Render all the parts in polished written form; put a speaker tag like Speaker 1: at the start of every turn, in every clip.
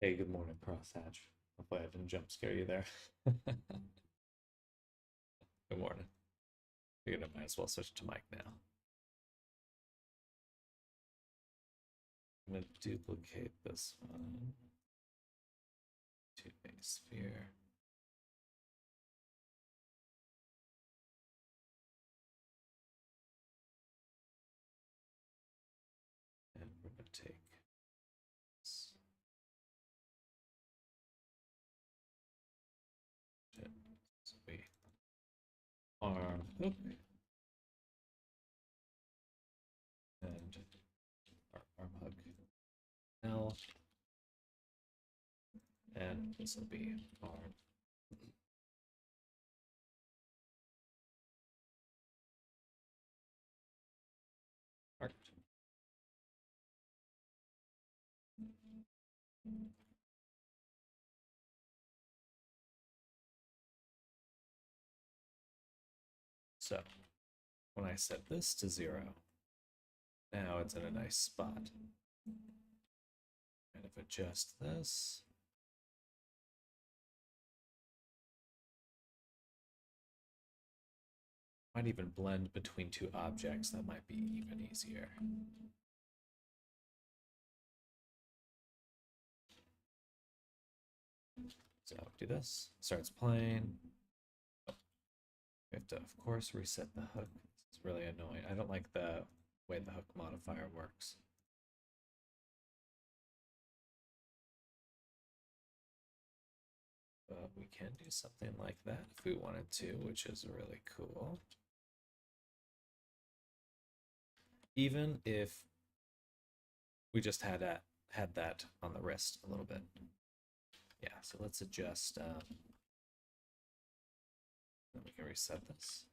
Speaker 1: Hey, good morning, Crosshatch. Hopefully I didn't jump scare you there. Good morning. You're gonna might as well switch to mic now. I'm gonna duplicate this one to a sphere. And we're gonna take this. So we arm hook and our arm hook L, and this will be arm. Heart. So when I set this to 0, now it's in a nice spot. And if I adjust this, might even blend between two objects. That might be even easier. So do this, starts playing. Oh, we have to, of course, reset the hook. It's really annoying. I don't like the way the hook modifier works. But we can do something like that if we wanted to, which is really cool. Even if we just had that on the wrist a little bit. Yeah, so let's adjust. Then we can reset this.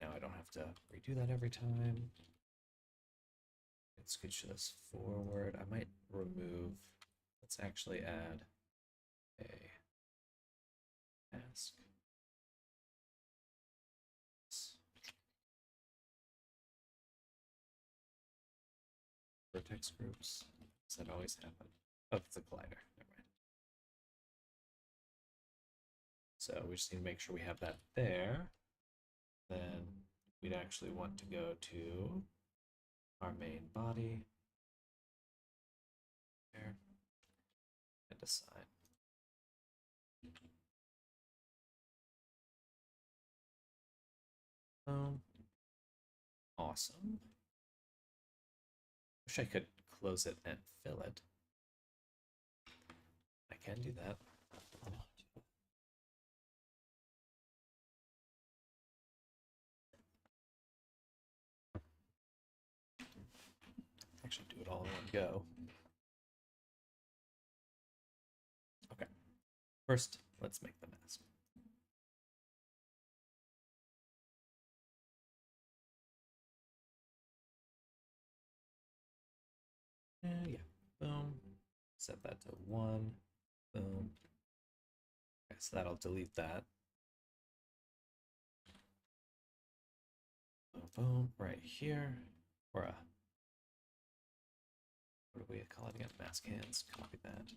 Speaker 1: Now I don't have to redo that every time. Let's scooch this forward. I might remove. Let's actually add a mask. Vertex groups. Does that always happen? Oh, it's a glider. Never mind. So we just need to make sure we have that there. Then we'd actually want to go to our main body there and assign. Awesome. Wish I could close it and fill it. I can do that. Actually, do it all in one go. Okay. First, let's make the mask. Yeah. Boom. Set that to 1. Boom. Okay, so that'll delete that. Boom, boom, right here. Or a, what do we call it again? Mask hands. Copy that.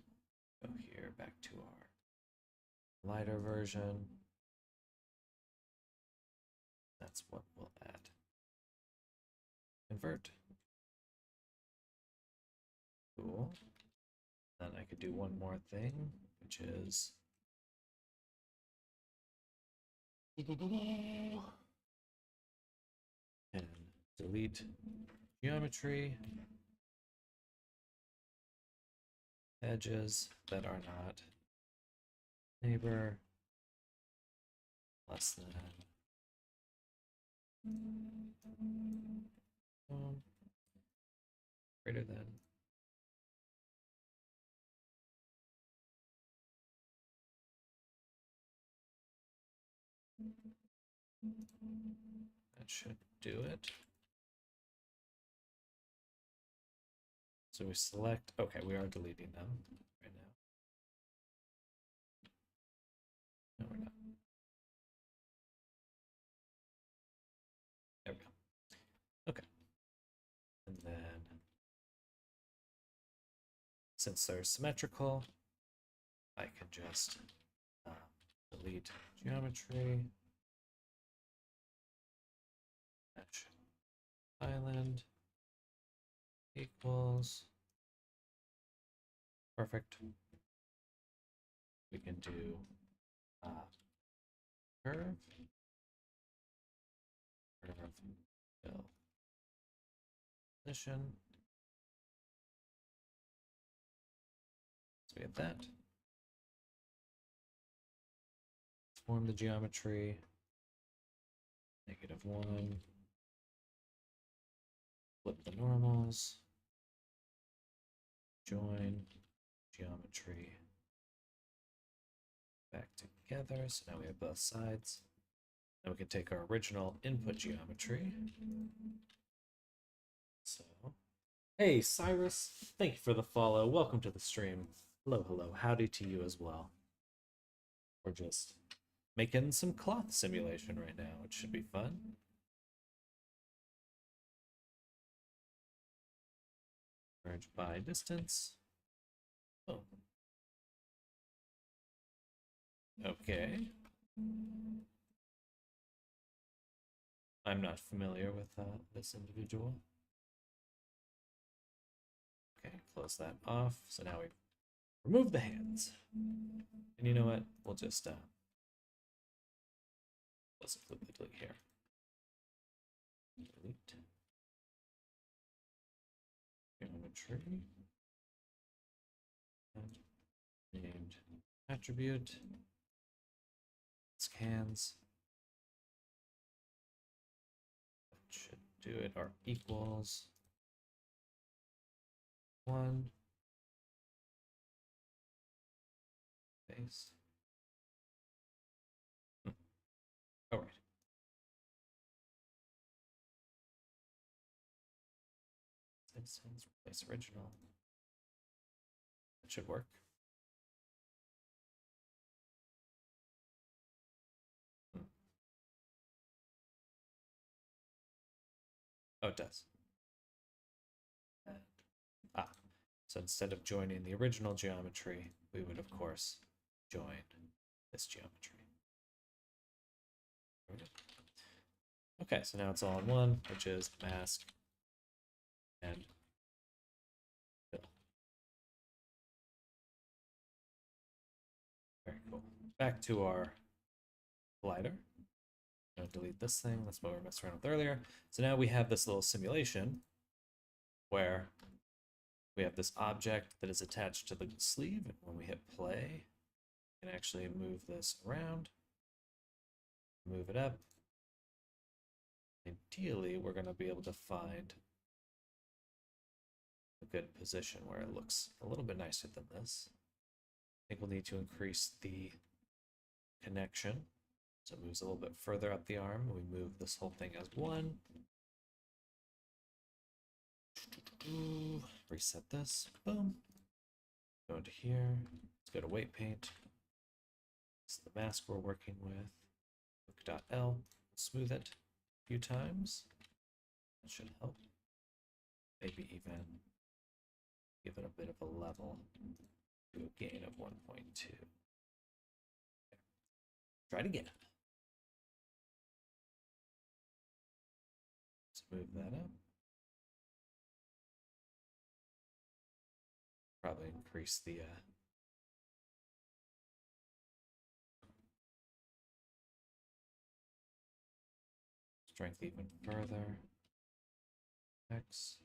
Speaker 1: Go here, back to our lighter version. That's what we'll add. Invert. Cool. Then I could do one more thing, which is and delete geometry, edges that are not neighbor less than greater than that should do it. So we select, okay, we are deleting them right now. No, we're not. There we go. Okay. And then, since they're symmetrical, I can just delete geometry, match island equals, perfect. We can do curve, fill, position. So we have that. Form the geometry, -1, flip the normals, join geometry back together. So now we have both sides. Now we can take our original input geometry. So, hey Cyrus, thank you for the follow. Welcome to the stream. Hello, hello. Howdy to you as well. We're just making some cloth simulation right now, which should be fun. Merge by distance. Oh. Okay. I'm not familiar with this individual. Okay, close that off. So now we remove the hands. And you know what? We'll just let's completely delete here. Delete geometry and named attribute. Hands. That should do it. Or equals 1. Base. All right. Citizens replace original. That should work. Oh, it does. So instead of joining the original geometry, we would, of course, join this geometry. Okay, so now it's all in one, which is mask and fill. Very cool. Back to our glider. I'm gonna delete this thing. That's what we were messing around with earlier. So now we have this little simulation where we have this object that is attached to the sleeve, and when we hit play, we can actually move this around, move it up. Ideally, we're going to be able to find a good position where it looks a little bit nicer than this. I think we'll need to increase the connection. So it moves a little bit further up the arm. We move this whole thing as 1. Reset this. Boom. Go into here. Let's go to weight paint. This is the mask we're working with. Hook.L. Smooth it a few times. That should help. Maybe even give it a bit of a level. Do a gain of 1.2. Try it again. Let's move that up. Probably increase the strength even further. X.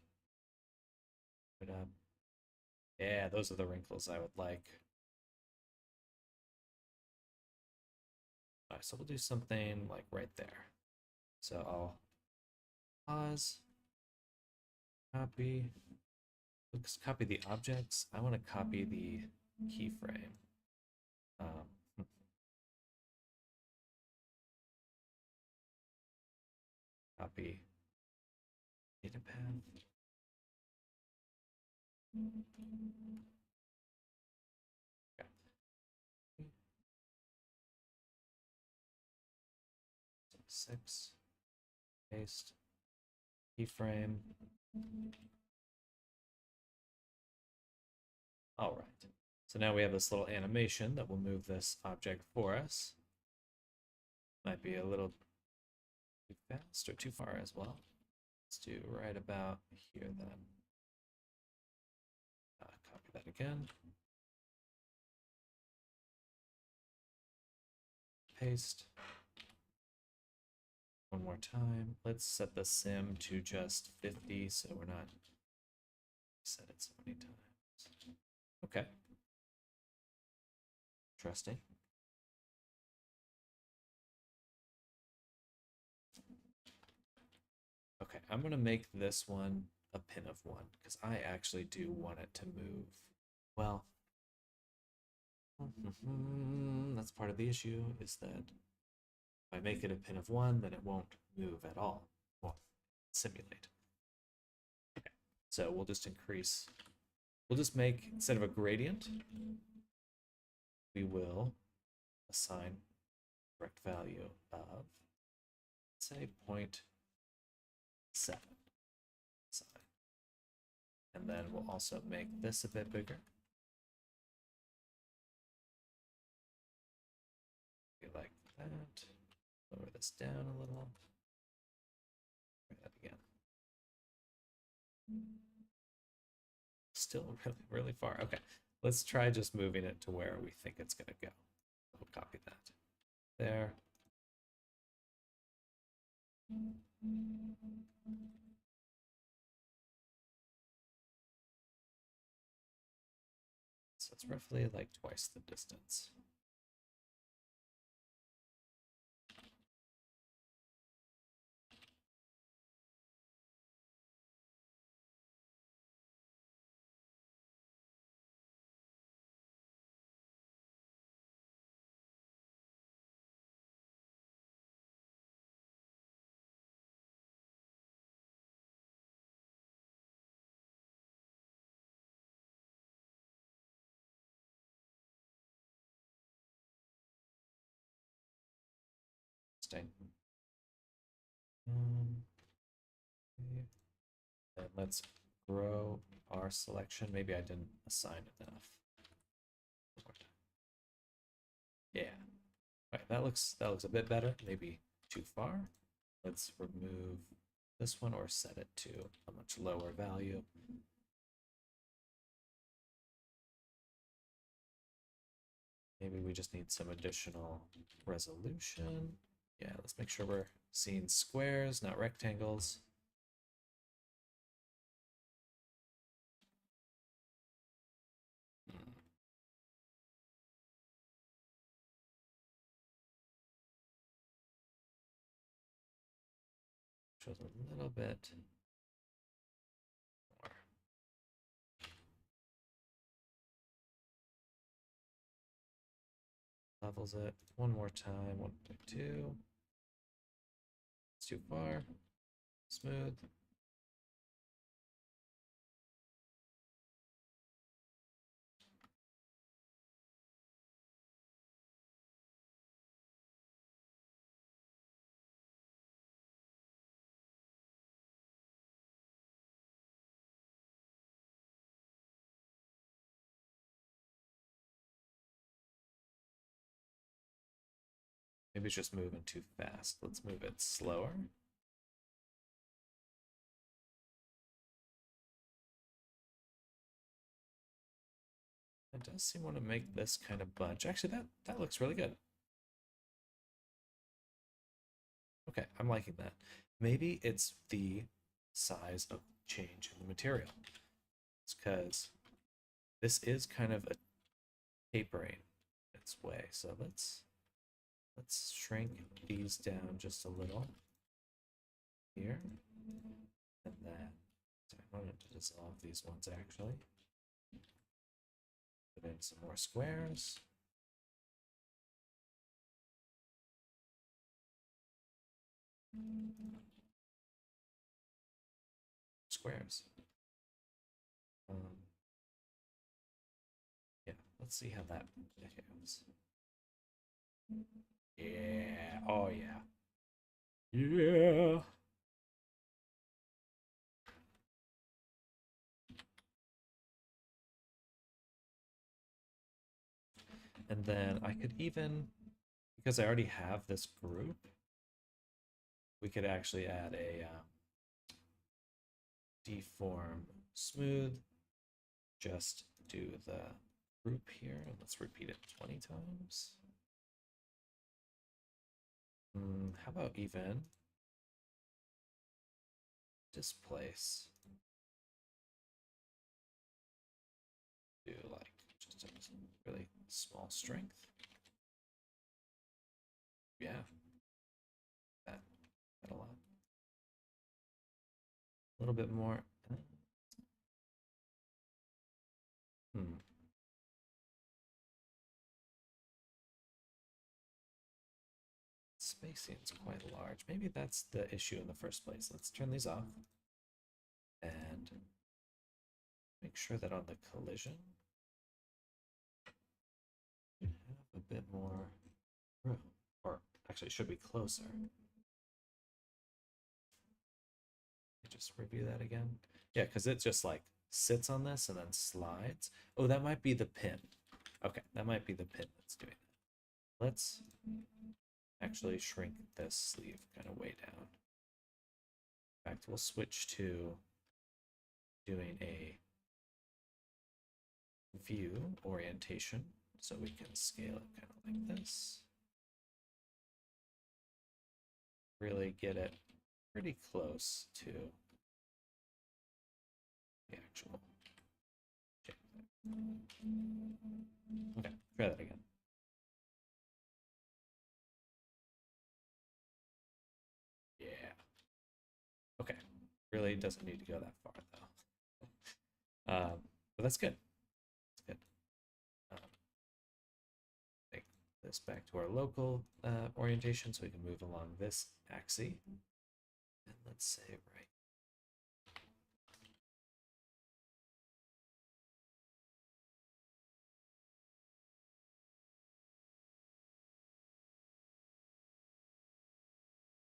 Speaker 1: Put it up. Yeah, those are the wrinkles I would like. All right, so we'll do something like right there. So I'll pause, copy. Let's copy the objects. I want to copy the keyframe. Copy data path. Okay. 6. Paste. Keyframe. All right. So now we have this little animation that will move this object for us. Might be a little too fast or too far as well. Let's do right about here then. Copy that again. Paste. One more time. Let's set the sim to just 50 so we're not set it so many times. Okay. Interesting. Okay, I'm gonna make this one a pin of 1 because I actually do want it to move. Well, that's part of the issue is that if I make it a pin of 1, then it won't move at all. Well, simulate. Okay, so we'll just increase. We'll just make, instead of a gradient, we will assign correct value of, say, 0.7. And then we'll also make this a bit bigger. Like that. Lower this down a little. Try that again. Still really, really far. Okay, let's try just moving it to where we think it's going to go. We'll copy that. There. So it's roughly like twice the distance. Interesting. Okay. And let's grow our selection. Maybe I didn't assign enough. Yeah. All right, that looks a bit better. Maybe too far. Let's remove this one or set it to a much lower value. Maybe we just need some additional resolution. Yeah, let's make sure we're seeing squares, not rectangles. Shows a little bit more. Levels it one more time. 1.2. It's too far. Smooth. Maybe it's just moving too fast. Let's move it slower. It does seem to want to make this kind of bunch. Actually, that looks really good. Okay, I'm liking that. Maybe it's the size of change in the material. It's because this is kind of a tapering its way. So let's shrink these down just a little here. And then I wanted to dissolve these ones actually. Put in some more squares. Squares. Yeah, let's see how that goes. Yeah, oh yeah. Yeah. And then I could even, because I already have this group, we could actually add a deform smooth, just do the group here, and let's repeat it 20 times. How about even displace? Do like just a really small strength. Yeah, that a lot. A little bit more. Spacing is quite large. Maybe that's the issue in the first place. Let's turn these off and make sure that on the collision we have a bit more room, or actually it should be closer. Just review that again. Yeah, because it just like sits on this and then slides. Oh, that might be the pin. Okay, that might be the pin that's doing that. Let's actually shrink this sleeve kind of way down. In fact, we'll switch to doing a view orientation so we can scale it kind of like this. Really get it pretty close to the actual shape. Okay, try that again. Yeah. Okay, really doesn't need to go that far though. But that's good. That's good. Take this back to our local orientation so we can move along this axis. And let's say right.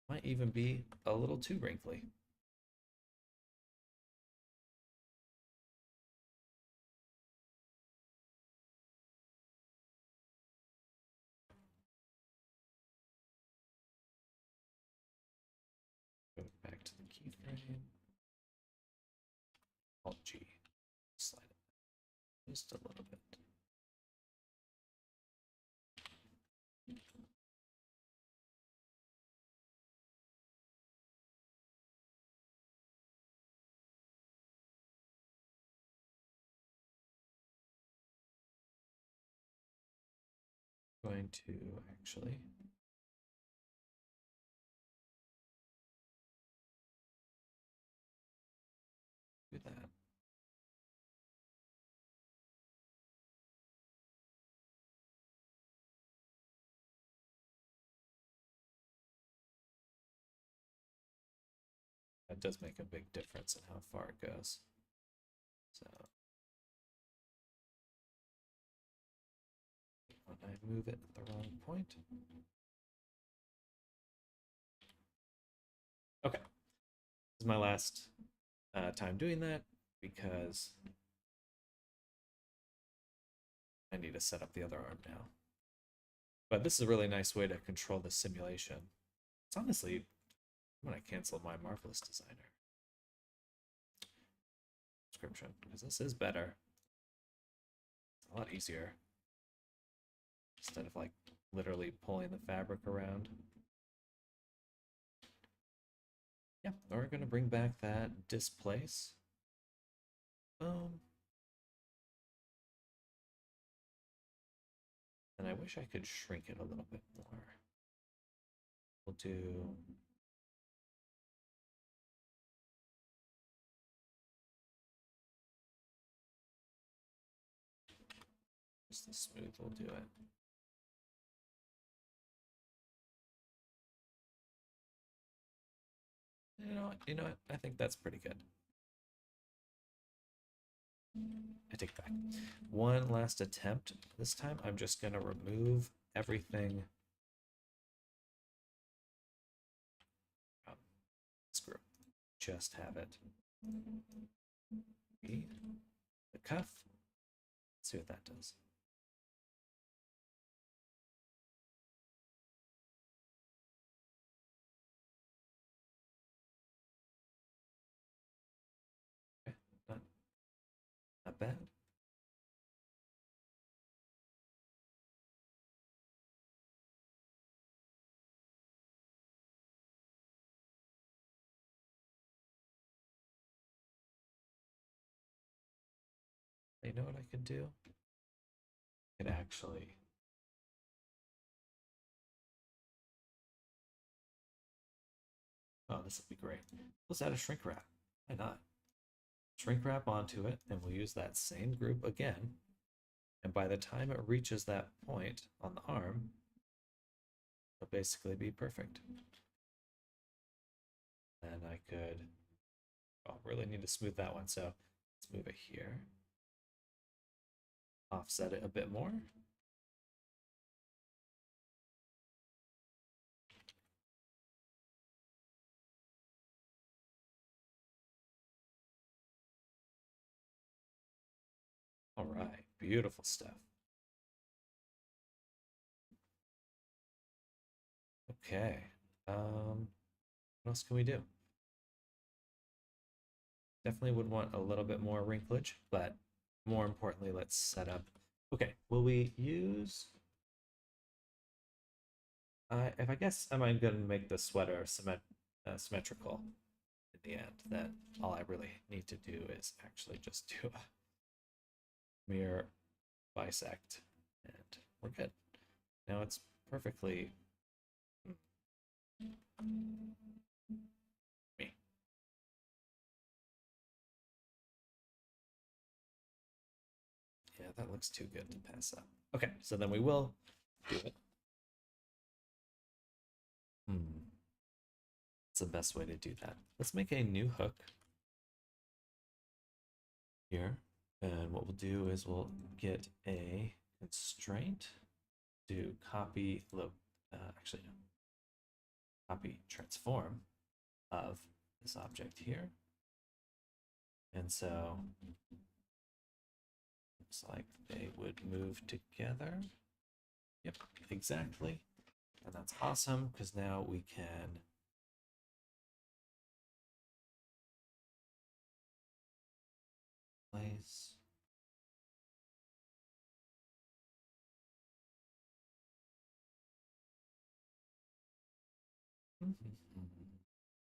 Speaker 1: Might even be a little too wrinkly. Go back to the keyframe. Alt G. Slide it just a little bit. Going to actually do that. That does make a big difference in how far it goes. So when I move it at the wrong point. Okay, this is my last time doing that because I need to set up the other arm now. But this is a really nice way to control the simulation. It's honestly, I'm going to cancel my Marvelous Designer subscription because this is better. It's a lot easier instead of like literally pulling the fabric around. Yeah, we're going to bring back that displace. Boom. And I wish I could shrink it a little bit more. We'll do just the smooth will do it. You know what? I think that's pretty good. I take back. One last attempt. This time I'm just going to remove everything from this group. Just have it be the cuff. Let's see what that does. bad. You know what I could do? I could actually. Oh, this would be great. Let's add a shrink wrap. Why not? Shrink wrap onto it, and we'll use that same group again. And by the time it reaches that point on the arm, it'll basically be perfect. And I could, oh, really need to smooth that one. So let's move it here. Offset it a bit more. All right, beautiful stuff. Okay, what else can we do? Definitely would want a little bit more wrinklage, but more importantly, let's set up. Okay, will we use? If I guess I'm going to make the sweater symmetrical in the end, then all I really need to do is actually just do a mirror bisect, and we're good. Now it's perfectly me. Yeah, that looks too good to pass up. Okay, so then we will do it. What's the best way to do that? Let's make a new hook here. And what we'll do is we'll get a constraint to copy, actually, no, copy transform of this object here. And so looks like they would move together. Yep, exactly. And that's awesome because now we can place.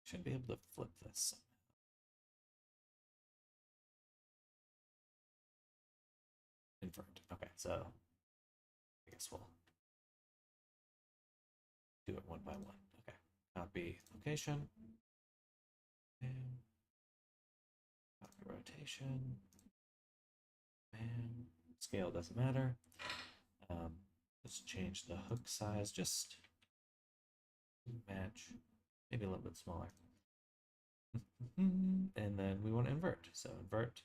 Speaker 1: Should be able to flip this. Invert. Okay, so I guess we'll do it one by one. Okay, copy location. And copy rotation. And scale doesn't matter. Let's change the hook size just match, maybe a little bit smaller. And then we want to invert. So invert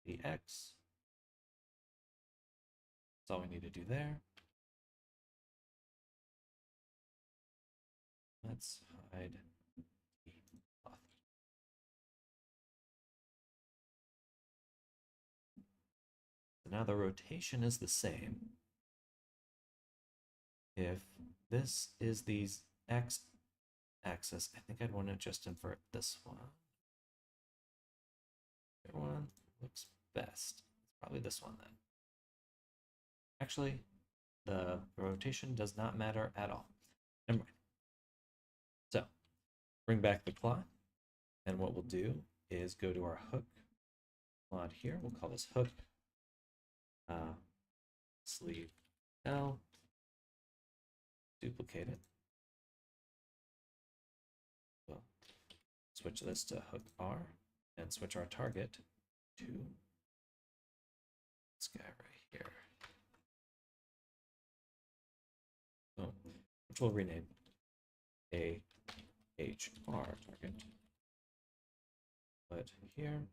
Speaker 1: the X. That's all we need to do there. Let's hide the cloth. So now the rotation is the same. If this is the X axis, I think I'd want to just invert this one. Which one looks best? It's probably this one then. Actually, the rotation does not matter at all. Never mind. So, bring back the cloth, and what we'll do is go to our hook cloth here. We'll call this hook sleeve L. Duplicate it. We'll switch this to hook R and switch our target to this guy right here. Oh, which we'll rename AHR target. Put here.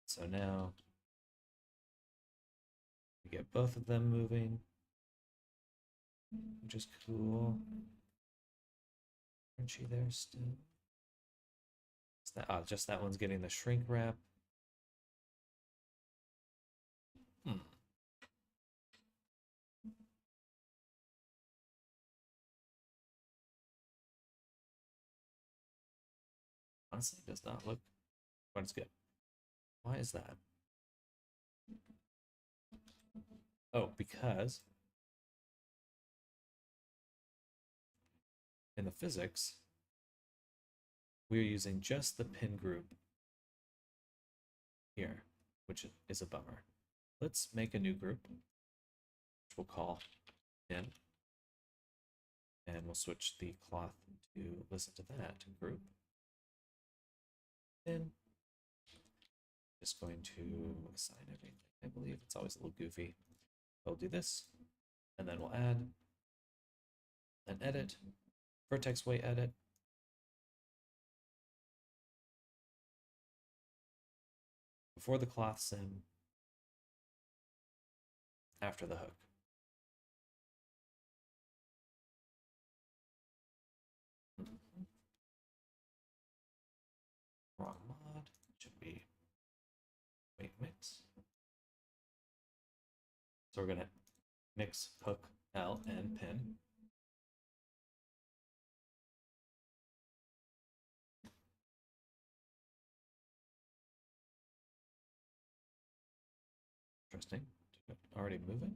Speaker 1: So now we get both of them moving, which is cool. Crunchy there still. Just that one's getting the shrink wrap. Honestly, does not look, but it's good. Why is that? Oh, because in the physics, we're using just the pin group here, which is a bummer. Let's make a new group, which we'll call pin, and we'll switch the cloth to listen to that group. Pin. Just going to assign everything. I believe it's always a little goofy. We'll do this, and then we'll add an edit, vertex weight edit. Before the cloth sim, after the hook. Wrong mod, should be weight mix. So we're gonna mix hook, L, and pin. Interesting. Did it already move it?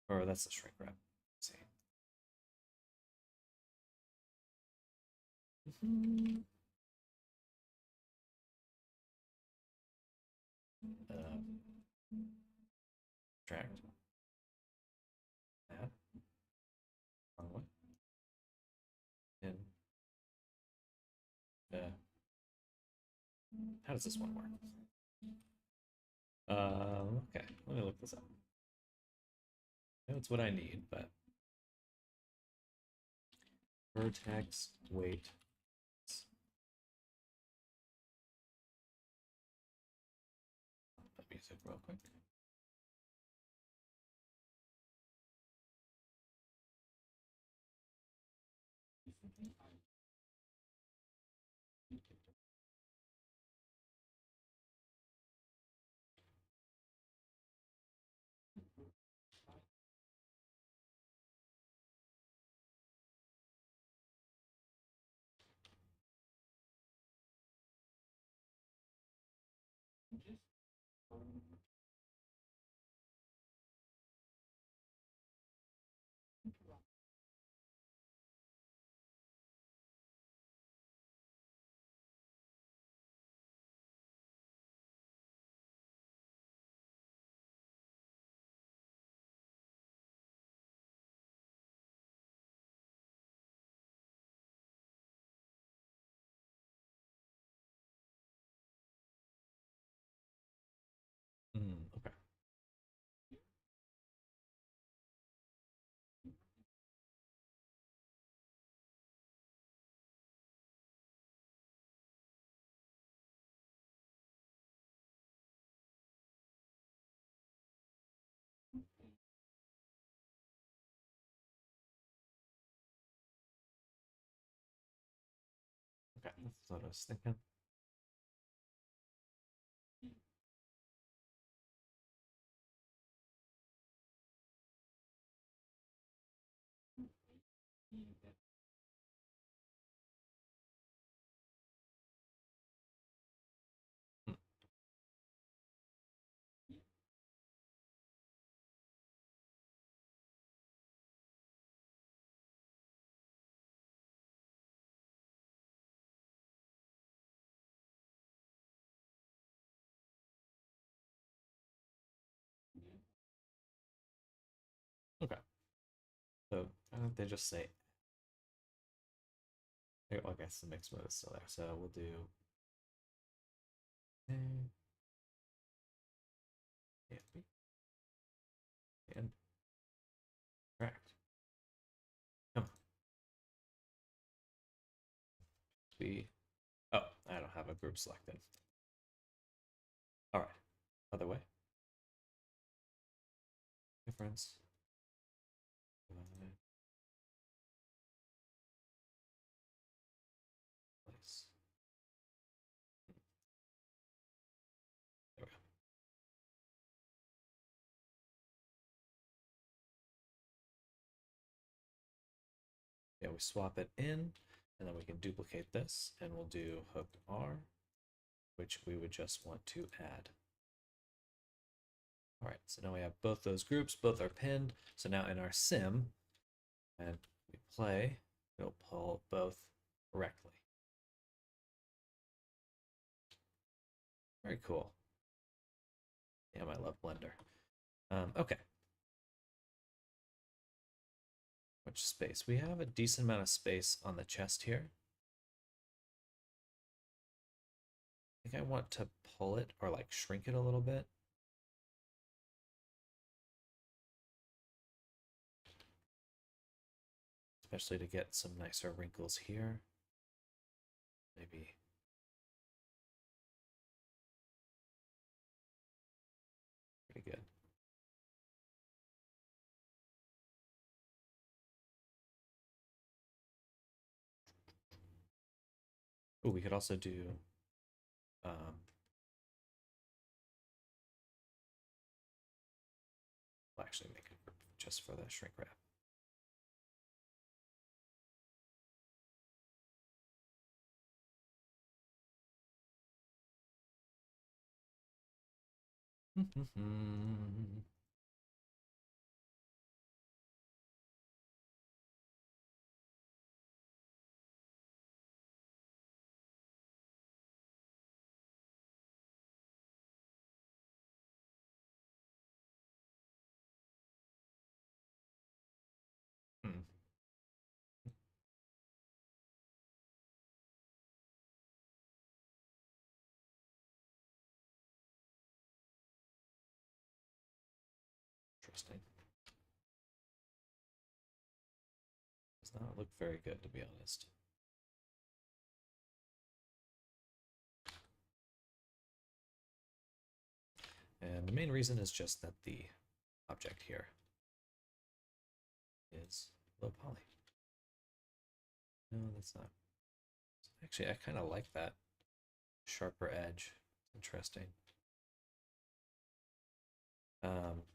Speaker 1: Or that's the shrink wrap. Let's see. Tracked. That. Wrong way. In. How does this one work? Okay, let me look this up. I know it's what I need, but vertex weight. That music real quick. Okay. Okay, that's what I was thinking. Hmm. Okay. So why don't they just say? Well, I guess the mix mode is still there. So we'll do. And and correct. Come on. We. Oh, I don't have a group selected. All right. Other way. Difference. Place. There we go. Yeah, we swap it in, and then we can duplicate this, and we'll do hook R. which we would just want to add. All right, so now we have both those groups, both are pinned. So now in our sim, and we play, it'll pull both correctly. Very cool. Damn, I love Blender. Okay. Which space? We have a decent amount of space on the chest here. I think I want to pull it or like shrink it a little bit. Especially to get some nicer wrinkles here. Maybe. Pretty good. Oh, we could also do we'll actually make it just for the shrink wrap. Interesting. Does not look very good, to be honest. And the main reason is just that the object here is low poly. No, that's not. Actually, I kind of like that sharper edge. Interesting.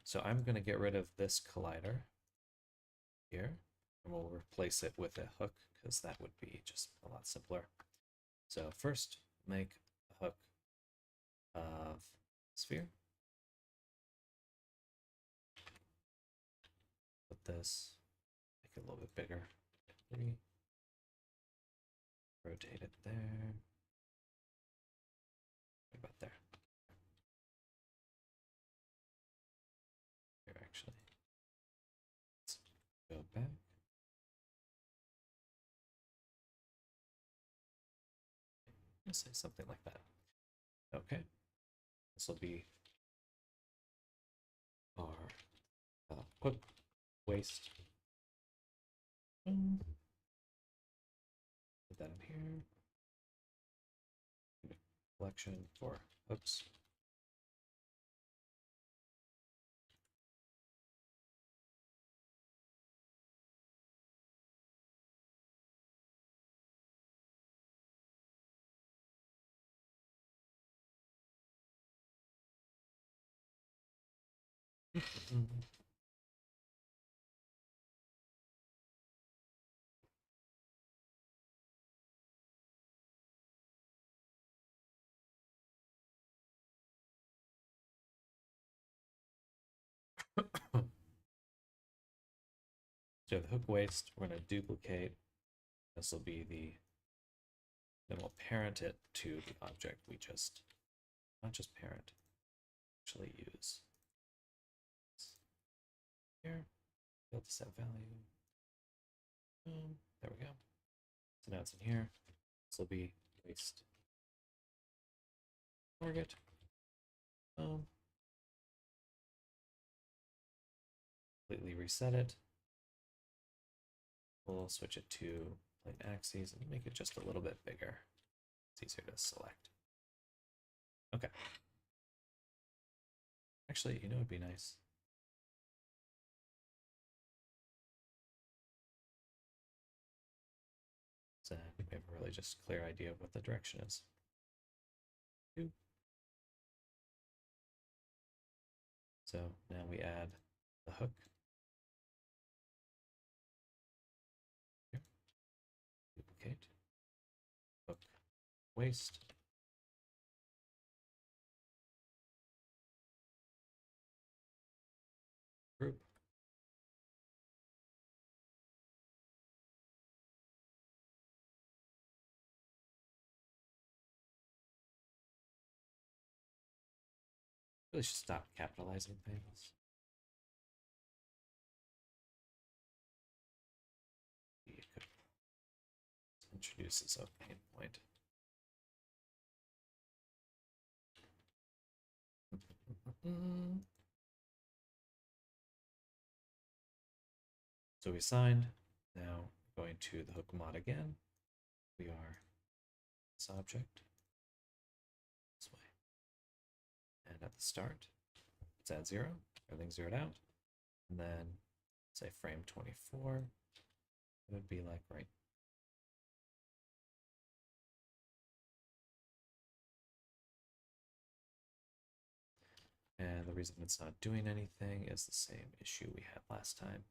Speaker 1: So I'm going to get rid of this collider here, and we'll replace it with a hook because that would be just a lot simpler. So first, make a hook of sphere. Put this, make it a little bit bigger. 3. Rotate it there. What about there? Here, actually. Let's go back. Let's say something like that. Okay. This will be our hook waist. Put that in here. Collection for hooks. So the hook waist, we're going to duplicate. This will be the, then we'll parent it to the object we just, not just parent, actually use. Here, build to set value. There we go. So now it's in here. This will be waist target. Completely reset it. We'll switch it to plane axes and make it just a little bit bigger. It's easier to select. Okay. Actually, you know, it'd be nice. So we have a really just clear idea of what the direction is. So now we add the hook. Here. Duplicate. Hook. Waist. Really should stop capitalizing things. It could introduces a pain point. So we signed. Now going to the hook mod again. We are this object this way. And at the start, let's add 0. Everything's zeroed out. And then say frame 24. It would be like right. And the reason it's not doing anything is the same issue we had last time,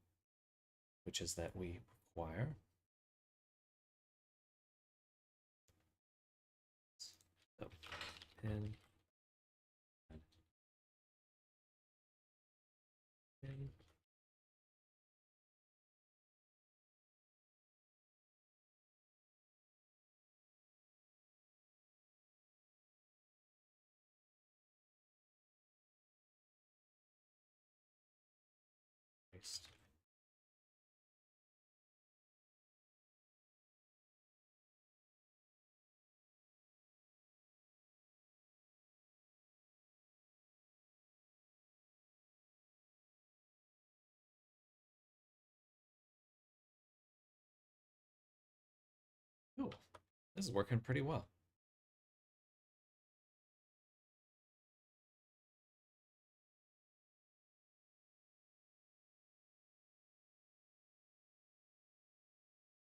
Speaker 1: which is that we require the pin pin paste. Cool. This is working pretty well.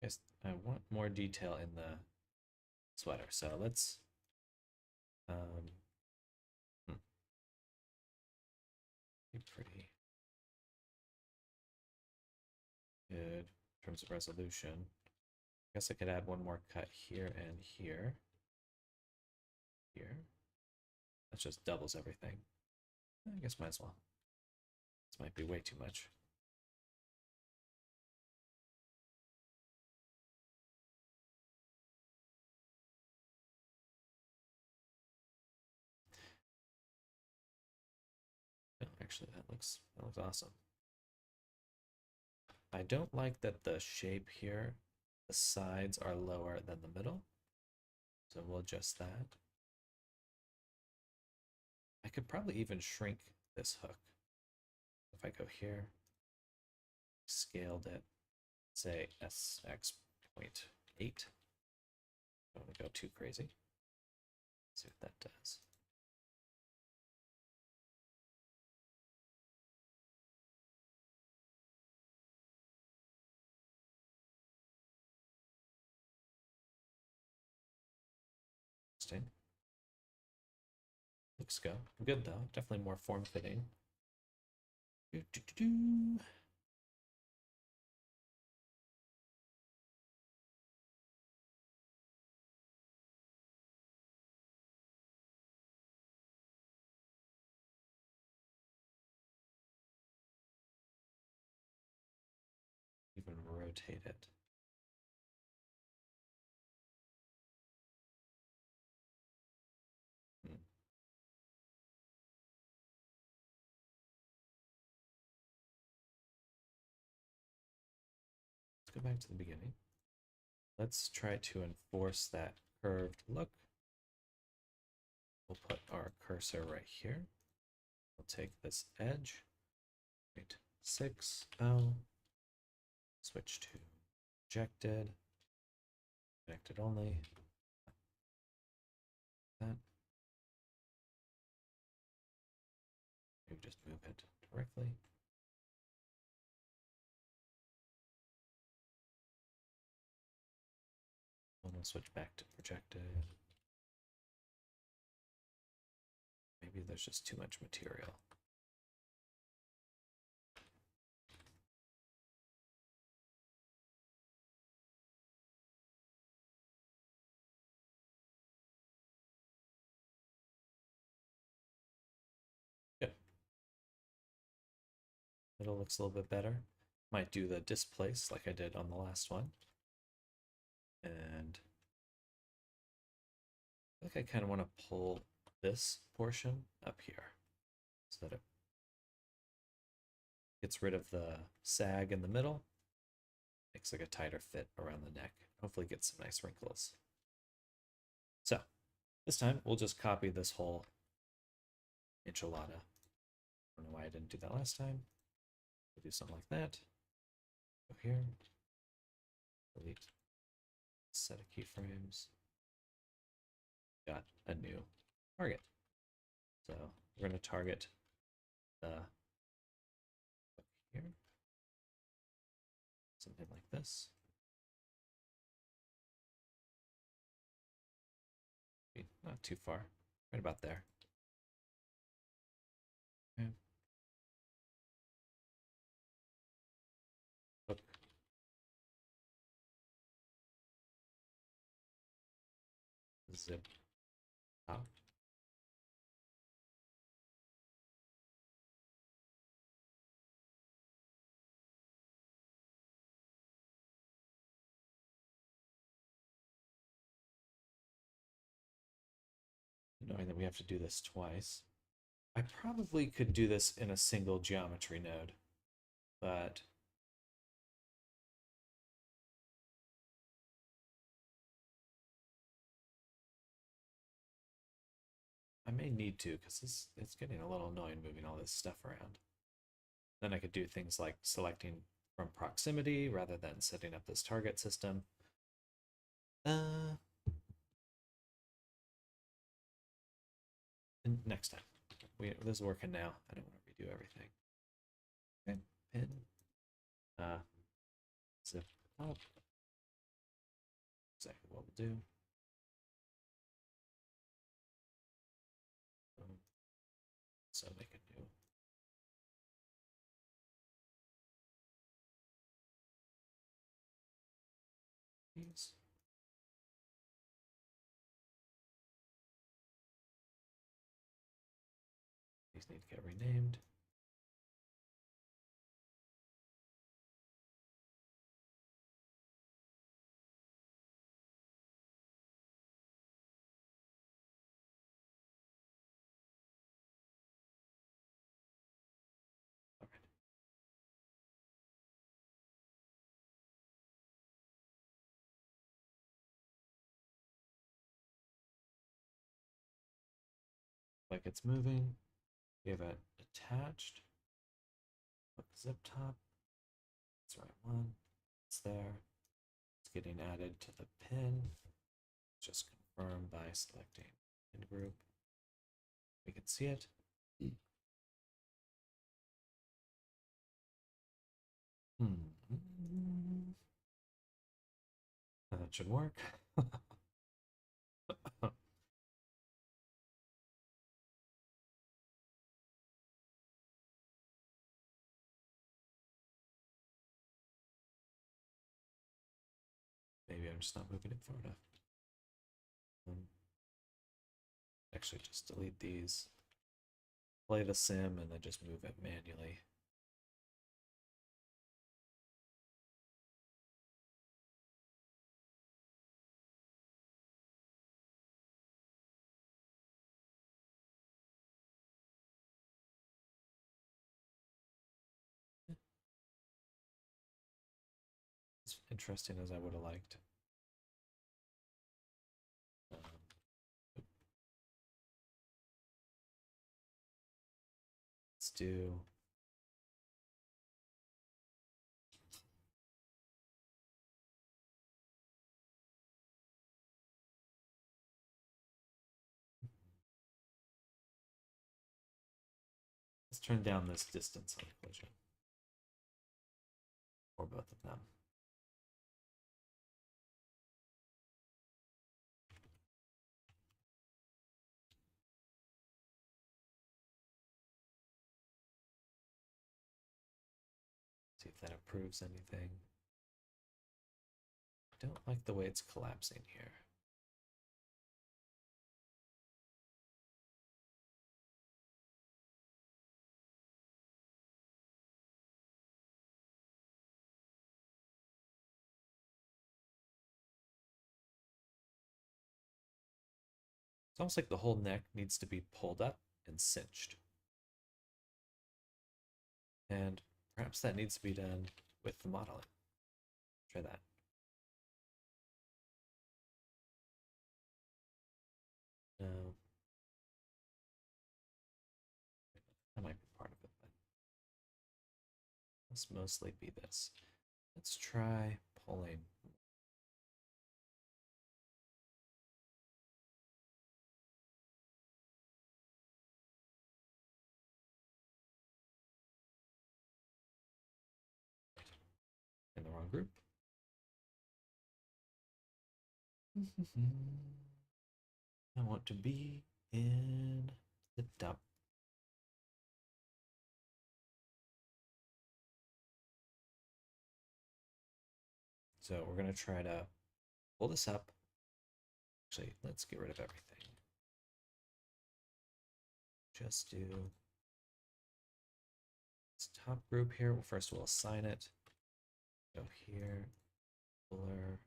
Speaker 1: Yes, I want more detail in the sweater, so let's be pretty good in terms of resolution. I guess I could add one more cut here and here. Here. That just doubles everything. I guess might as well. This might be way too much. No, actually, that looks awesome. I don't like that the shape here, the sides are lower than the middle. So we'll adjust that. I could probably even shrink this hook. If I go here, scaled it, say SX.8. Don't want to go too crazy. See what that does. Interesting. Looks good though. Definitely more form fitting. Even rotate it. Let's go back to the beginning. Let's try to enforce that curved look. We'll put our cursor right here. We'll take this edge, 6, switch to projected, connected only. That. Maybe just move it directly. And we'll switch back to projected. Maybe there's just too much material. Yep. Middle looks a little bit better. Might do the displace like I did on the last one. And I think I kind of want to pull this portion up here. so that it gets rid of the sag in the middle, makes like a tighter fit around the neck, hopefully get some nice wrinkles. So this time we'll just copy this whole enchilada. I don't know why I didn't do that last time. We'll do something like that. Go here, delete set of keyframes. Got a new target. So we're going to target the here, something like this. Not too far, right about there. Okay. Hook. Zip top. Knowing that we have to do this twice. I probably could do this in a single geometry node, but I may need to because it's getting a little annoying moving all this stuff around. Then I could do things like selecting from proximity rather than setting up this target system. And next time. This is working now. I don't want to redo everything. Okay, pin. Zip up. Exactly what we'll do. So make a new. These. These need to get renamed. All right. Like it's moving. We have it attached. Hook zip top. That's the right one. It's there. It's getting added to the pin. Just confirm by selecting pin group. We can see it. That should work. Maybe I'm just not moving it far enough. Actually, just delete these, play the sim, and then just move it manually. As interesting as I would have liked. Let's do let's turn down this distance on collision. Or both of them. See if that improves anything. I don't like the way it's collapsing here. It's almost like the whole neck needs to be pulled up and cinched. And perhaps that needs to be done with the modeling. Try that. No. That might be part of it, but must mostly be this. Let's try pulling. In the wrong group. I want to be in the dump. So we're going to try to pull this up. Actually, let's get rid of everything. Just do this top group here. Well, first we'll assign it. Go here, blur.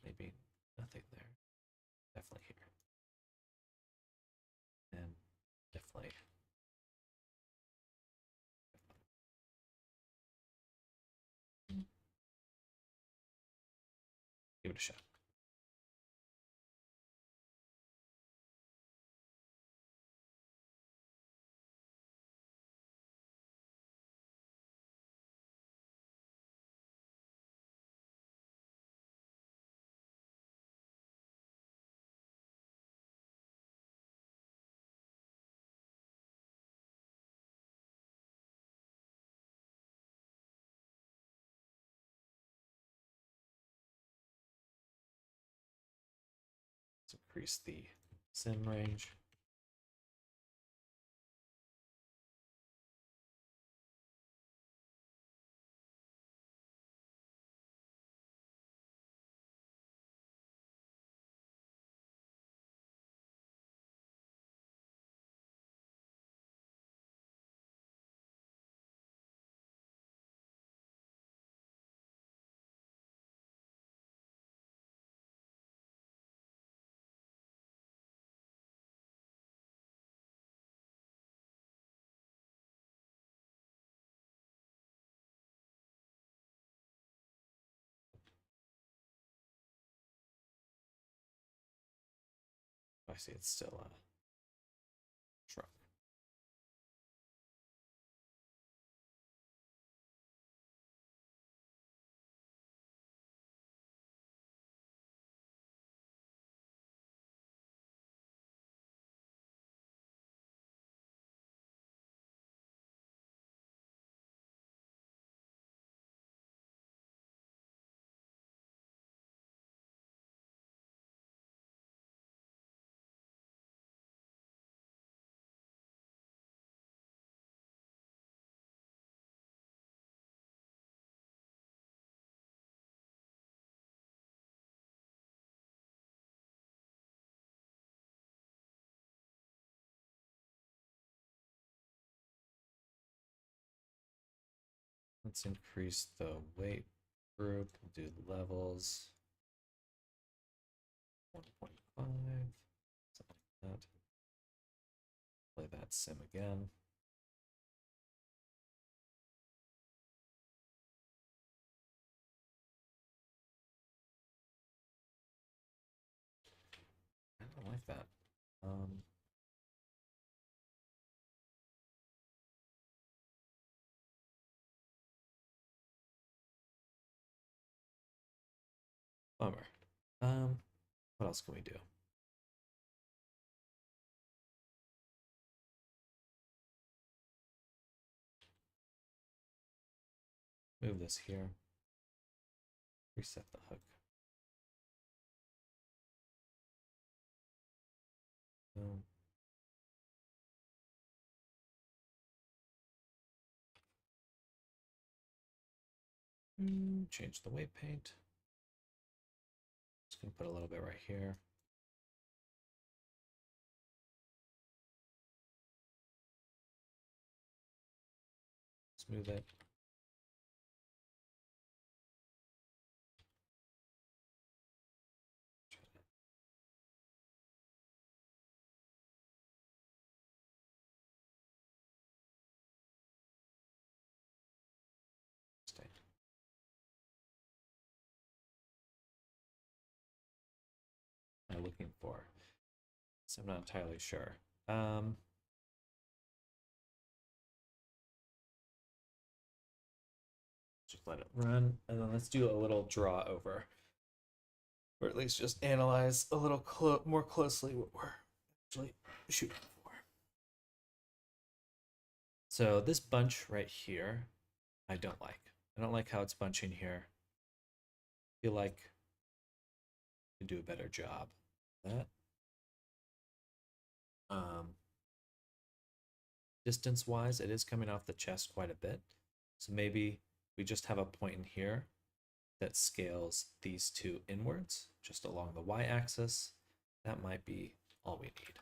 Speaker 1: Maybe nothing there. Definitely here. And definitely. Give it a shot. Let's increase the sim range. I see it's still shrunk. Let's increase the weight group. We'll do levels. 1.5. Something like that. Play that sim again. I don't like that. Bummer. What else can we do? Move this here. Reset the hook. Boom. Change the weight paint. Just gonna put a little bit right here. Smooth it. before. So I'm not entirely sure. Just let it run, and then let's do a little draw over, or at least just analyze a little more closely what we're actually shooting for. So this bunch right here, I don't like. I don't like how it's bunching here. I feel like I can do a better job of that. Distance-wise, it is coming off the chest quite a bit. So maybe we just have a point in here that scales these two inwards, just along the y-axis. That might be all we need.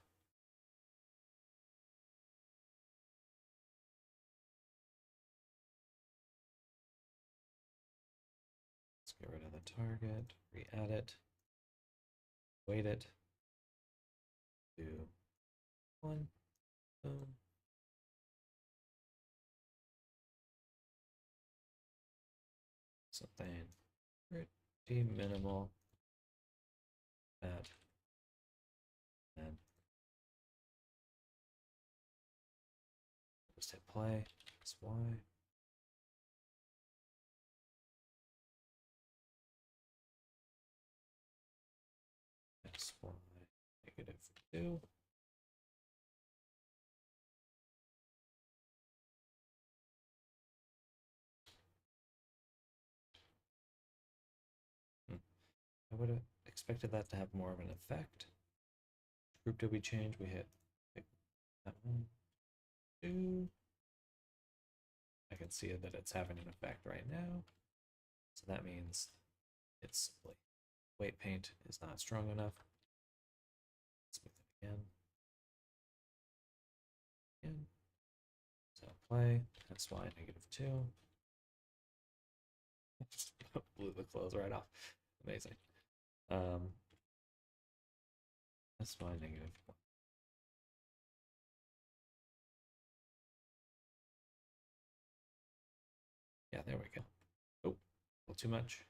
Speaker 1: Let's get rid of the target, re-add it, weight it, do 1, boom. Something pretty minimal. That. And just hit play. That's Y. XY -2. I would have expected that to have more of an effect. Group did we change? We hit that 1, 2. I can see that it's having an effect right now. So that means it's simply weight paint is not strong enough. Smooth it again. Again. So play. That's why -2. Just blew the clothes right off. Amazing. That's why -1. Yeah, there we go. Oh, a little too much.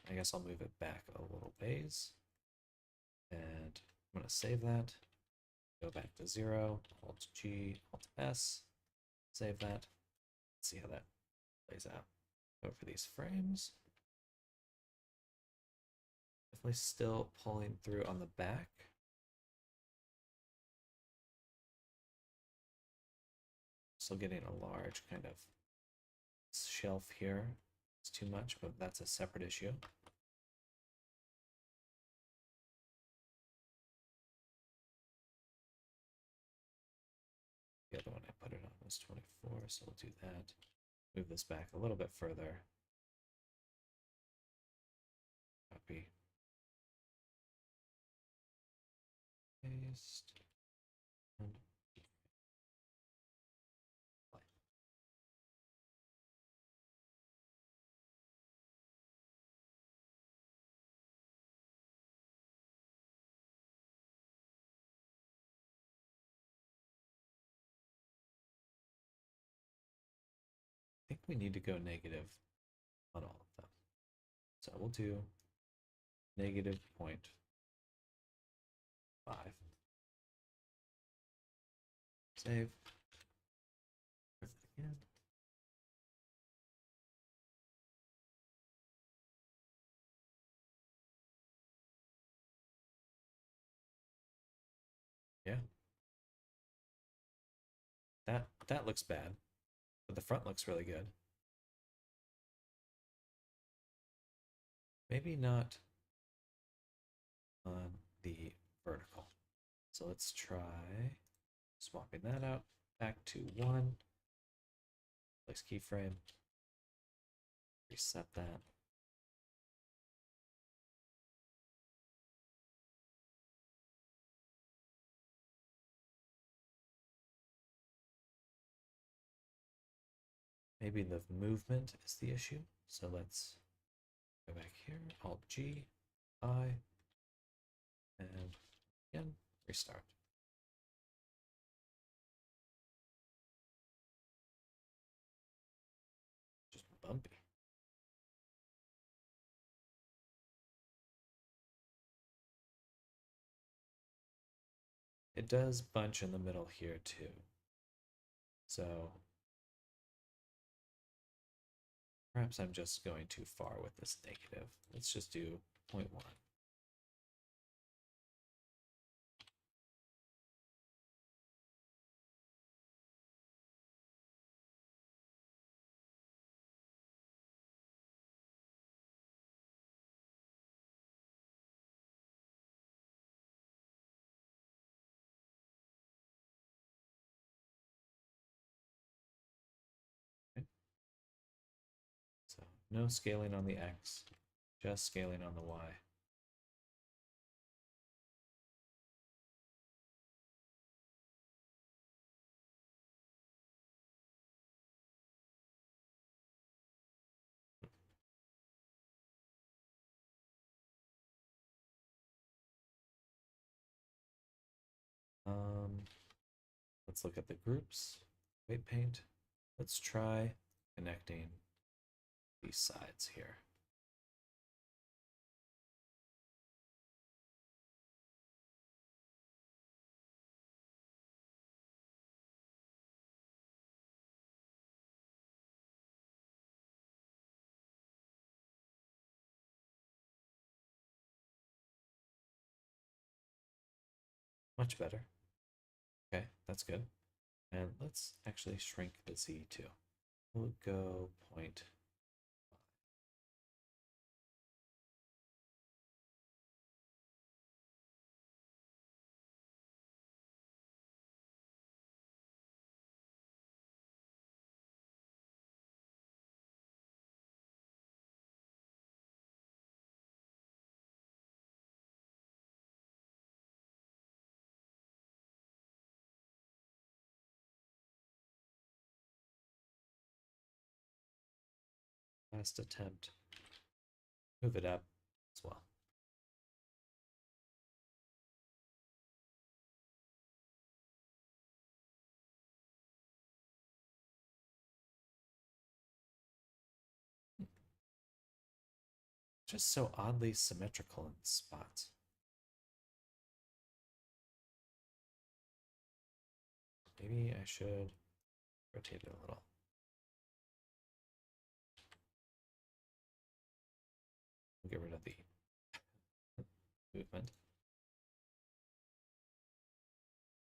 Speaker 1: I guess I'll move it back a little ways. And I'm going to save that. Go back to 0. Alt G, Alt S. Save that. Let's see how that plays out. Go for these frames. Definitely still pulling through on the back. Still getting a large kind of shelf here. It's too much, but that's a separate issue. The other one I put it on was 24, so we'll do that. Move this back a little bit further. Copy. Paste. And play. I think we need to go negative on all of them. So we'll do -0.5. Save. Again. Yeah. That looks bad, but the front looks really good. Maybe not on the vertical. So let's try swapping that out back to 1. Place keyframe. Reset that. Maybe the movement is the issue. So let's go back here, Alt G, I, and again, restart. Just bumpy. it does bunch in the middle here too. So perhaps I'm just going too far with this negative. Let's just do 0.1. Okay. So no scaling on the x, just scaling on the y. Um, let's look at the groups. Weight paint. Let's try connecting these sides here. Much better. Okay, that's good. And let's actually shrink the z too. We'll go 0.5. Last attempt. Move it up as well. Just so oddly symmetrical in spots. Maybe I should rotate it a little. We'll get rid of the movement. Difference.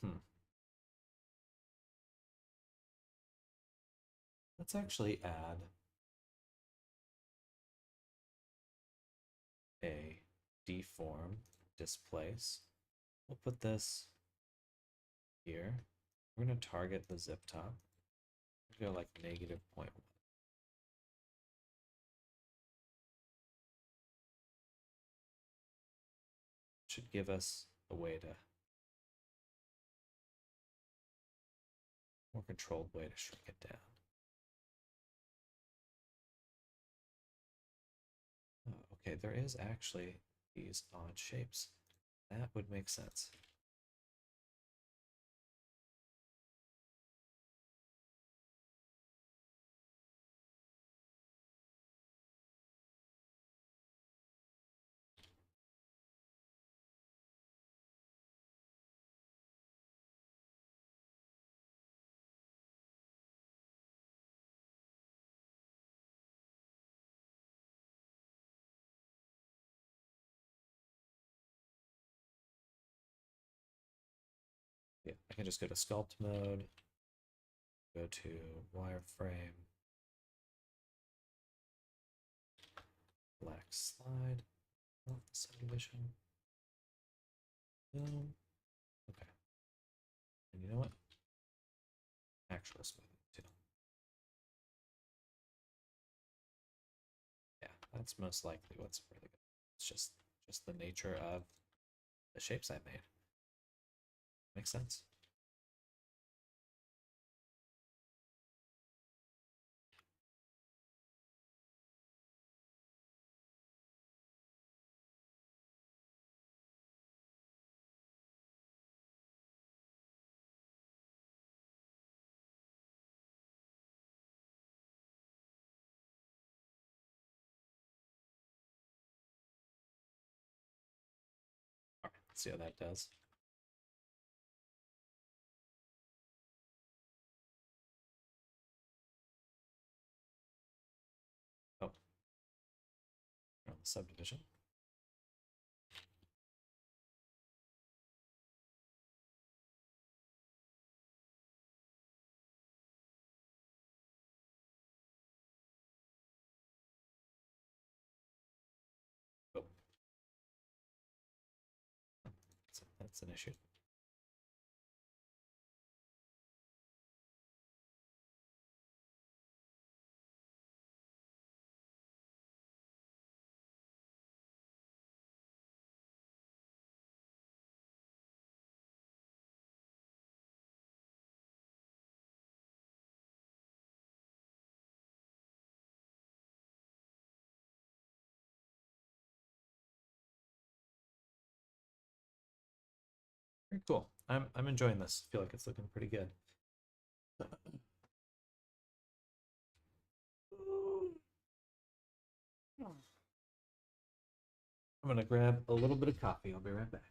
Speaker 1: Hmm. Let's actually add a deform displace. We'll put this here. We're going to target the zip top. Go like negative 0.1. Should give us a way to more controlled way to shrink it down. Oh, okay, there is actually these odd shapes. That would make sense. Yeah, I can just go to sculpt mode, go to wireframe, black slide, oh, subdivision. Boom. Okay. And you know what? Actual smoothing too. Yeah, that's most likely what's really good. It's just the nature of the shapes I made. Makes sense. All right, let's see how that does. Oh, on the subdivision. Oh, that's an issue. Very cool. I'm enjoying this. I feel like it's looking pretty good. I'm gonna grab a little bit of coffee. I'll be right back.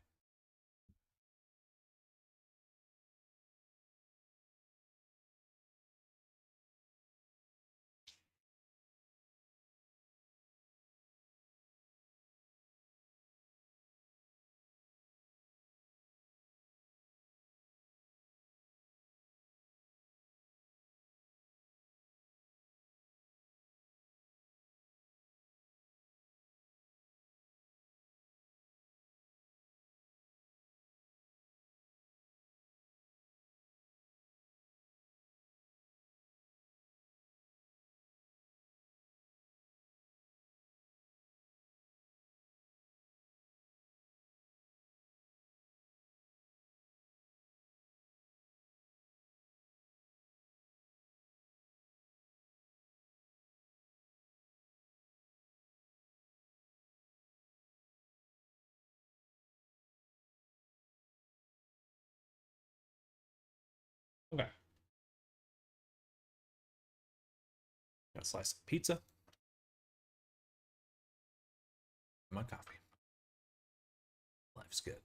Speaker 1: Okay. Got a slice of pizza. My coffee. Life's good.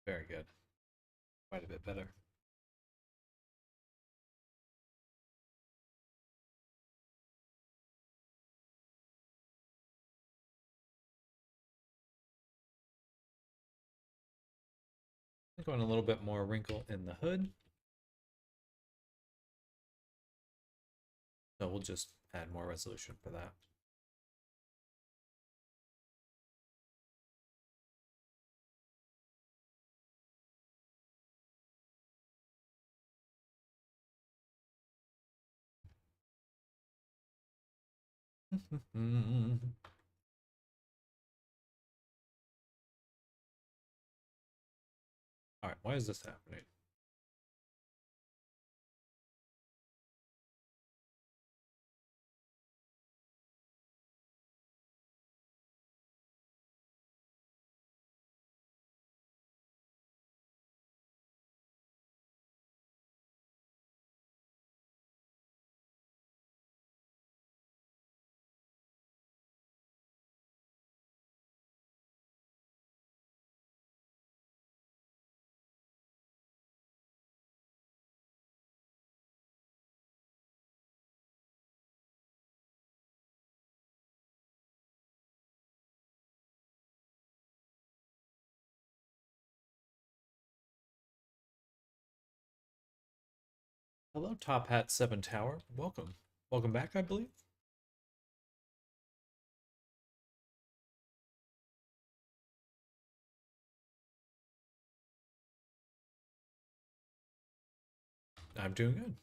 Speaker 1: Very good. Quite a bit better. Going a little bit more wrinkle in the hood. So we'll just add more resolution for that. Alright, why is this happening? Hello, Top Hat 7 Tower. Welcome. Welcome back, I believe. I'm doing good.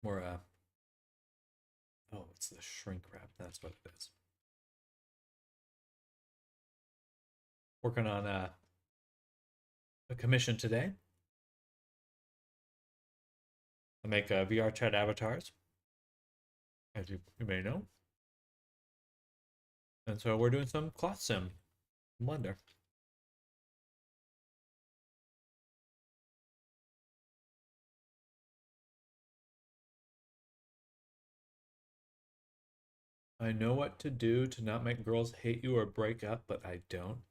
Speaker 1: More, oh, it's the shrink wrap. That's what it is. Working on a commission today. I make VR chat avatars, as you may know. And so we're doing some cloth sim in Blender. I know what to do to not make girls hate you or break up, but I don't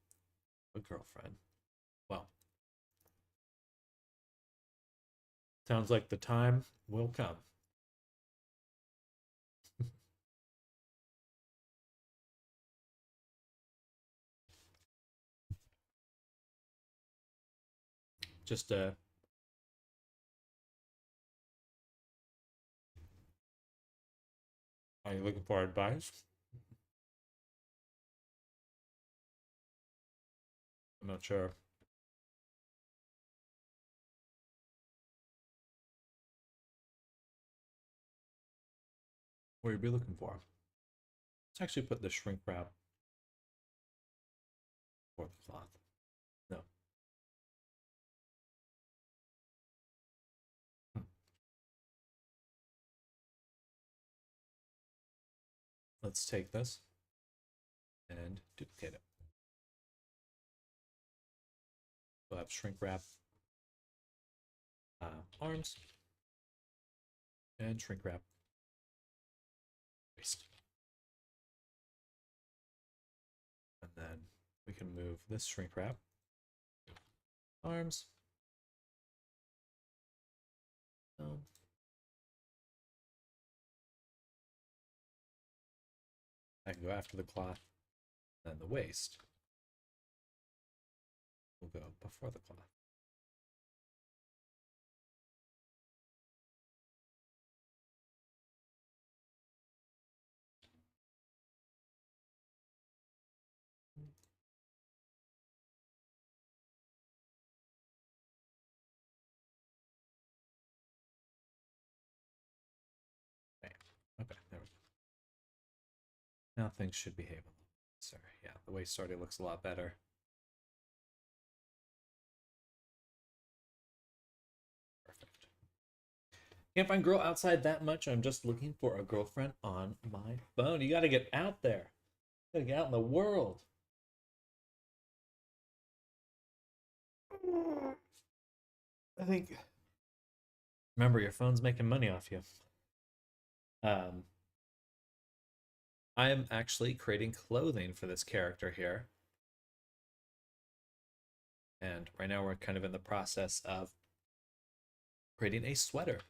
Speaker 1: have a girlfriend. Well, sounds like the time will come. Just are you looking for advice? I'm not sure. What you'd be looking for. Let's actually put the shrink wrap for the cloth. No. Hmm. Let's take this and duplicate it. We'll have shrink wrap arms and shrink wrap waist. And then we can move this shrink wrap arms. I can go after the cloth, then the waist will go before the cloth. Okay, okay, there we go. Now things should behave a little bit. Sorry, yeah, the waist already looks a lot better. Perfect. Can't find girl outside that much. I'm just looking for a girlfriend on my phone. You gotta get out there. You gotta get out in the world. I think. Remember, your phone's making money off you. I am actually creating clothing for this character here. And right now we're kind of in the process of creating a sweater.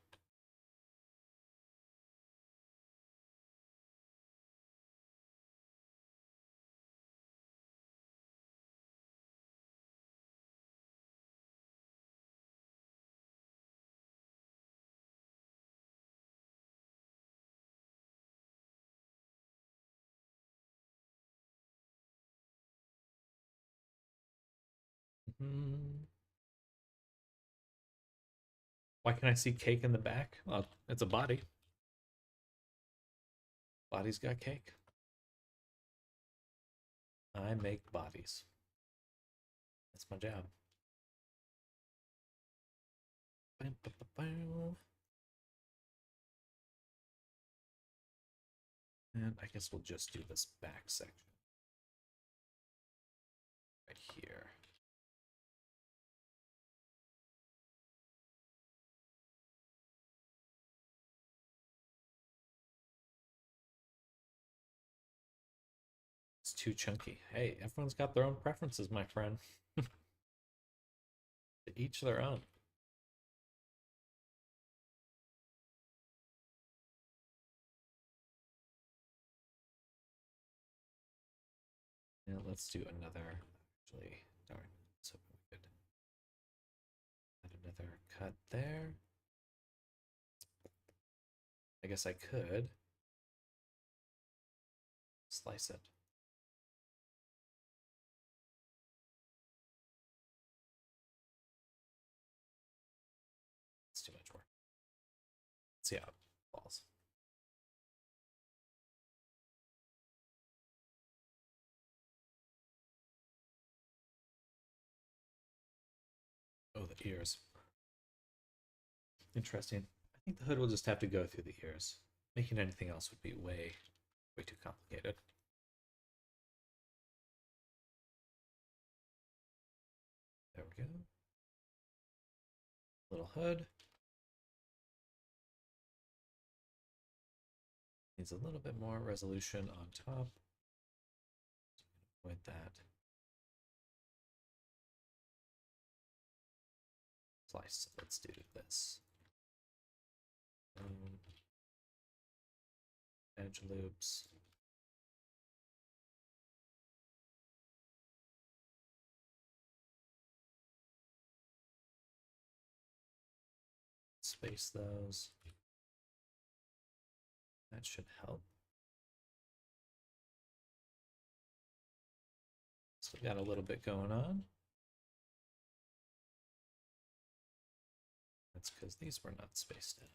Speaker 1: Why can I see cake in the back? Well, it's a body. Body's got cake. I make bodies. That's my job. And I guess we'll just do this back section right here. It's too chunky. Hey, everyone's got their own preferences, my friend. To each their own. Now let's do another. Actually, darn. So we could add another cut there. I guess I could slice it. It's too much work. Let's see how it falls. Oh, the ears. Interesting. I think the hood will just have to go through the ears. Making anything else would be way too complicated. There we go. Little hood. Needs a little bit more resolution on top. Avoid that. Slice. Let's do this. Edge loops. Space those. That should help. Still got a little bit going on. That's because these were not spaced out.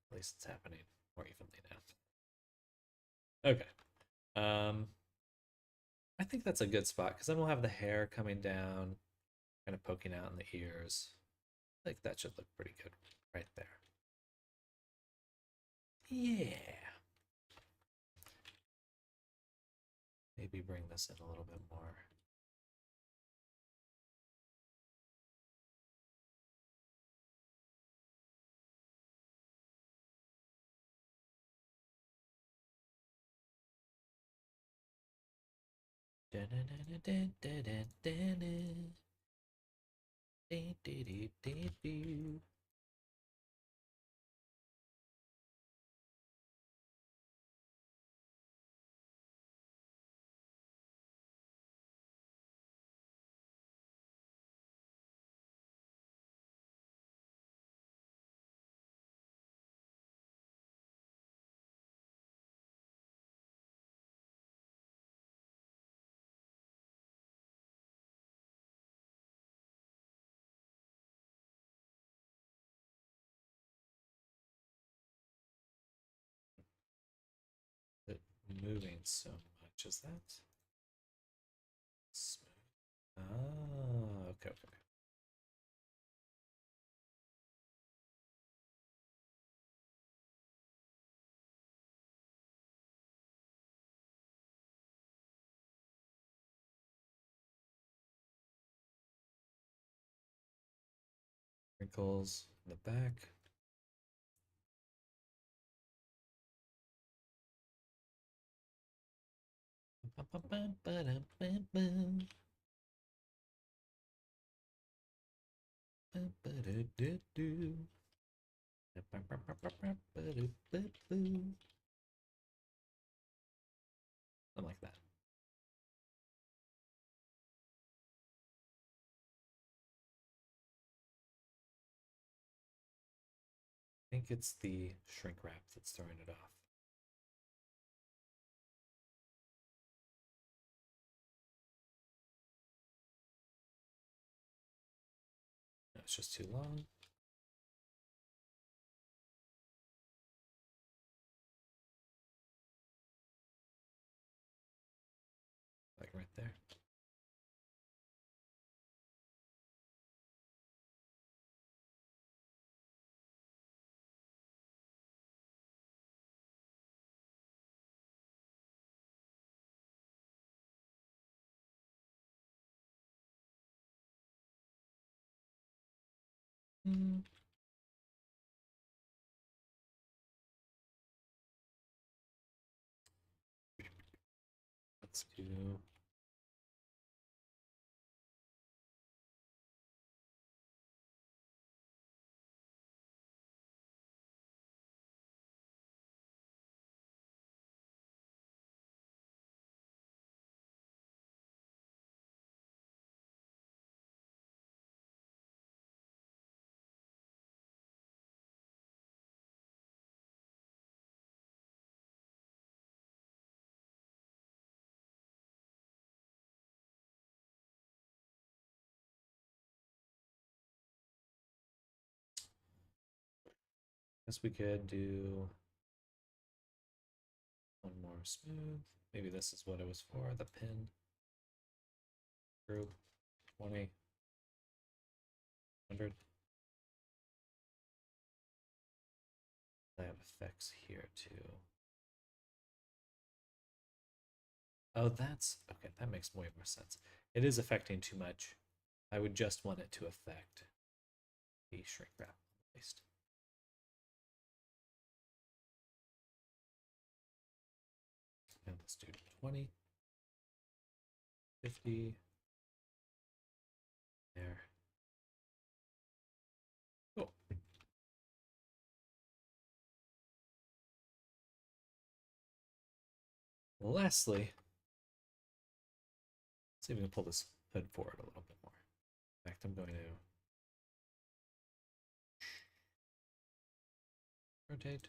Speaker 1: At least it's happening more evenly now. Okay. I think that's a good spot because then we'll have the hair coming down, kind of poking out in the ears. I think that should look pretty good right there. Yeah. Maybe bring this in a little bit more. It moving so much, is that smooth? Ah, okay, okay. Wrinkles in the back. Something like that. I think it's the shrink wrap that's throwing it off. it's just too long. Like right there. Mm. Let's do guess we could do one more smooth. Maybe this is what it was for, the pin group 20, 100. I have effects here too. Oh, that's okay. That makes way more sense. It is affecting too much. I would just want it to affect the shrink wrap at least. And let's do 20, 50. There. Oh. Lastly, let's see if we can pull this hood forward a little bit more. In fact, I'm going to rotate.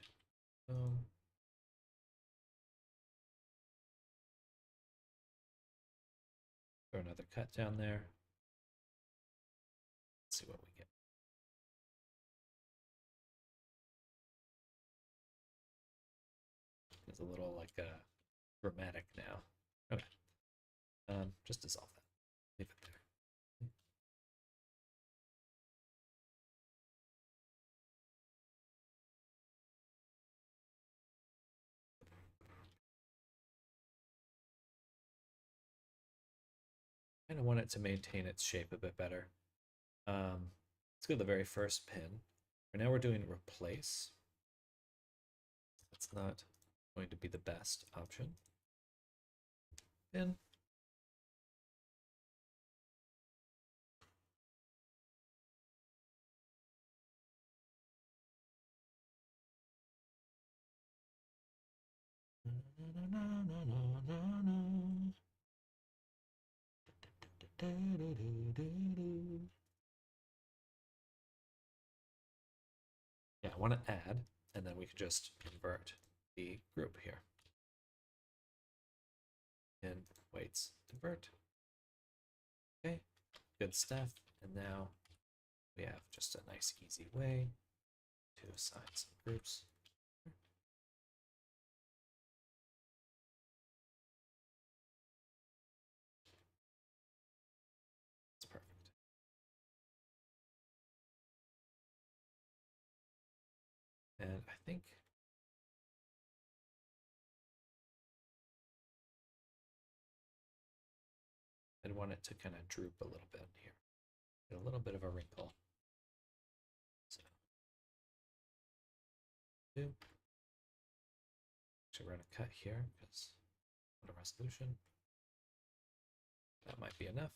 Speaker 1: Throw another cut down there. Let's see what we get. It's a little like dramatic now. Okay. Just dissolve that. Leave it there. I kind of want it to maintain its shape a bit better. Let's go to the very first pin. For now, we're doing replace. That's not going to be the best option. Pin. Yeah, I want to add, and then we can just invert the group here. And weights, invert. Okay, good stuff. And now we have just a nice, easy way to assign some groups. It's perfect. And I think I'd want it to kind of droop a little bit here. Get a little bit of a wrinkle. So, two. Actually, we're going to cut here because what a resolution. That might be enough.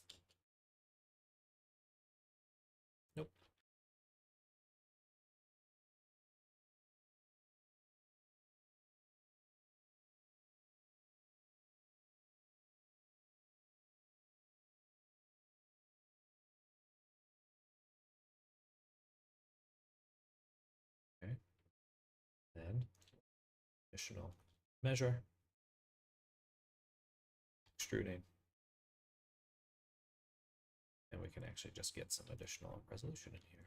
Speaker 1: Nope. Okay. Then additional measure, extruding, And we can actually just get some additional resolution in here.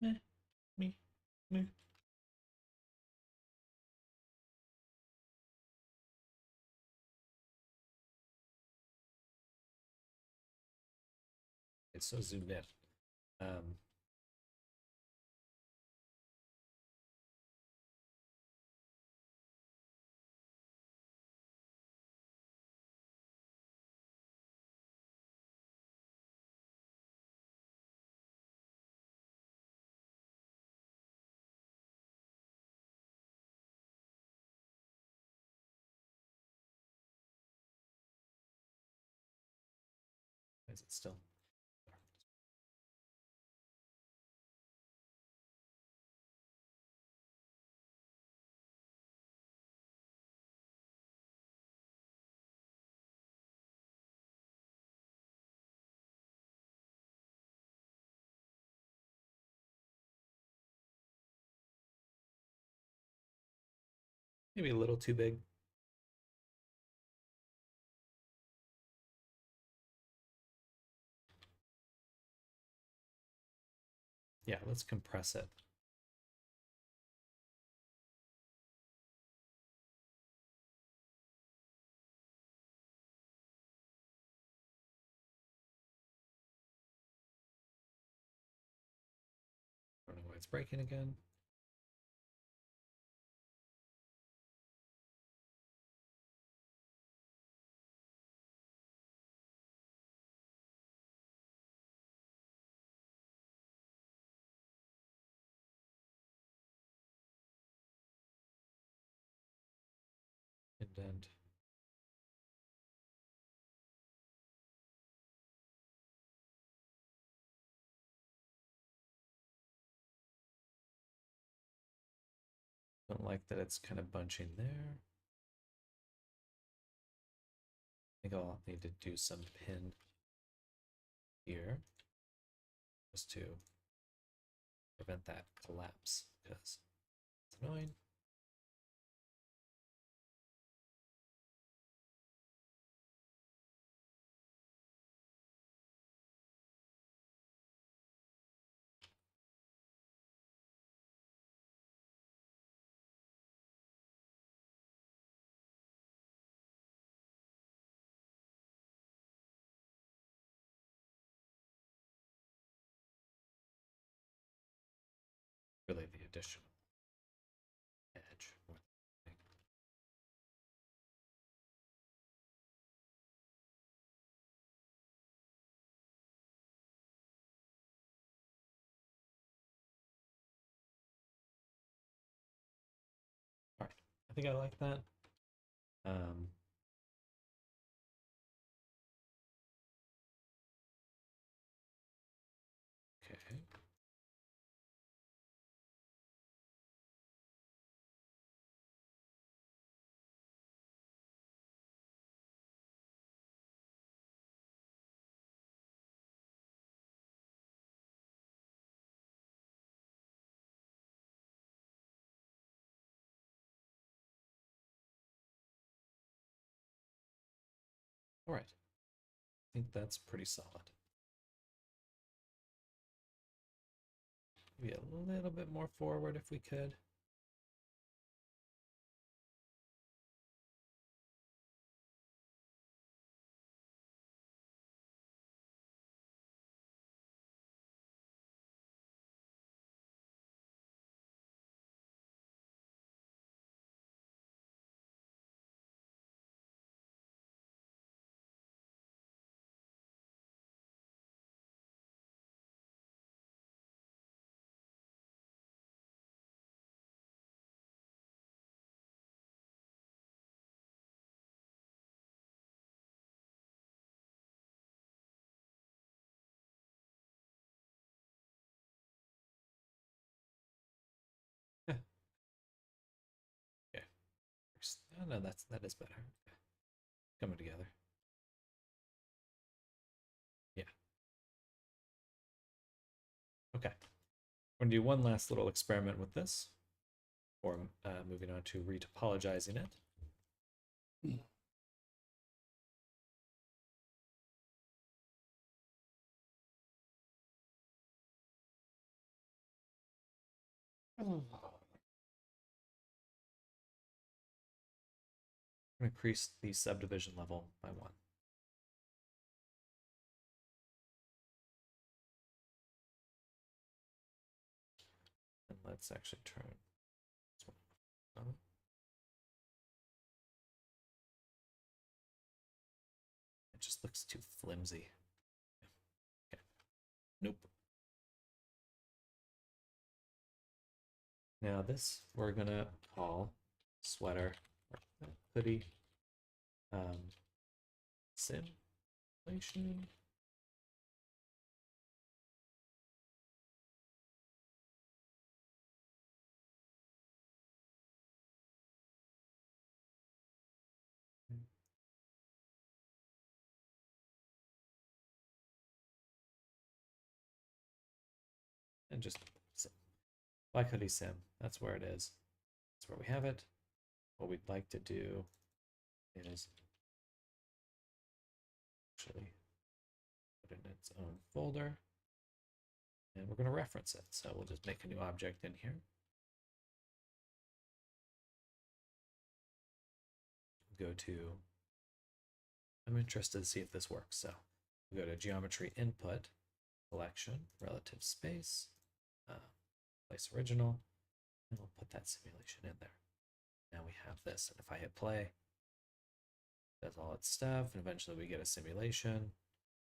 Speaker 1: Meh, me, me. It's so zoomed in. Um, is it still? Maybe a little too big. Yeah, let's compress it. I don't know why it's breaking again. Indent. Don't like that it's kind of bunching there. I think I'll need to do some pin here just to prevent that collapse because it's annoying. Really the additional edge. All right, I think I like that. Um, okay. All right. I think that's pretty solid. Maybe a little bit more forward if we could. no, that is better. Okay. Coming together. Yeah. Okay. We're gonna do one last little experiment with this, or moving on to retopologizing it. Increase the subdivision level by 1. And let's actually turn this one on. It just looks too flimsy. Okay. Nope. Now this we're gonna call sweater or hoodie simulation. And just sim. Black hoodie sim. That's where it is. That's where we have it. What we'd like to do is actually put it in its own folder. And we're going to reference it. So we'll just make a new object in here. Go to, I'm interested to see if this works. So we'll go to geometry input, collection, relative space, place original, and we'll put that simulation in there. Now we have this, and if I hit play, it does all its stuff, and eventually we get a simulation.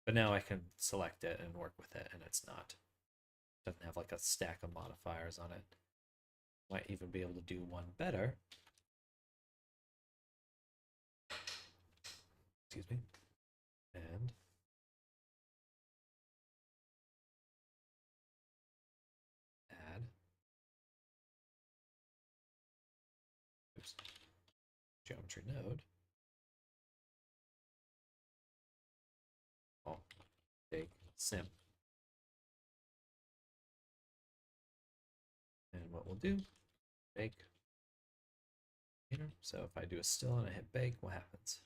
Speaker 1: But now I can select it and work with it, and it doesn't have like a stack of modifiers on it. Might even be able to do one better. Excuse me. And add. Oops. Geometry node. Oh, big sim. And what we'll do, bake. So if I do a still and I hit bake, what happens?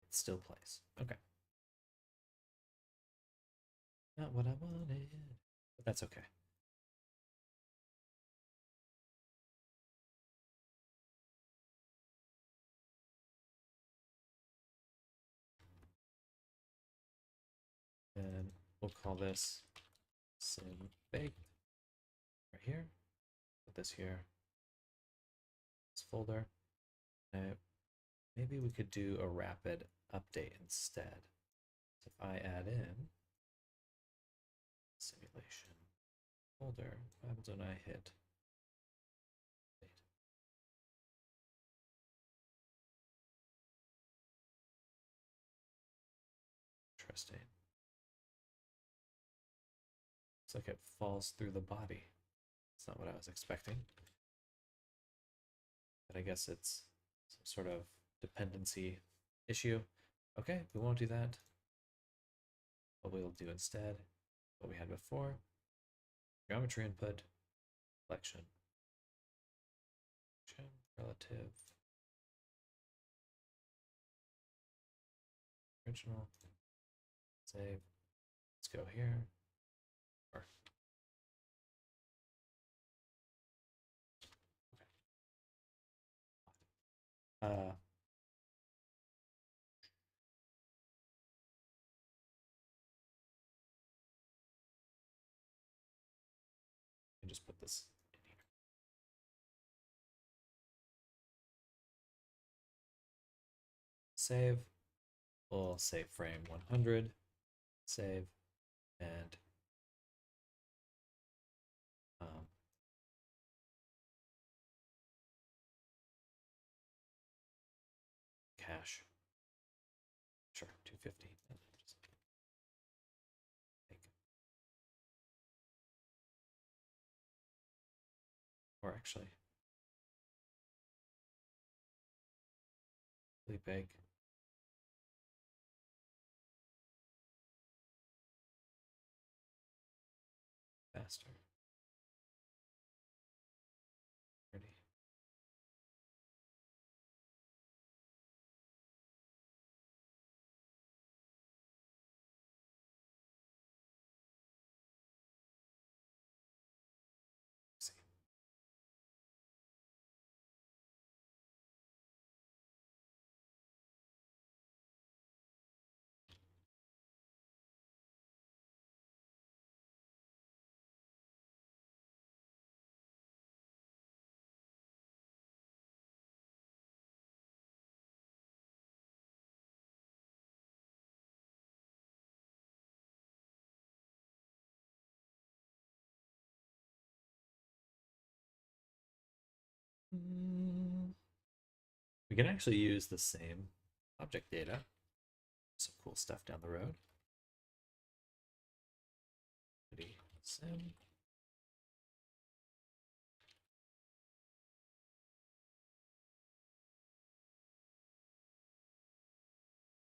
Speaker 1: It still plays. Okay. Not what I wanted, but that's okay. And we'll call this sim bake right here. Put this here. This folder. Maybe we could do a rapid update instead. So if I add in simulation folder, what happens when I hit update? Interesting. Looks like it falls through the body. It's not what I was expecting. But I guess it's some sort of dependency issue. Okay, we won't do that. What we'll do instead, what we had before, geometry input, collection, relative, original, save. Let's go here. Uh, and just put this in here. Save. We'll save frame 100. Save. And cache. Sure, 250. Or actually, Really big. Faster. 30. See. Mm. We can actually use the same object data. Some cool stuff down the road. Sim.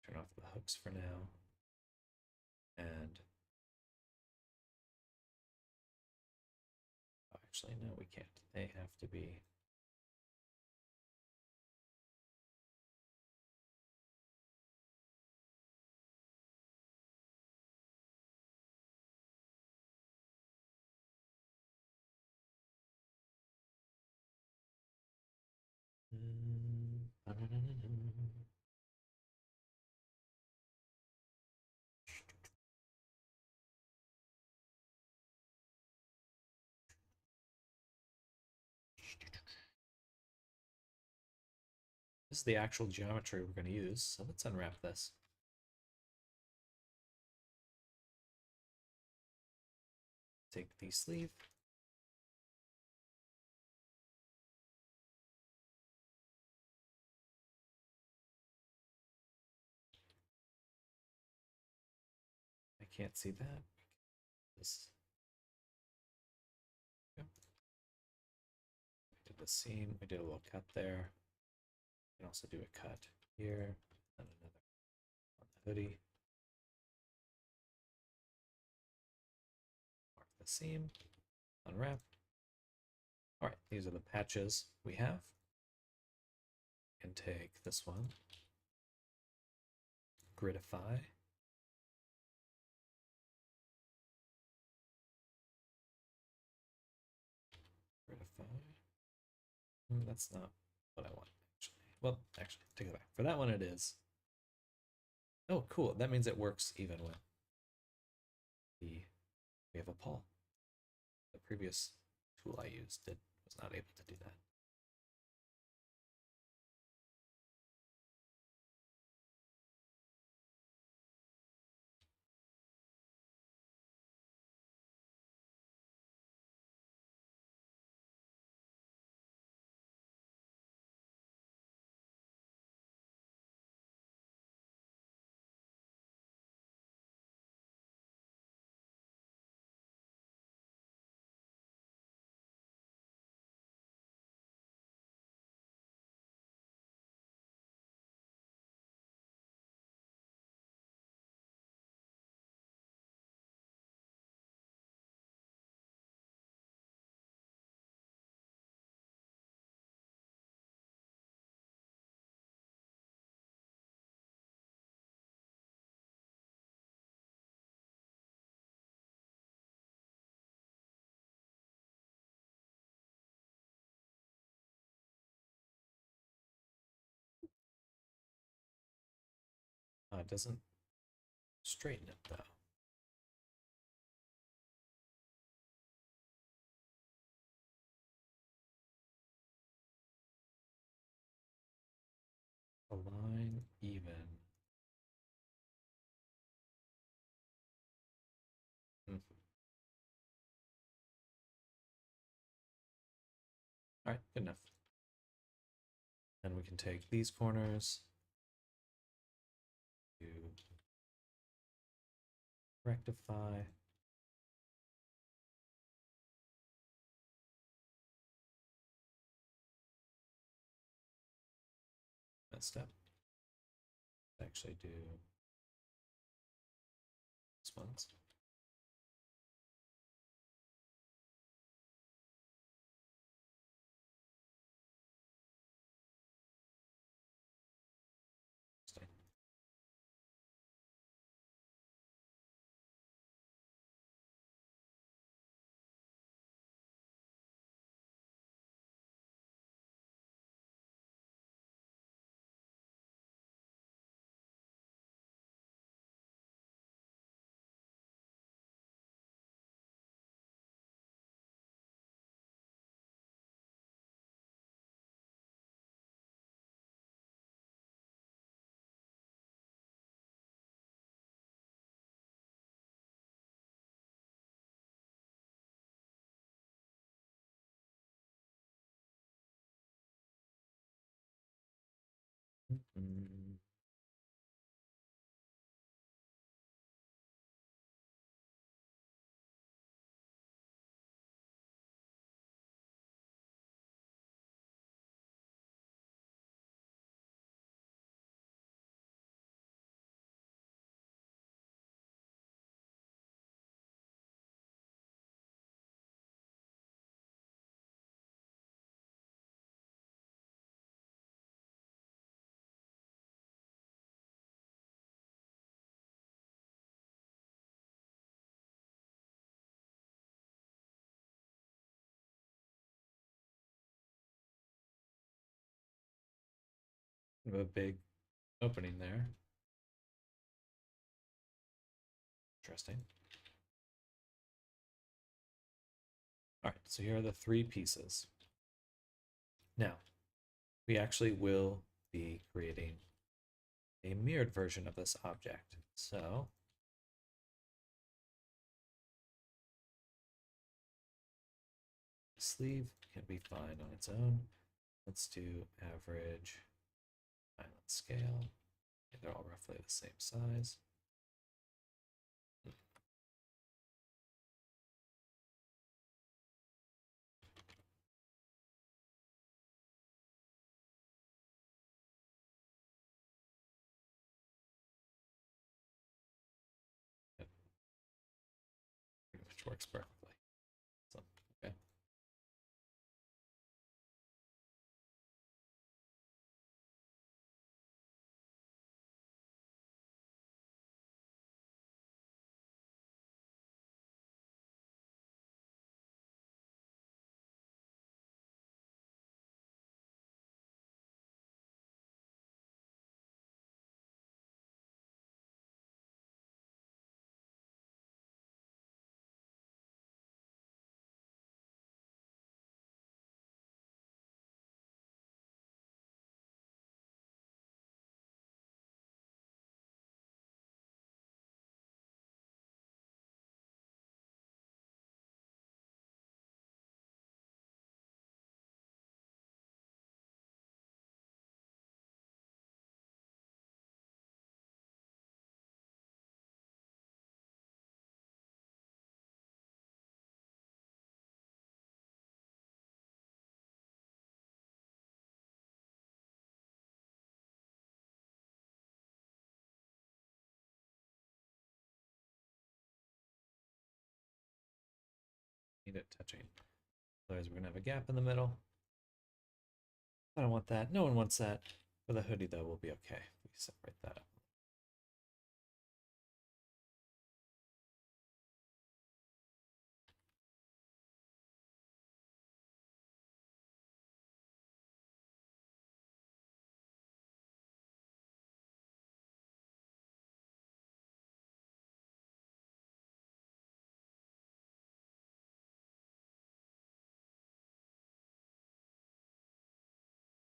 Speaker 1: Turn off the hooks for now. And oh, actually, no, we can't. They have to be. This is the actual geometry we're going to use, so let's unwrap this. Take the sleeve. I can't see that. This. Yep. We did the seam. We did a little cut there. We can also do a cut here, and another on the hoodie. Mark the seam. Unwrap. All right, these are the patches we have. Can take this one, gridify. Gridify. That's not what I want, actually. Well, actually, take it back. For that one, it is. Oh, cool. That means it works even with the. We have a paw. The previous tool I used was not able to do that. It doesn't straighten it though. Align even. All right, good enough. And we can take these corners to rectify. Messed up. Actually do this one's. Mm-hmm. A big opening there. Interesting. All right, so here are the three pieces. Now, we actually will be creating a mirrored version of this object. So sleeve can be fine on its own. Let's do average island scale. They're all roughly the same size. Which works perfectly. So, okay. Need it touching. Otherwise, we're going to have a gap in the middle. I don't want that. No one wants that. For the hoodie, though, we'll be okay. We separate that up.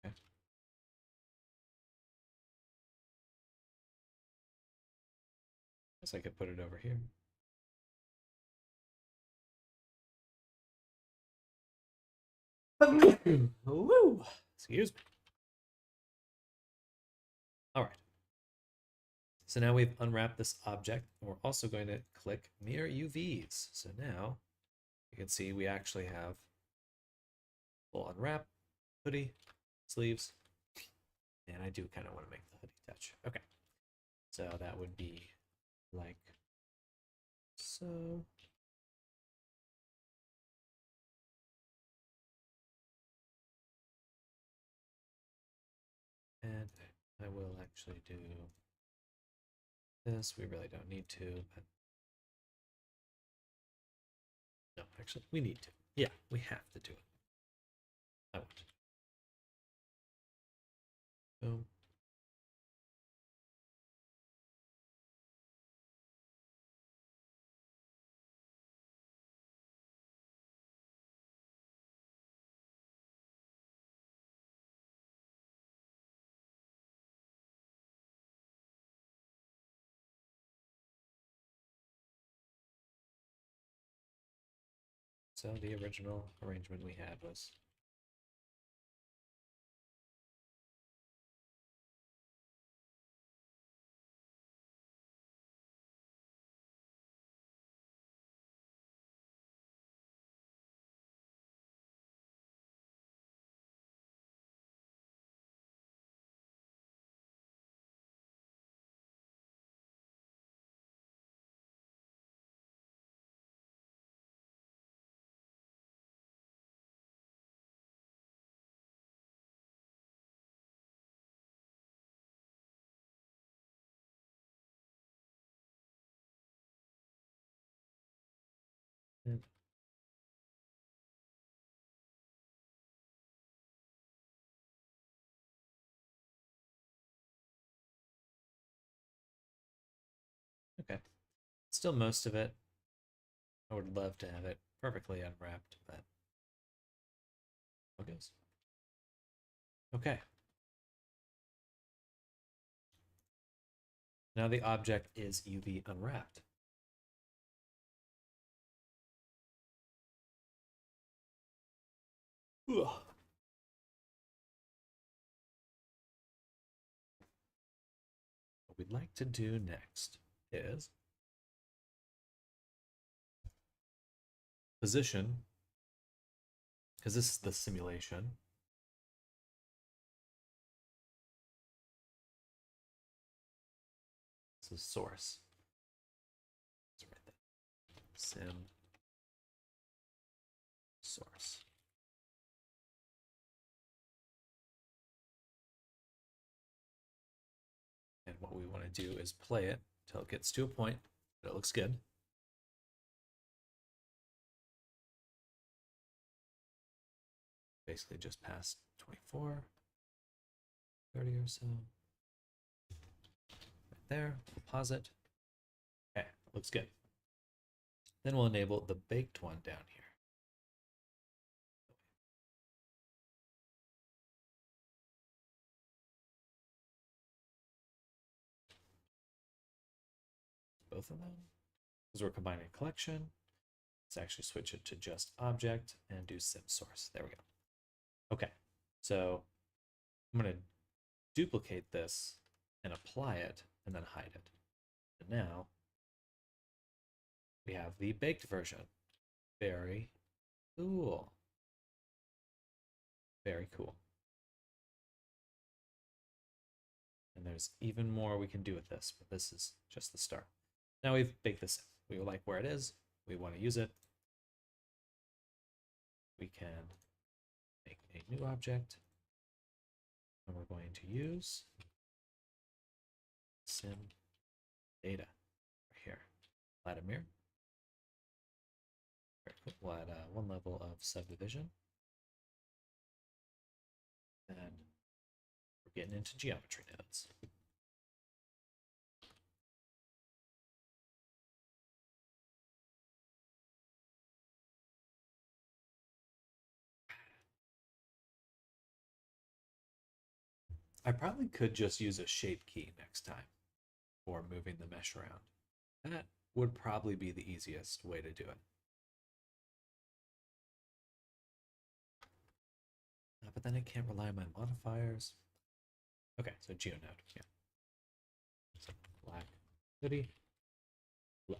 Speaker 1: Okay. Guess I could put it over here. Woo! Excuse me. All right. So now we've unwrapped this object, and we're also going to click mirror UVs. So now you can see we actually have full unwrap, hoodie, sleeves, and I do kind of want to make the hoodie touch. Okay. So that would be like so. And I will actually do this. We really don't need to, but no, actually, we need to. Yeah, we have to do it. I want to. Boom. So the original arrangement we had was and okay. Still most of it. I would love to have it perfectly unwrapped, but it goes. Okay. Now the object is UV unwrapped. Ugh. What we'd like to do next is position, because this is the simulation. This is source. Let's write that. Sim source. And what we want to do is play it until it gets to a point that it looks good. Basically just past 24, 30 or so. Right there, we'll pause it. Okay, looks good. Then we'll enable the baked one down here. Both of them. Because we're combining a collection. Let's actually switch it to just object and do sim source. There we go. Okay, so I'm going to duplicate this and apply it and then hide it. And now we have the baked version. Very cool. Very cool. And there's even more we can do with this, but this is just the start. Now we've baked this in. We like where it is. We want to use it. We can make a new object. And we're going to use sim data right here. Vladimir. Very cool. We'll add one level of subdivision. And we're getting into geometry nodes. I probably could just use a shape key next time for moving the mesh around. That would probably be the easiest way to do it. But then I can't rely on my modifiers. Okay, so geonode, yeah. So black hoodie, low.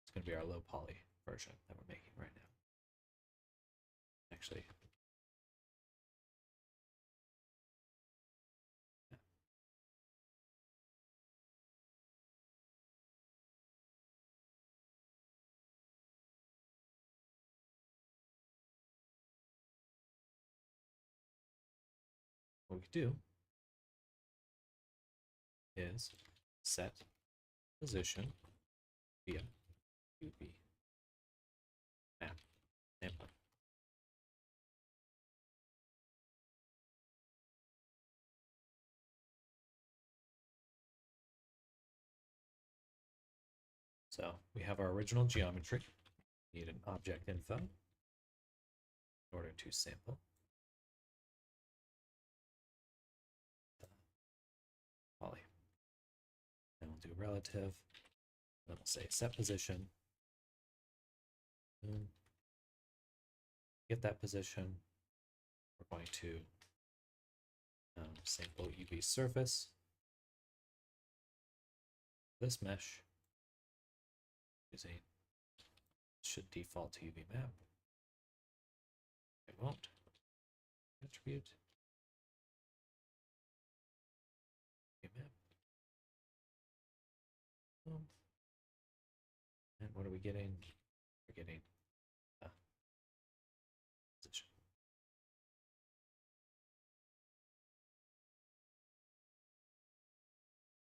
Speaker 1: It's going to be our low poly version that we're making right now. Actually, what we could do is set position via UV map sampler. So we have our original geometry. We need an object info in order to sample. Poly. And we'll do relative. Then we'll say set position. And get that position. We're going to sample UV surface. This mesh should default to UV map. It won't. Attribute. UV map. And what are we getting? We're getting position.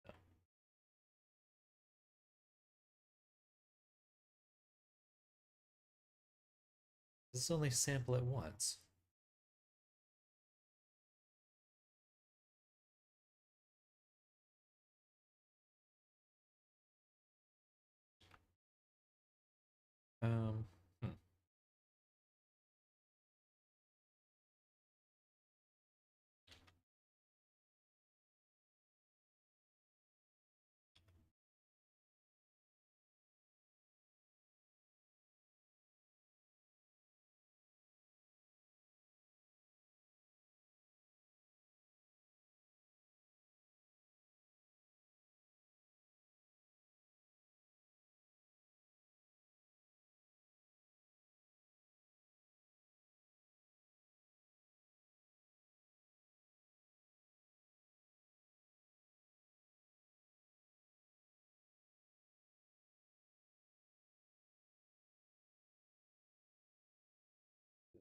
Speaker 1: Oh. This is only sample it once. Hmm.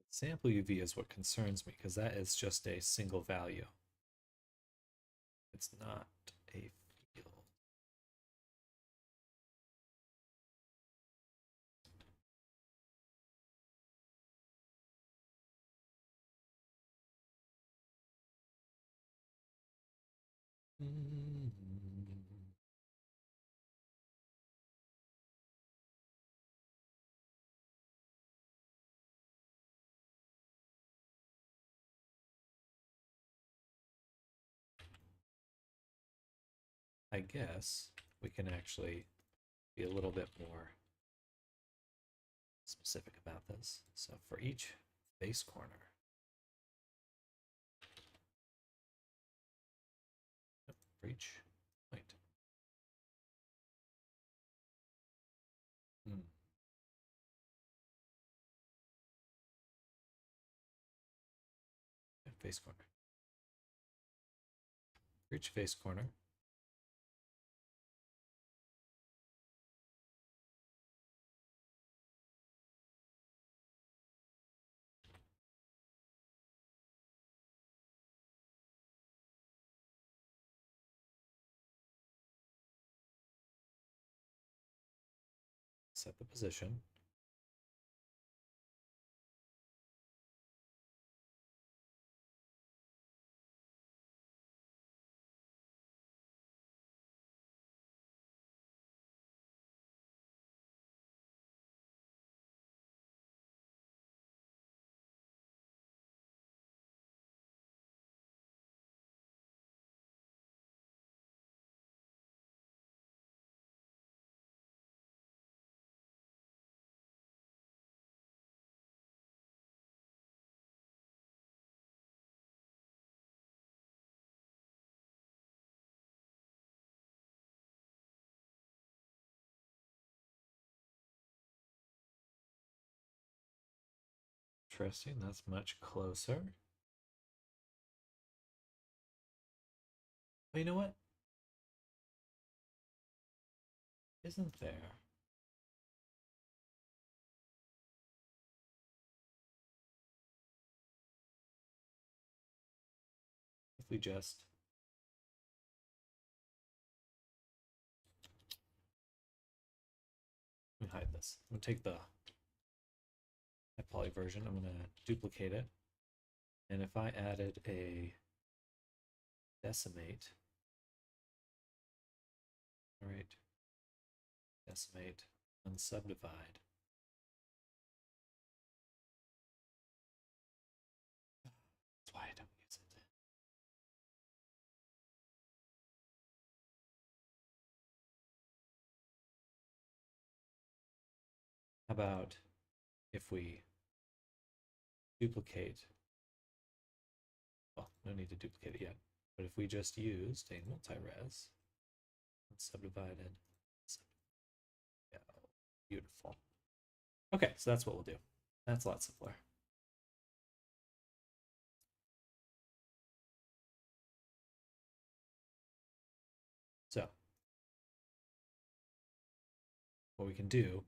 Speaker 1: Sample UV is what concerns me because that is just a single value. It's not a field. I guess we can actually be a little bit more specific about this. So for each face corner, for each point. Face corner. For each face corner, set the position. Interesting, that's much closer. But you know what? Isn't there? we just let me hide this. I'm gonna take the poly version, I'm gonna duplicate it, and if I added a decimate, all right, decimate, unsubdivide. That's why I don't use it. How about if we duplicate, well, no need to duplicate it yet, but if we just used a multi-res and subdivided, yeah, beautiful. Okay, so that's what we'll do. That's a lot simpler. So what we can do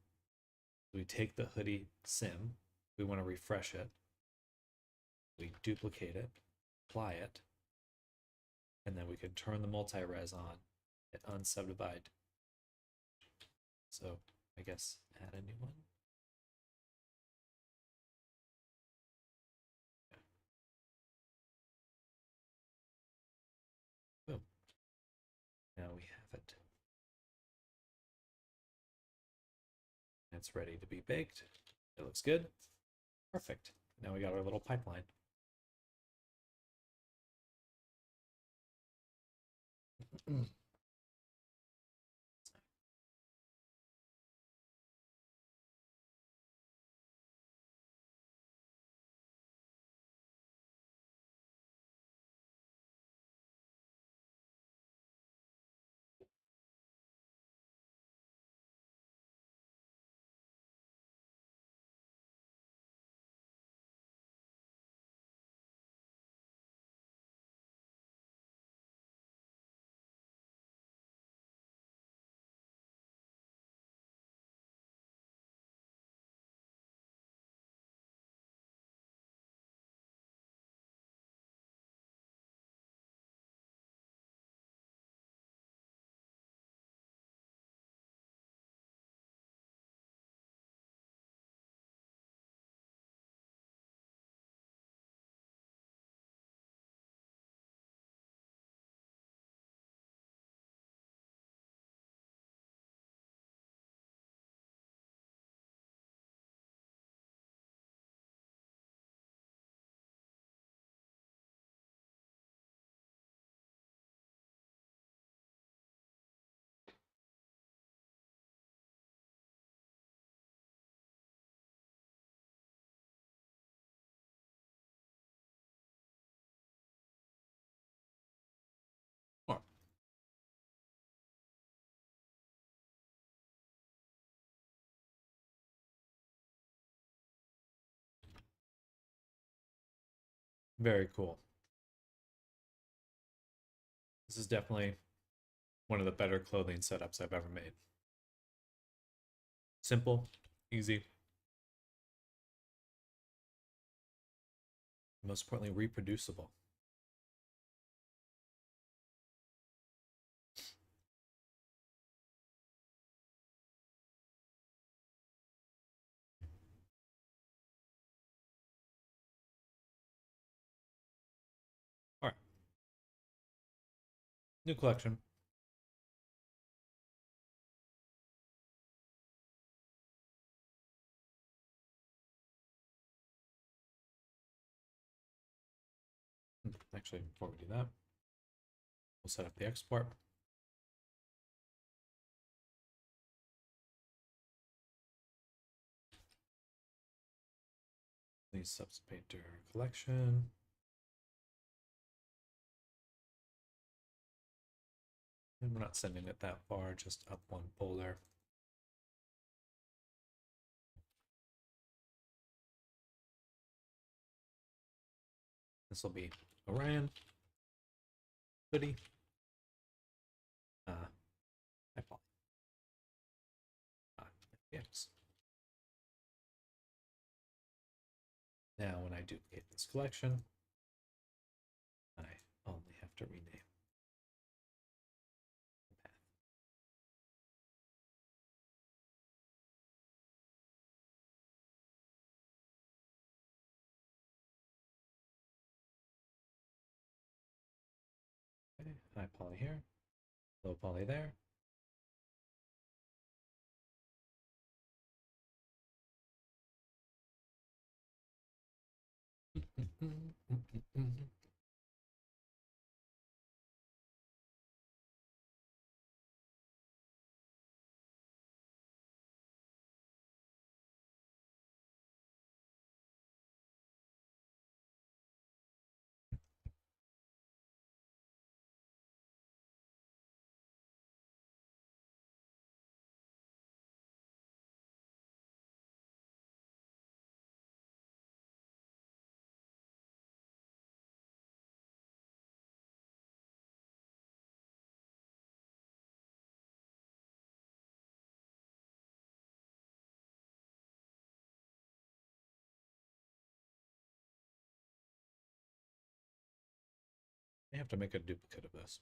Speaker 1: is we take the hoodie sim, we want to refresh it, we duplicate it, apply it, and then we can turn the multi-res on and unsubdivide. So I guess add a new one. Yeah. Boom. Now we have it. It's ready to be baked. It looks good. Perfect. Now we got our little pipeline. Very cool. This is definitely one of the better clothing setups I've ever made. Simple, easy, most importantly, reproducible. All right. New collection. Actually, before we do that, we'll set up the export. Please subpainter collection. And we're not sending it that far, just up one folder. This will be Orion, hoodie, iPod, yes. Now, when I duplicate this collection, I only to rename the path. Okay, high poly here, low poly there. I have to make a duplicate of this.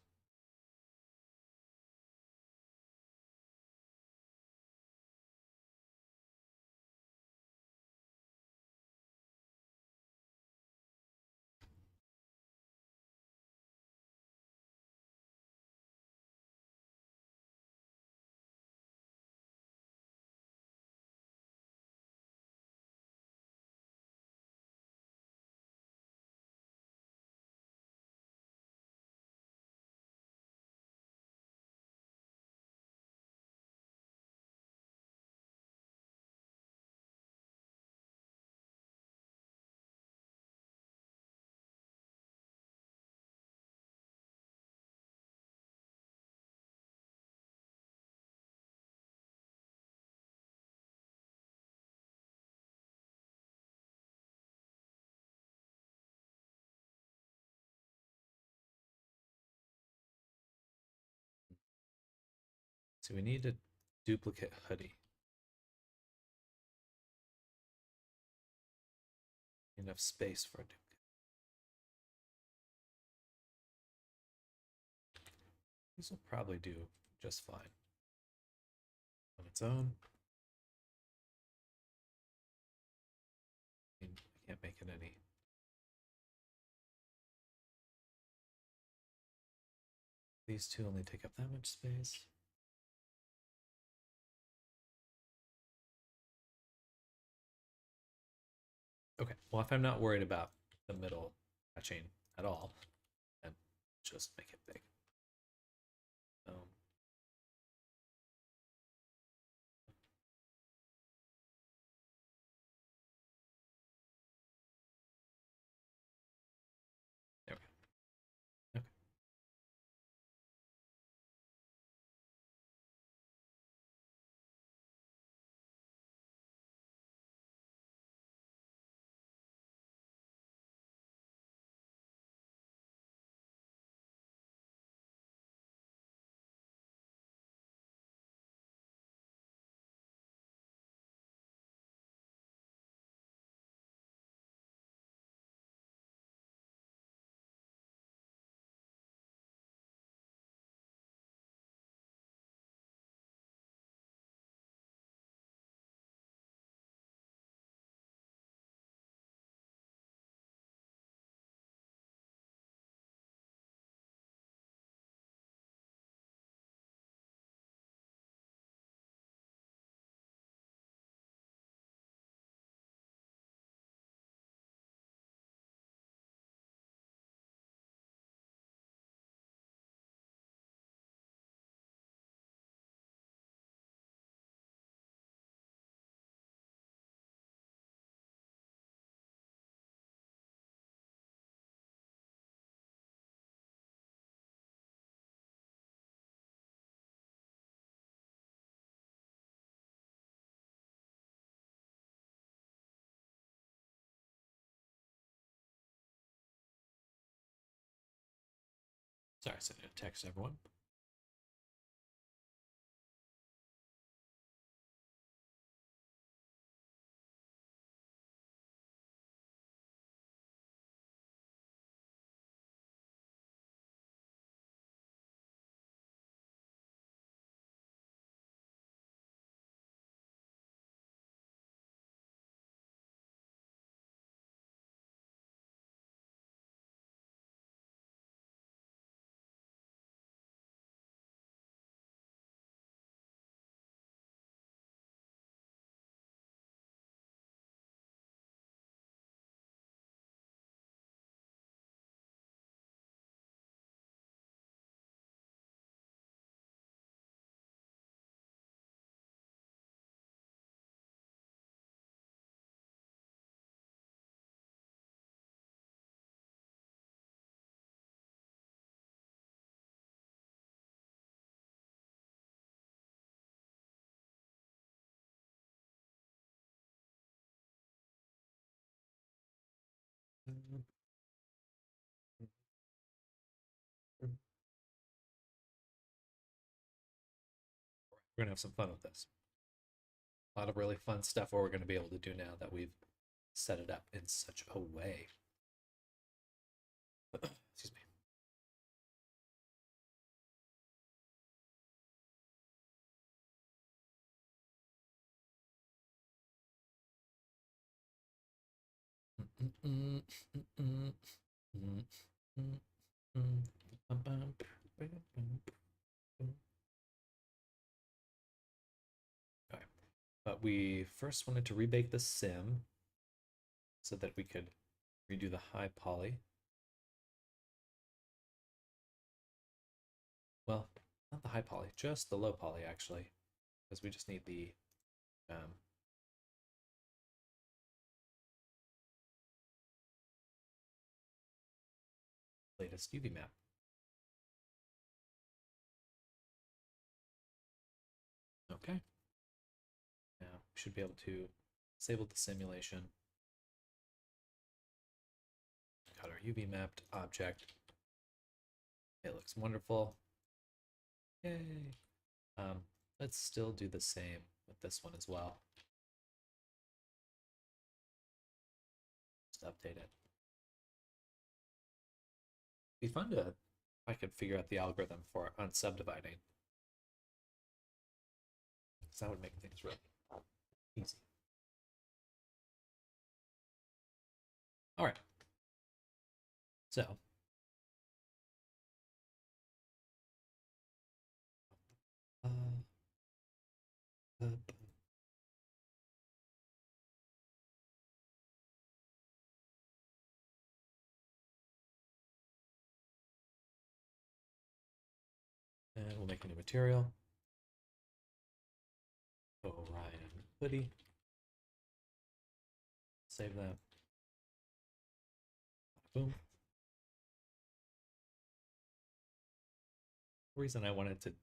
Speaker 1: So we need a duplicate hoodie. Enough space for a duplicate. This will probably do just fine on its own. I can't make it any. These two only take up that much space. Okay, well, if I'm not worried about the middle matching at all, then just make it big. There we go. Okay. Sorry, I sent a text everyone. We're gonna have some fun with this. A lot of really fun stuff what we're gonna be able to do now that we've set it up in such a way. Excuse me. Okay. But we first wanted to rebake the sim so that we could redo the high poly. Well, not the high poly, just the low poly actually, because we just need the latest UV map. Okay. Now we should be able to disable the simulation. Got our UV mapped object. It looks wonderful. Yay. Let's still do the same with this one as well. Just update it. It'd be fun to, if I could figure out the algorithm for unsubdividing. Because that would make things really easy. All right. So and we'll make a new material. Orion hoodie. Save that. Boom. The reason I wanted to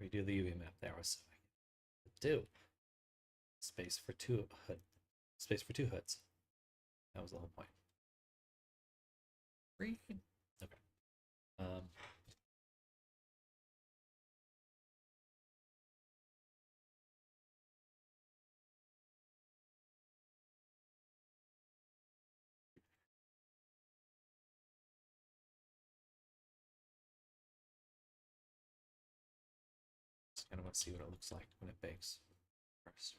Speaker 1: redo the UV map there was so I could do space for two hoods. That was the whole point. Green. Okay. Just kind of want to see what it looks like when it bakes first.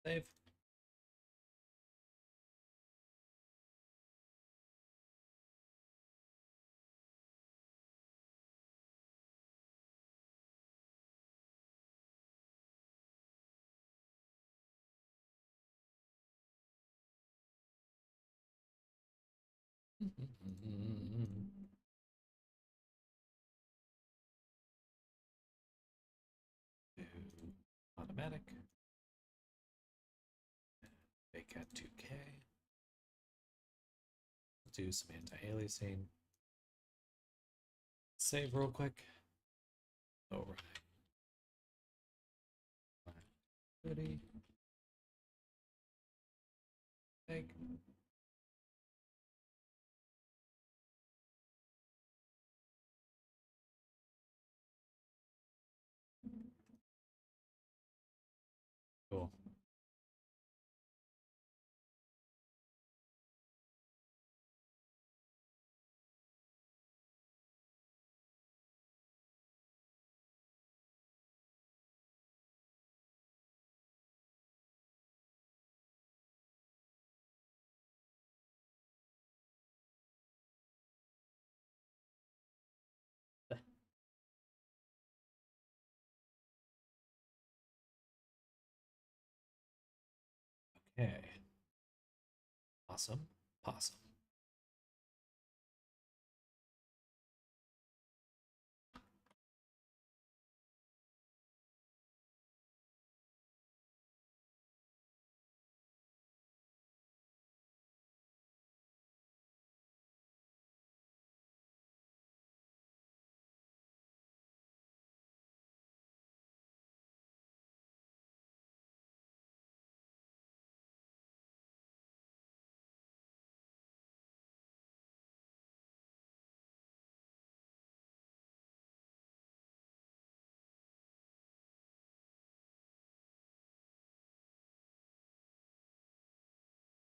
Speaker 1: Save. Automatic. Bake at 2K. Do some anti-aliasing. Save real quick. Override. Hoodie. Bake. Cool. Okay. Awesome. Possum.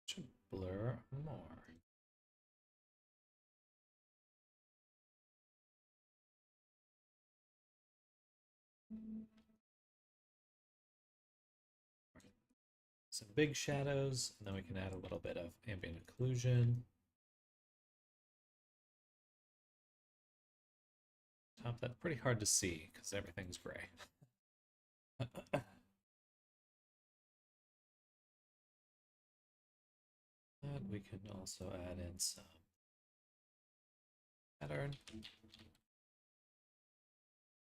Speaker 1: Should blur more. Some big shadows, and then we can add a little bit of ambient occlusion. Top that, pretty hard to see because everything's gray. And we can also add in some pattern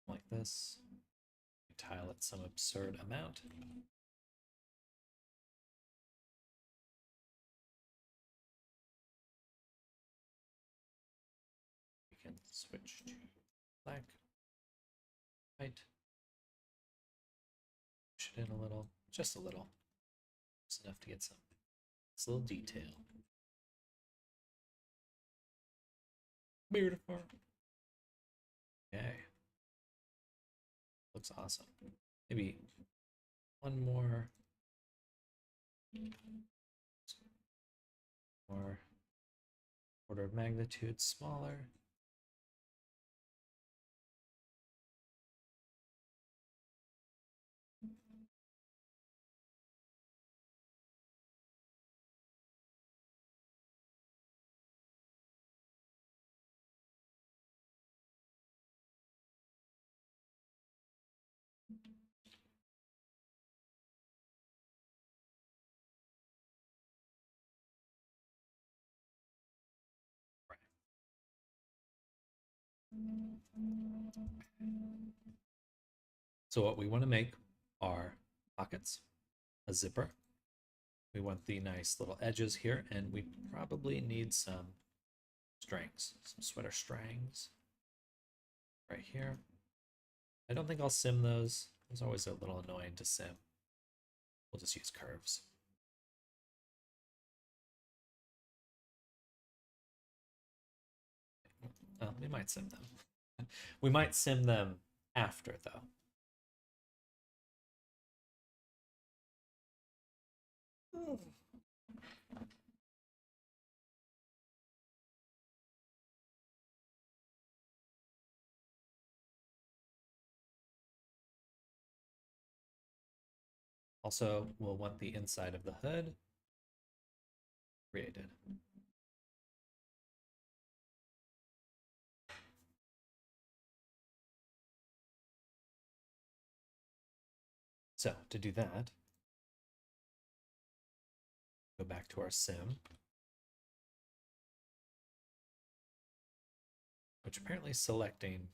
Speaker 1: like this. Tile it some absurd amount. We can switch to black, white, push it in a little, just a little. Just enough to get some this little detail. Beautiful. Okay. Looks awesome. Maybe one more. More order of magnitude smaller. So what we want to make are pockets, a zipper. We want the nice little edges here, and we probably need some strings, some sweater strings right here. I don't think I'll sim those. It's always a little annoying to sim. We'll just use curves. Well, we might sim them. We might sim them after, though. Also, we'll want the inside of the hood created. So to do that, go back to our sim, which apparently selecting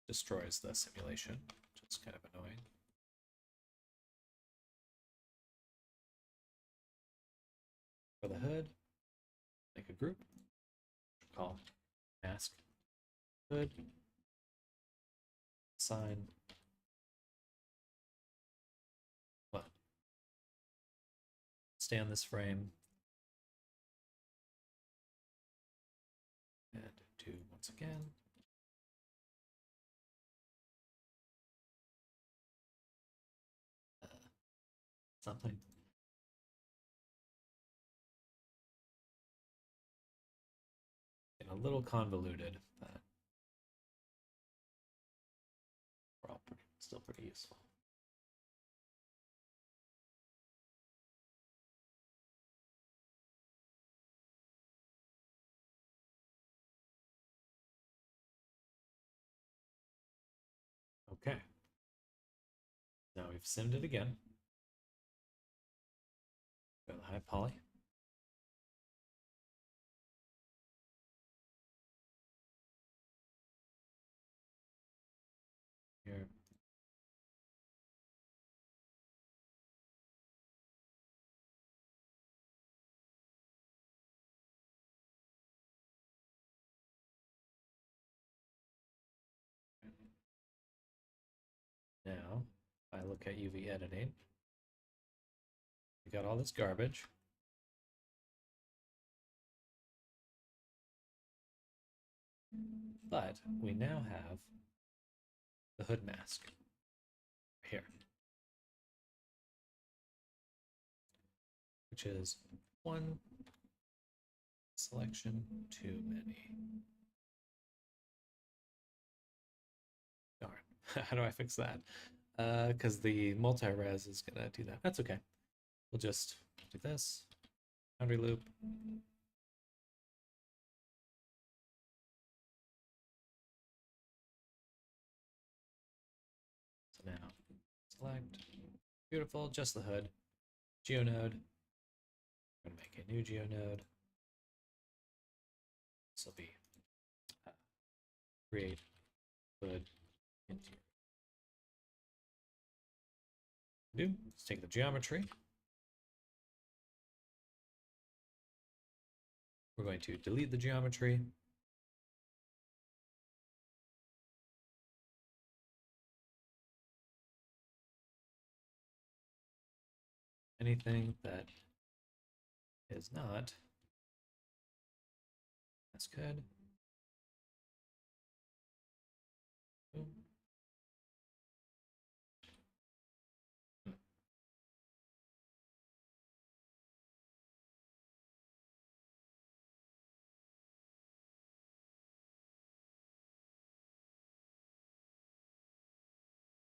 Speaker 1: destroys the simulation, which is kind of annoying. For the hood, make a group, call mask hood, sign, well, stay on this frame, and do once again. Something. And a little convoluted, but we're all still pretty useful. Okay. Now we've simmed it again. Hi, Polly. Here. Now, if I look at UV editing, we got all this garbage. But we now have the hood mask here, which is one selection too many. Darn. How do I fix that? Because the multi-res is gonna do that. That's okay. We'll just do this. Boundary loop. So now select. Beautiful, just the hood. Geonode. I'm gonna make a new geonode. This will be create hood interior. Let's take the geometry. We're going to delete the geometry. Anything that is not, that's good. Boom.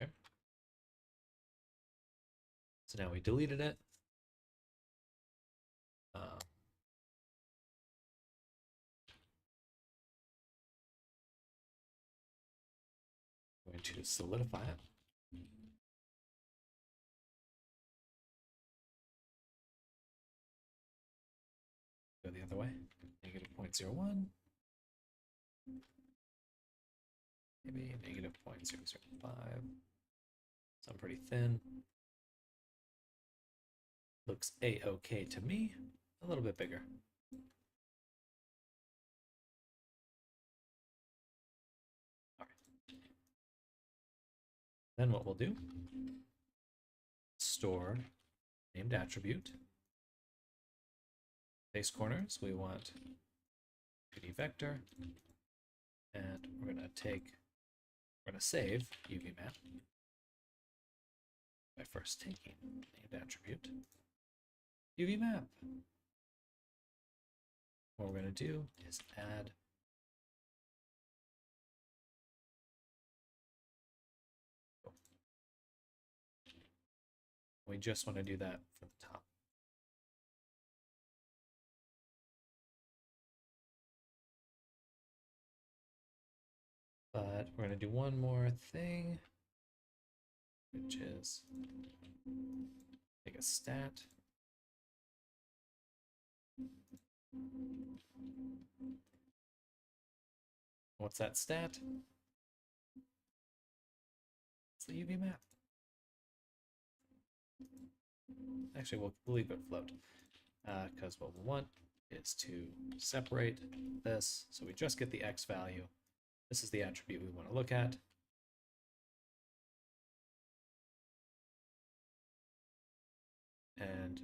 Speaker 1: Okay. So now we deleted it. I'm going to solidify it. Go the other way. Negative 0.01. Maybe negative 0.005. So I'm pretty thin. Looks a-okay to me. A little bit bigger. All right. Then what we'll do, store named attribute. Face corners, we want 2D vector. And we're going to save UV map by first taking named attribute UV map. What we're going to do is add we just want to do that for the top. But we're going to do one more thing, which is take a stat. What's that stat? It's the UV map. Actually, we'll leave it float because what we want is to separate this so we just get the X value. This is the attribute we want to look at. And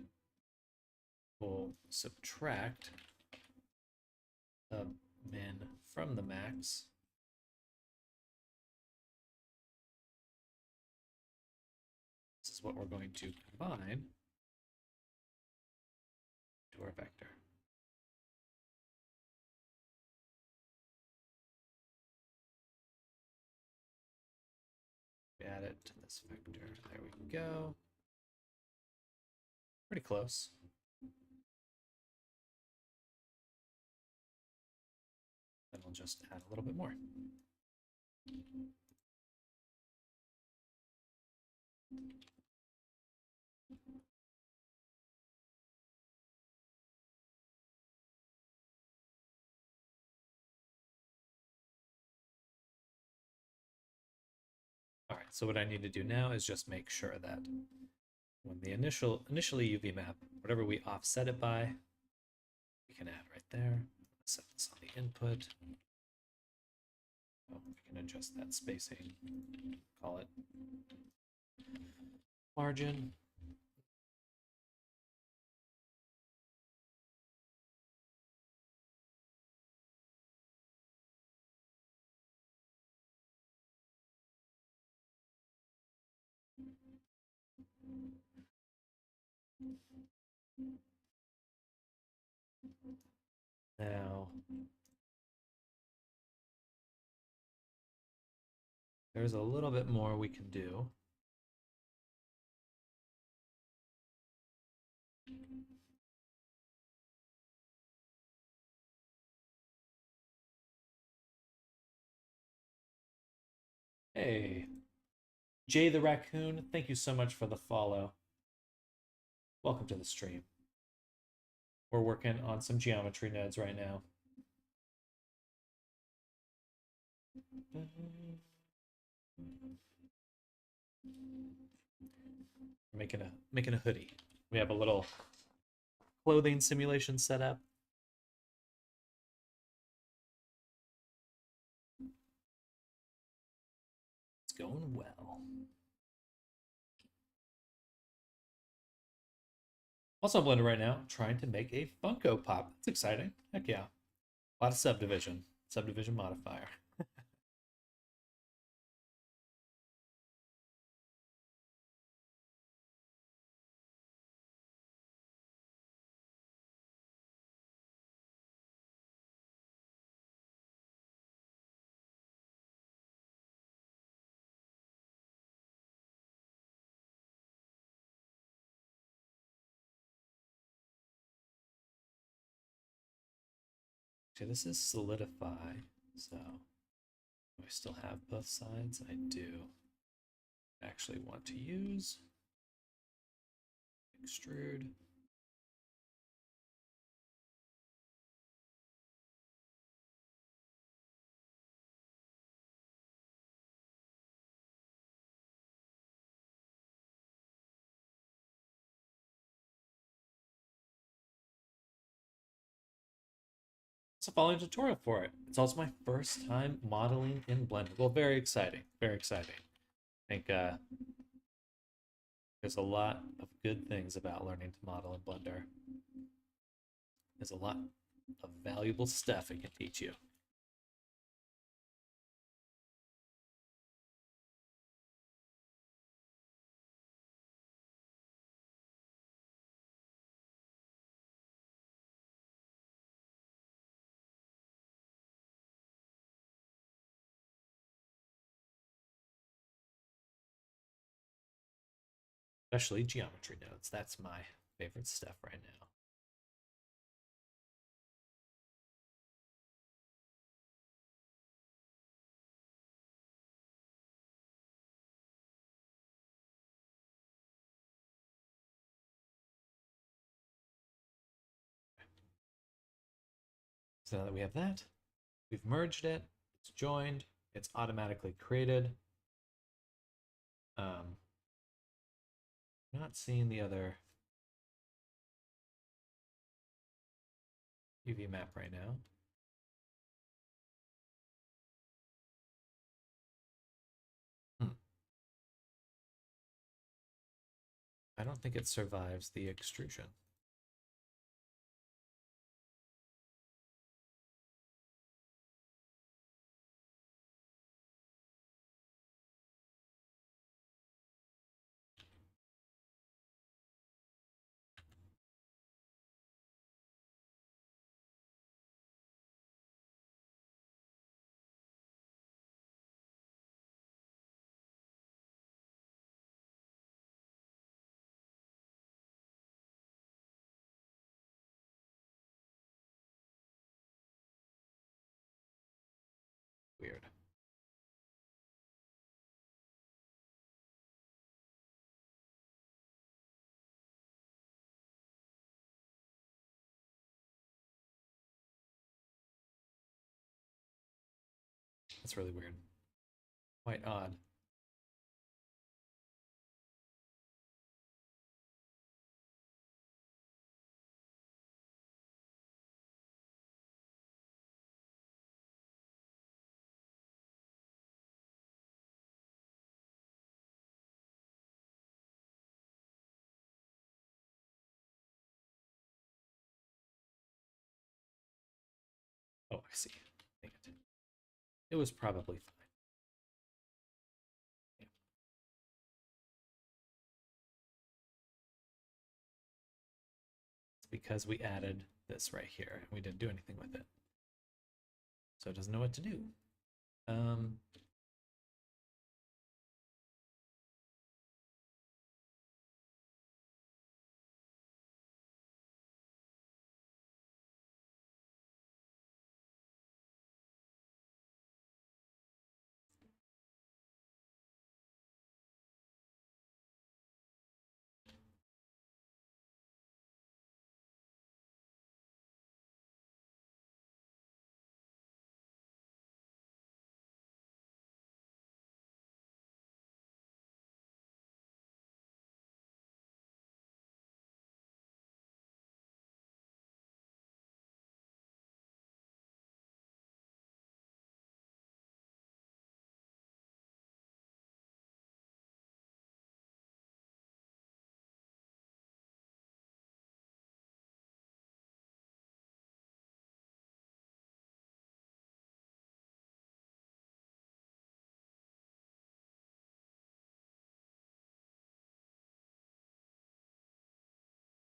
Speaker 1: we'll subtract the min from the max. This is what we're going to combine to our vector. We add it to this vector. There we go. Pretty close. Then we'll just add a little bit more. so what I need to do now is just make sure that when the initially UV map, whatever we offset it by, we can add right there. Set this on the input. Oh, we can adjust that spacing. Call it margin. Now, there's a little bit more we can do. Hey, Jay the Raccoon, thank you so much for the follow. Welcome to the stream. We're working on some geometry nodes right now. Making a hoodie. We have a little clothing simulation set up. It's going well. Also, Blender right now, trying to make a Funko Pop. That's exciting. Heck yeah. A lot of subdivision modifier. Okay, this is solidify, so do I still have both sides? I do. Actually want to use extrude. It's a following tutorial for it. It's also my first time modeling in Blender. Well, very exciting. Very exciting. I think there's a lot of good things about learning to model in Blender. There's a lot of valuable stuff it can teach you. Especially geometry nodes. That's my favorite stuff right now. So now that we have that, we've merged it, it's joined, it's automatically created. Not seeing the other UV map right now. I don't think it survives the extrusion. Weird. That's really weird. Quite odd. I see. Dang it. It was probably fine. Yeah. It's because we added this right here and we didn't do anything with it. So it doesn't know what to do.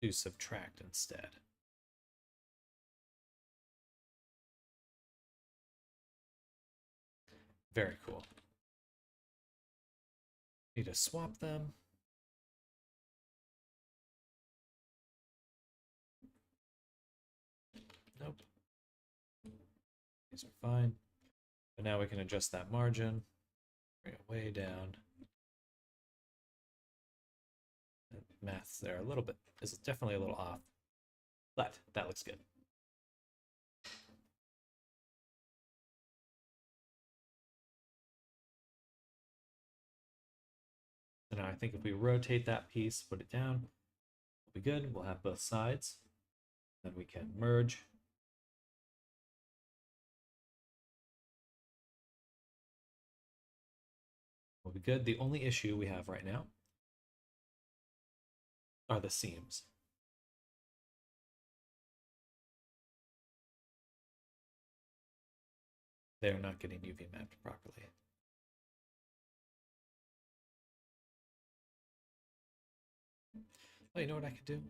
Speaker 1: Do subtract instead. Very cool. Need to swap them. Nope. These are fine. But now we can adjust that margin. Bring it way down. The math's there a little bit. This is definitely a little off. But that looks good. So now I think if we rotate that piece, put it down, we'll be good. We'll have both sides. Then we can merge. We'll be good. The only issue we have right now are the seams. They're not getting UV mapped properly. Oh, you know what I could do?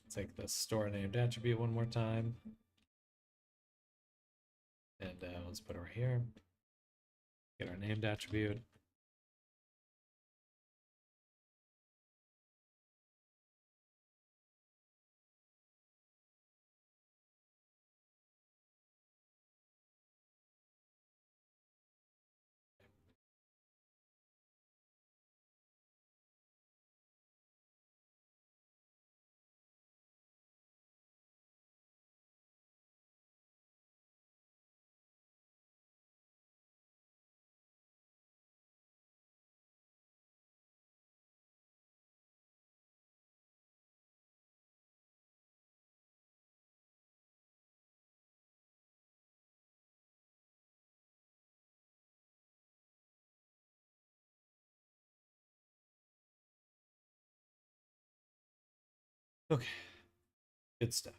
Speaker 1: Take the store named attribute one more time. And let's put it right here. Get our named attribute. Okay, good stuff.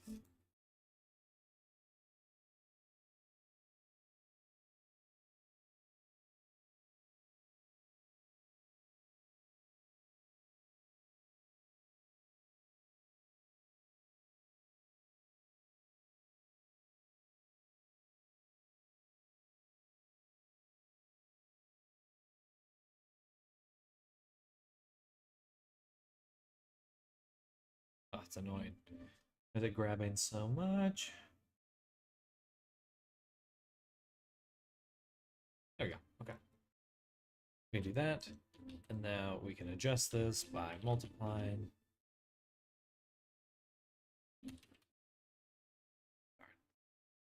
Speaker 1: Oh, it's annoying. Is it grabbing so much? There we go. Okay. We can do that. And now we can adjust this by multiplying.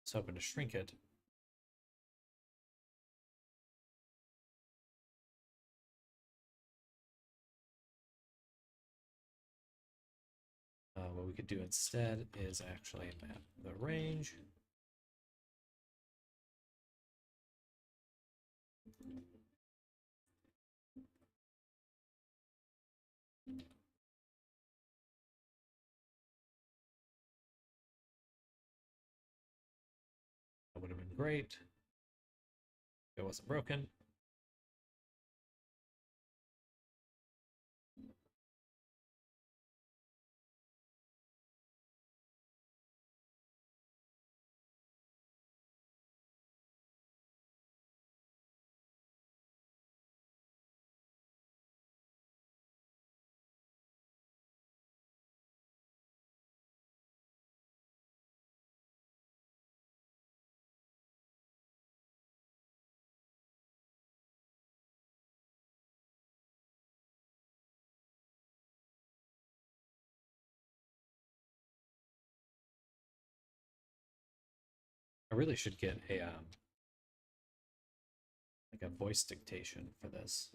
Speaker 1: It's hoping to shrink it. What we could do instead is actually map the range. great. It wasn't broken. I really should get a like a voice dictation for this.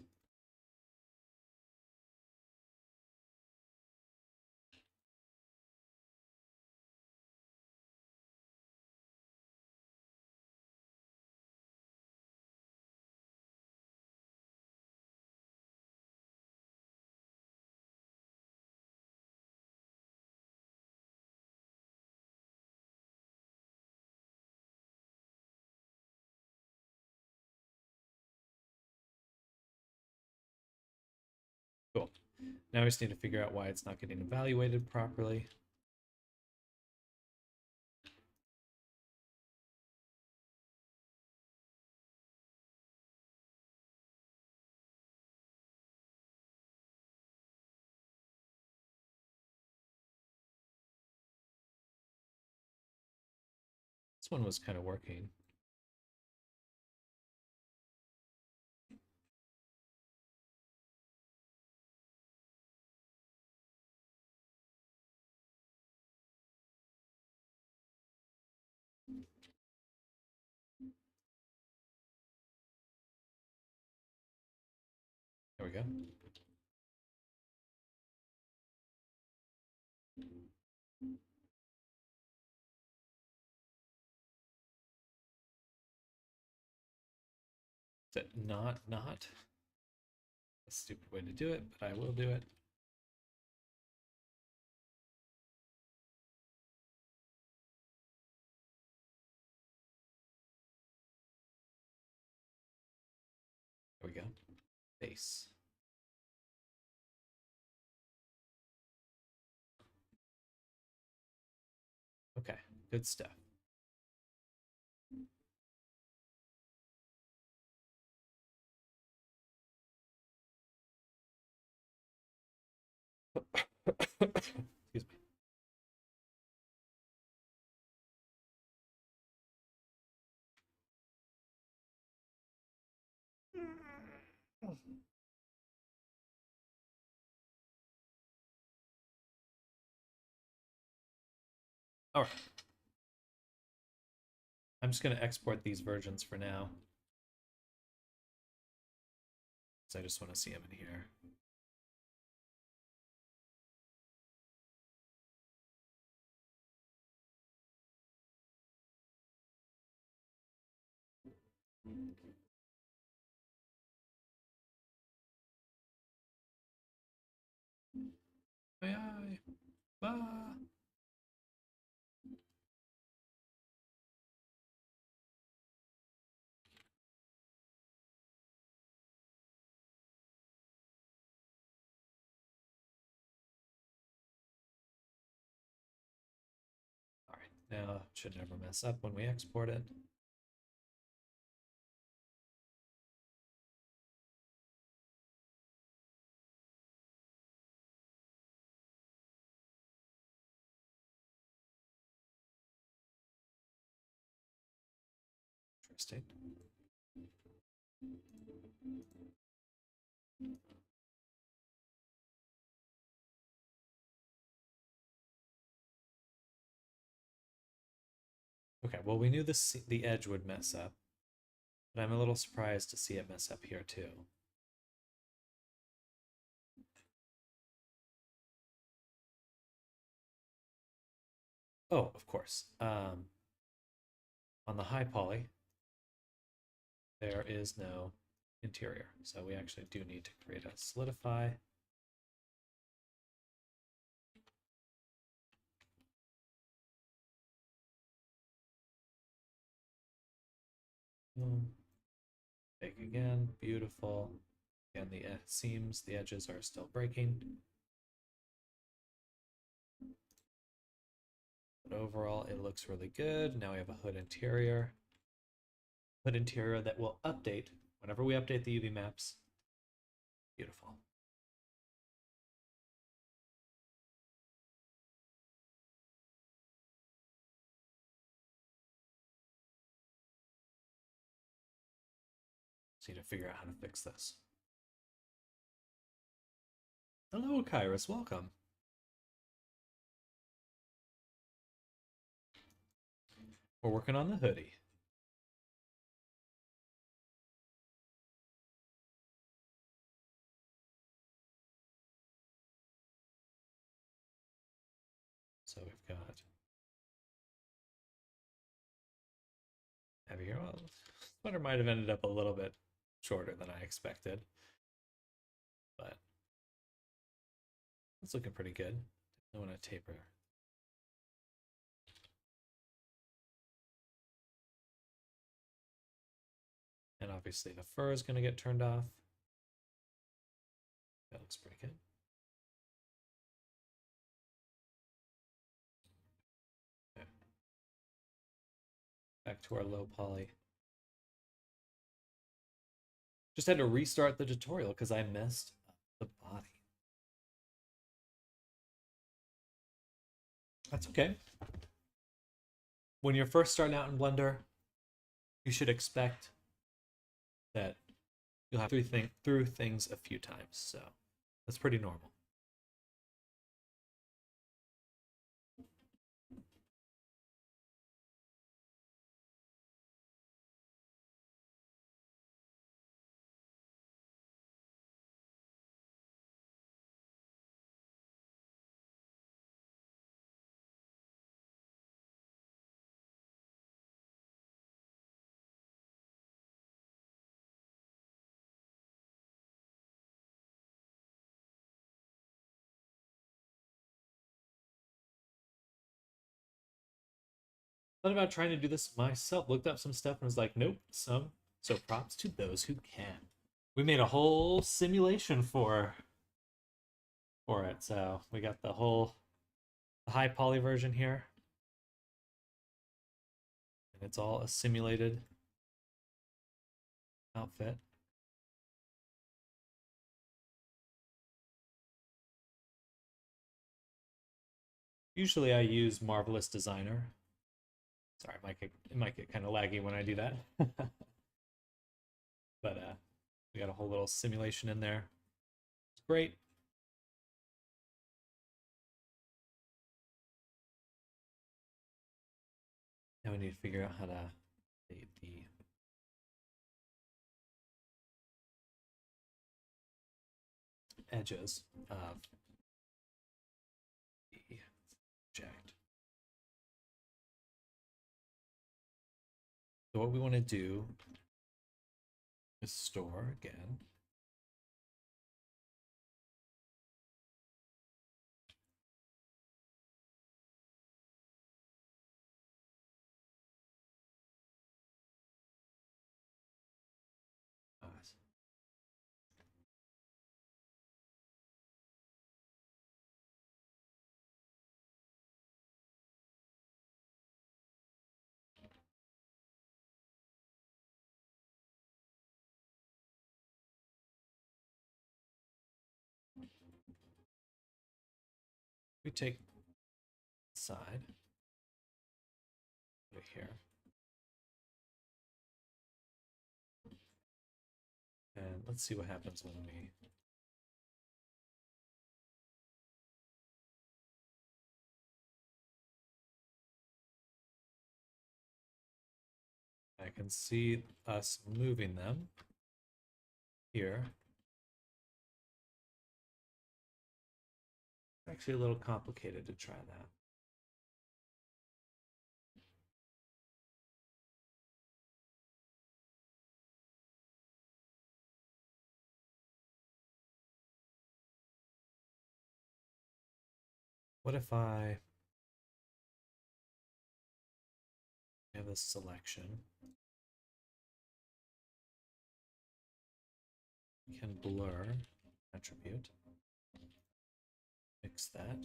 Speaker 1: Cool. Now we just need to figure out why it's not getting evaluated properly. This one was kind of working. There we go. Is it not? A stupid way to do it, but I will do it. There we go. Base. Okay, good stuff. Excuse me. All right. I'm just going to export these versions for now. So I just want to see them in here. Aye, aye. Bah. All right, now it should never mess up when we export it. Interesting. Okay, well, we knew the edge would mess up, but I'm a little surprised to see it mess up here too. Oh, of course. On the high poly, there is no interior, so we actually do need to create a solidify. Boom. Take again. Beautiful. Again, the seams, the edges are still breaking. But overall, it looks really good. Now we have a hood interior. Hood interior that will update whenever we update the UV maps. Beautiful. Just need to figure out how to fix this. Hello, Kairos. Welcome. We're working on the hoodie. So we've got heavier. Well, sweater might have ended up a little bit shorter than I expected, but it's looking pretty good. I want to taper. And obviously the fur is going to get turned off. That looks pretty good. Okay. Back to our low poly. Just had to restart the tutorial because I messed up the body. That's okay. When you're first starting out in Blender, you should expect that you'll have to think through things a few times. So that's pretty normal. Thought about trying to do this myself. Looked up some stuff and was like, nope, some. So props to those who can. We made a whole simulation for it. So we got the high poly version here. And it's all a simulated outfit. Usually I use Marvelous Designer. Sorry, it might get kind of laggy when I do that. But we got a whole little simulation in there. It's great. Now we need to figure out how to update the edges of the object. So what we want to do is store again. We take the side, put it here, and let's see what happens when we I can see us moving them here. Actually a little complicated to try that. What if I have a selection? We can blur attribute. Fix that.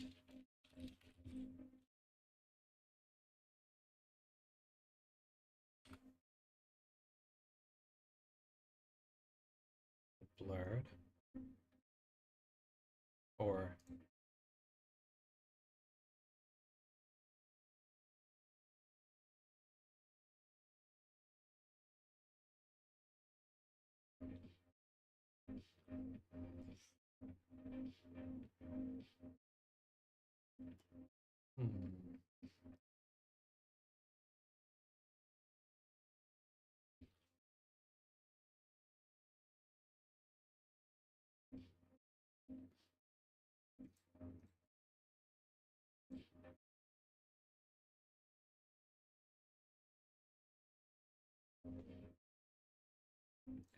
Speaker 1: Blurred. Or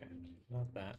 Speaker 1: okay, not that.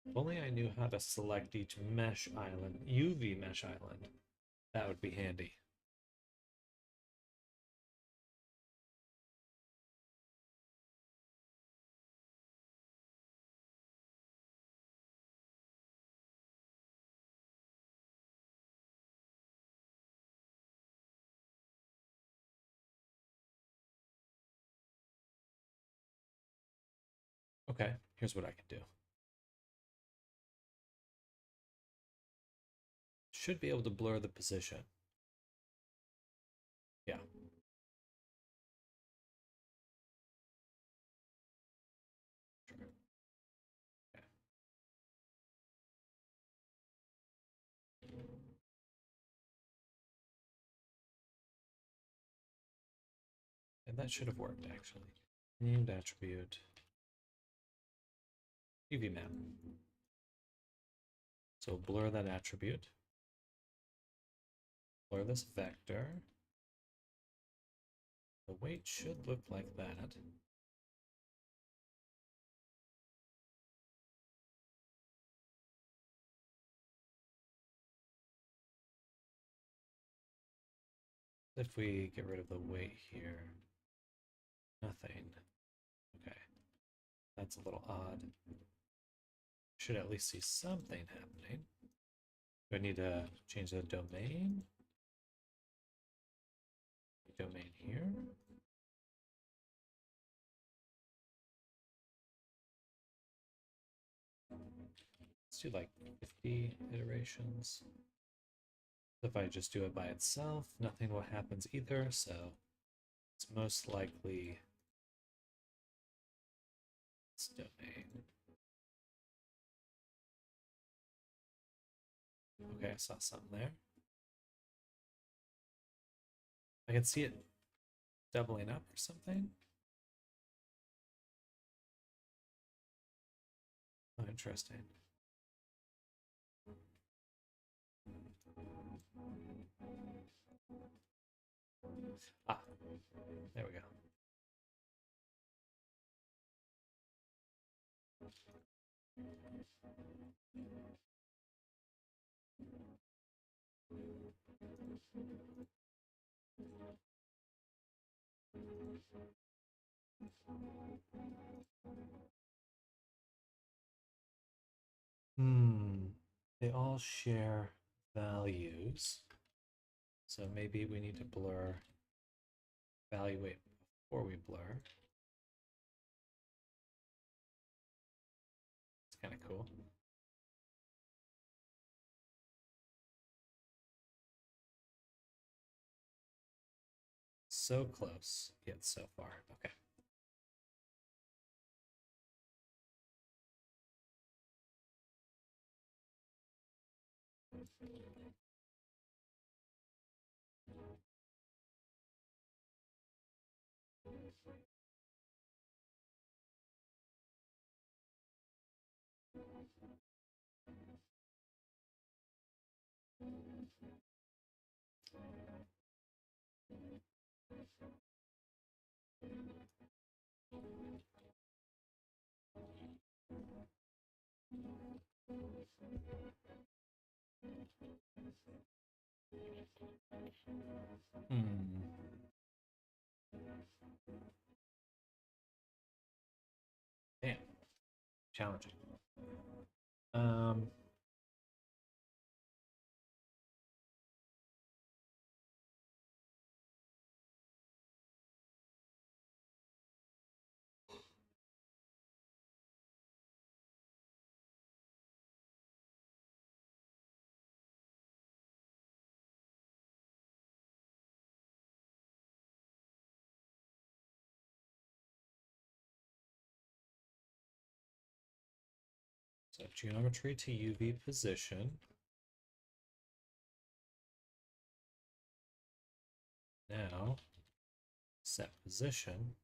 Speaker 1: If only I knew how to select each mesh island, UV mesh island. That would be handy. Okay, here's what I can do. Should be able to blur the position. Yeah. Sure. Okay. And that should have worked actually. Named attribute. UV map. So blur that attribute. Blur this vector. The weight should look like that. If we get rid of the weight here, nothing. Okay, that's a little odd. Should at least see something happening. Do I need to change the domain? Domain here. do like 50 iterations. If I just do it by itself, nothing will happens either, so it's most likely this domain. Okay, I saw something there. I can see it doubling up or something. Oh, interesting. Ah, there we go. They all share values. So maybe we need to blur evaluate before we blur. It's kind of cool. So close, yet so far. Okay. Hmm. Damn. Challenging. Um, so geometry to UV position. Now set position.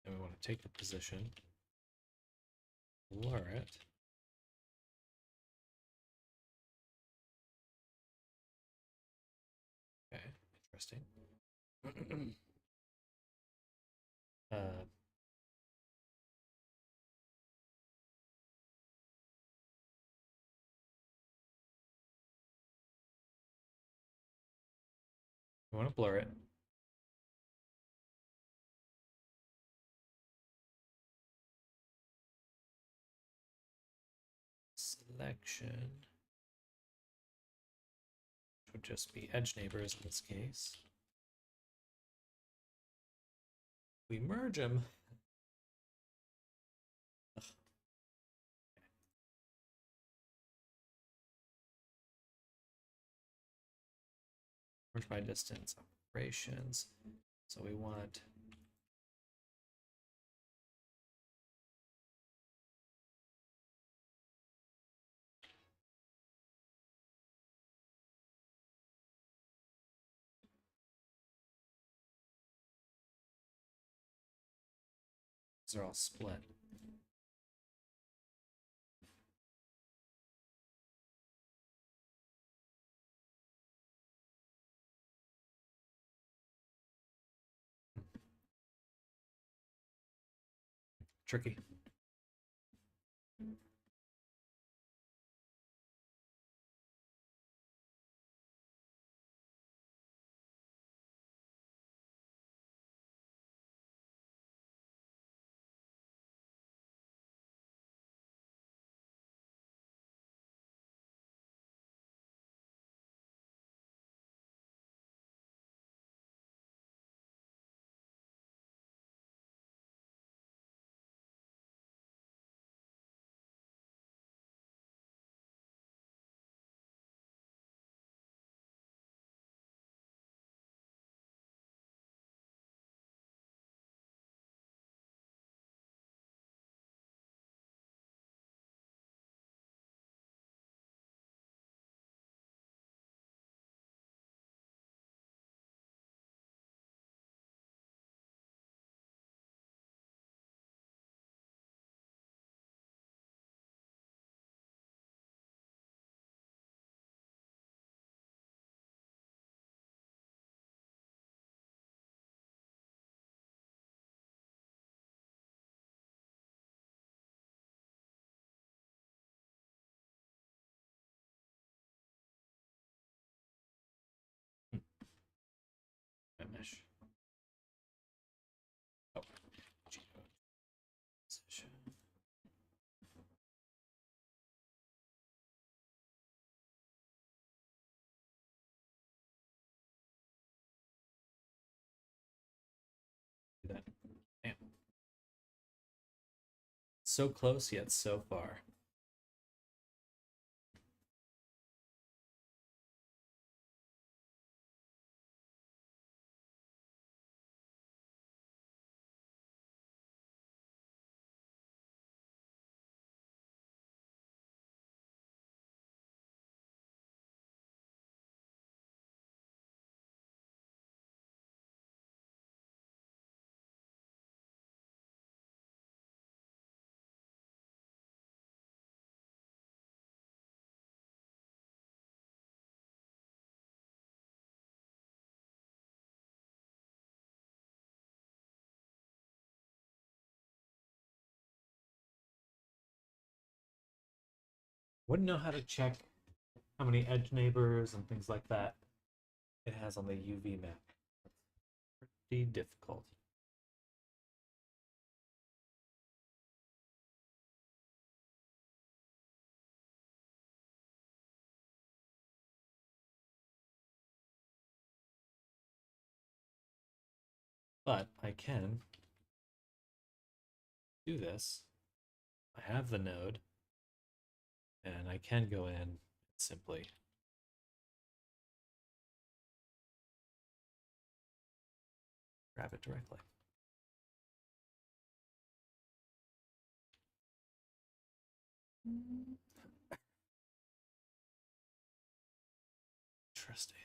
Speaker 1: And we want to take the position, blur it. Okay, interesting. uh, we want to blur it. Selection, which would just be edge neighbors in this case. We merge them. Merge by distance operations. So we want these are all split. Tricky. So close yet so far. Wouldn't know how to check how many edge neighbors and things like that it has on the UV map. Pretty difficult. But I can do this. I have the node, and I can go in and simply grab it directly. Interesting.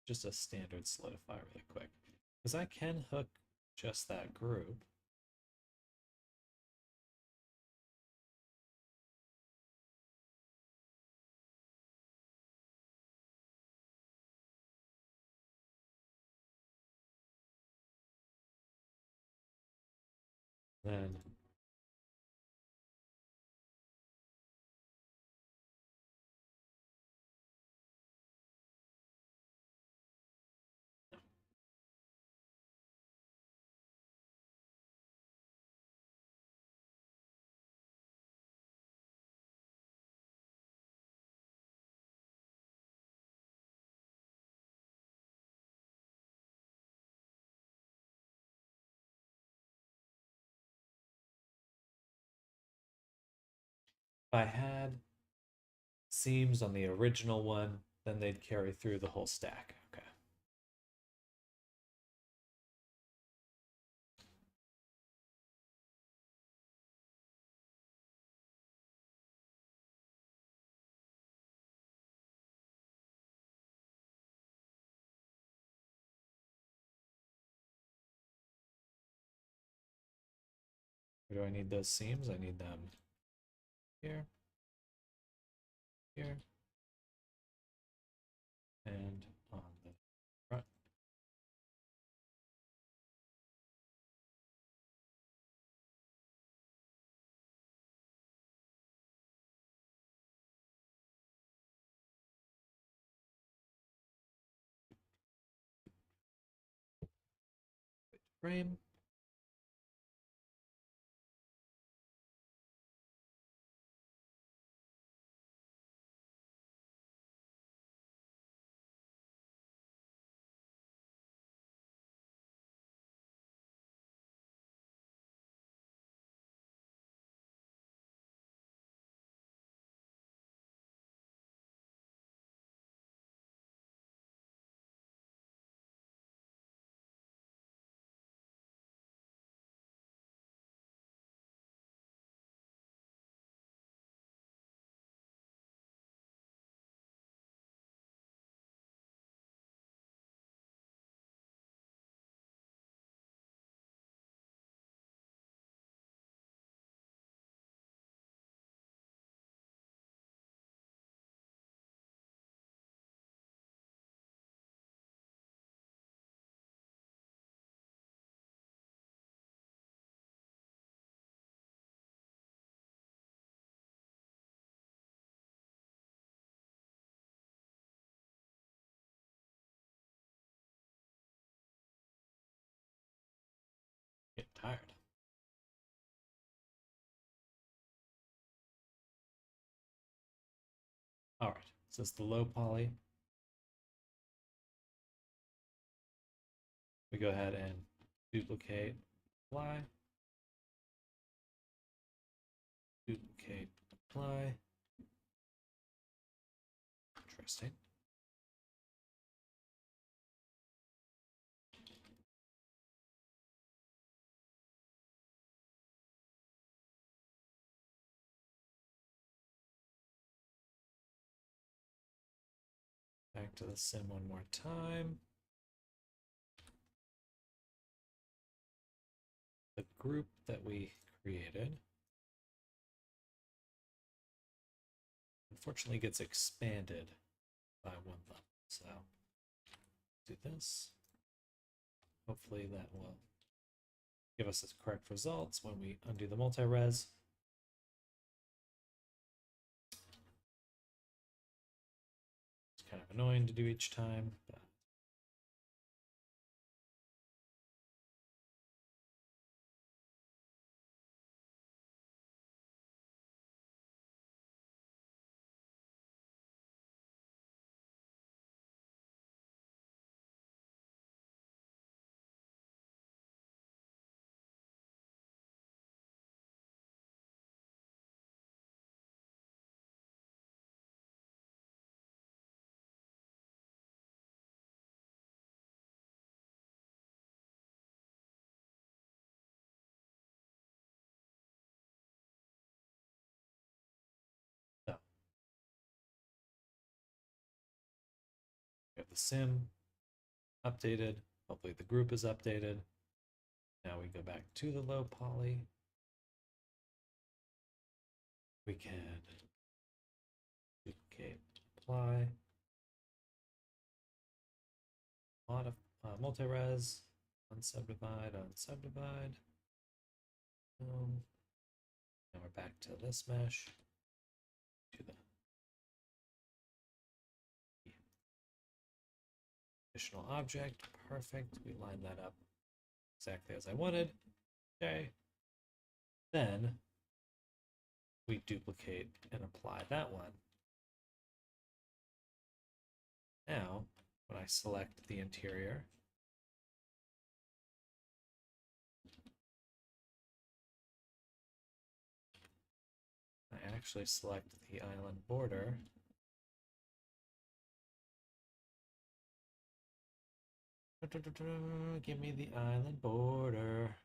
Speaker 1: Just a standard solidify really quick. Because I can hook just that group. Then if I had seams on the original one, then they'd carry through the whole stack. Okay. Where do I need those seams? I need them here, here, and on the front. Frame. Tired. All right, so it's the low poly. We go ahead and duplicate, apply, duplicate, apply. Interesting. Back to the sim one more time. The group that we created unfortunately gets expanded by one level. So do this. Hopefully that will give us the correct results when we undo the multi-res. It's kind of annoying to do each time, but so we have the sim updated. Hopefully the group is updated. Now we go back to the low poly. We can duplicate, apply, multi-res, unsubdivide, unsubdivide. Now we're back to this mesh, to the additional object. Perfect. We line that up exactly as I wanted. Okay. Then we duplicate and apply that one. Now, when I select the interior, I actually select the island border. Give me the island border.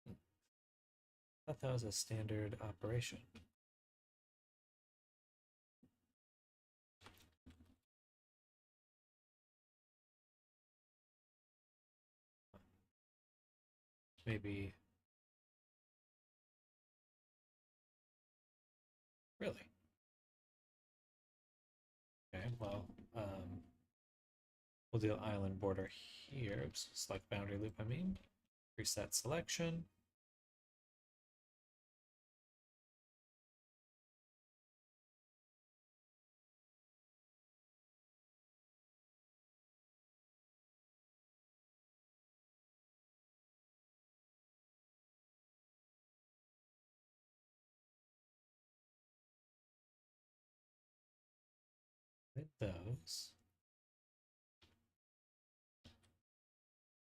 Speaker 1: I thought that was a standard operation. Maybe. Really? Okay, well, we'll do island border here. Oops, select boundary loop, I mean. Reset selection. With those.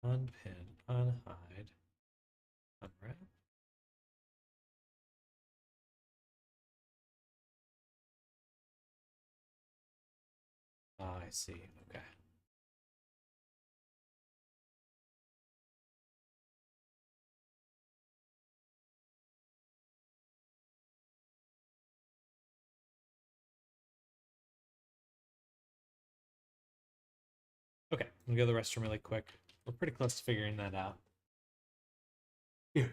Speaker 1: Unpin, unhide, unwrap. Ah, I see. Okay. Okay, I'm gonna go to the restroom really quick. We're pretty close to figuring that out. Here.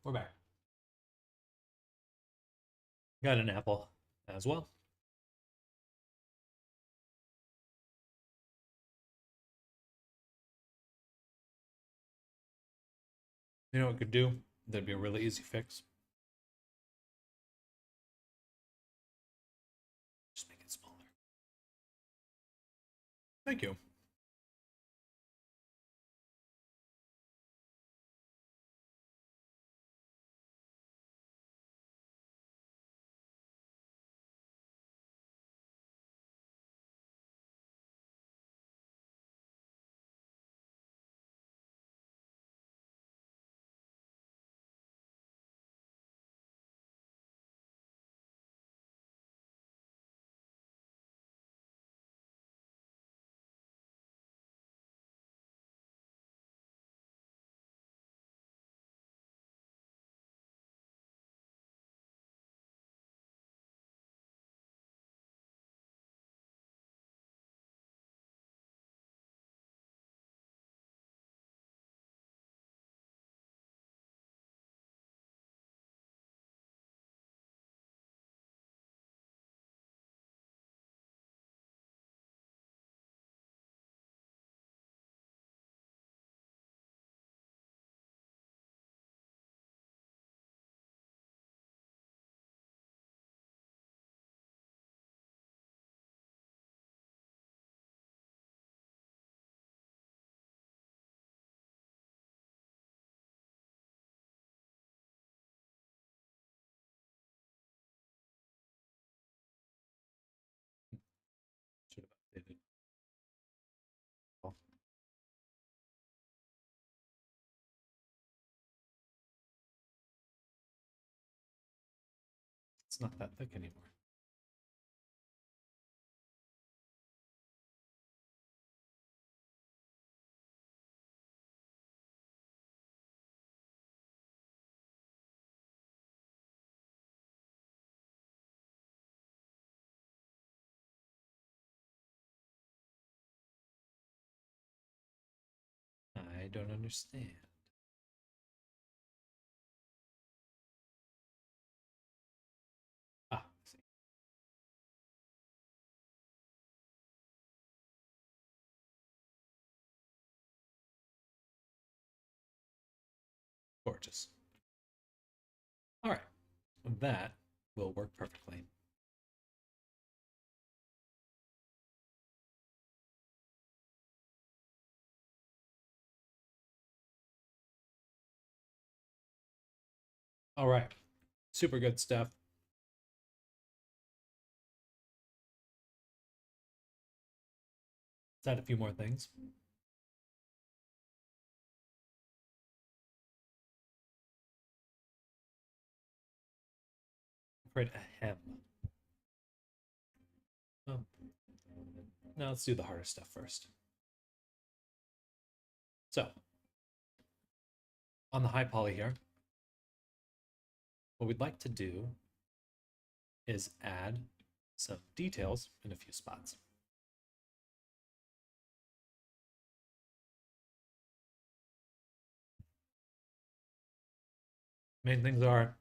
Speaker 1: we're back. Got an apple as well. You know what it could do? That'd be a really easy fix. Just make it smaller. Thank you. Should have updated. Oh, it's not that thick anymore. I don't understand. Ah, I see. Gorgeous. All right, that will work perfectly. All right, super good stuff. Let's add a few more things. Create a hem. Oh. Now let's do the harder stuff first. So, on the high poly here, what we'd like to do is add some details in a few spots. Main things are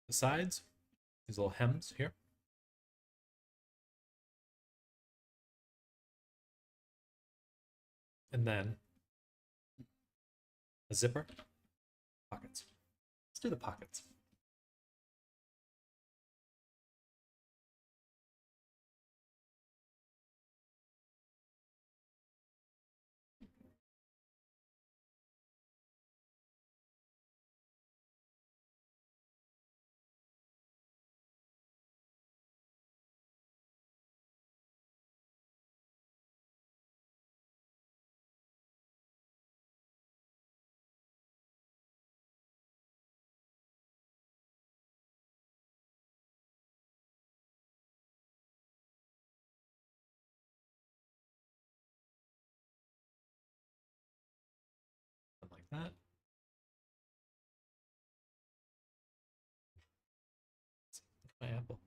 Speaker 1: the sides, these little hems here. And then a zipper, pockets. Let's do the pockets. Something like that. My apple.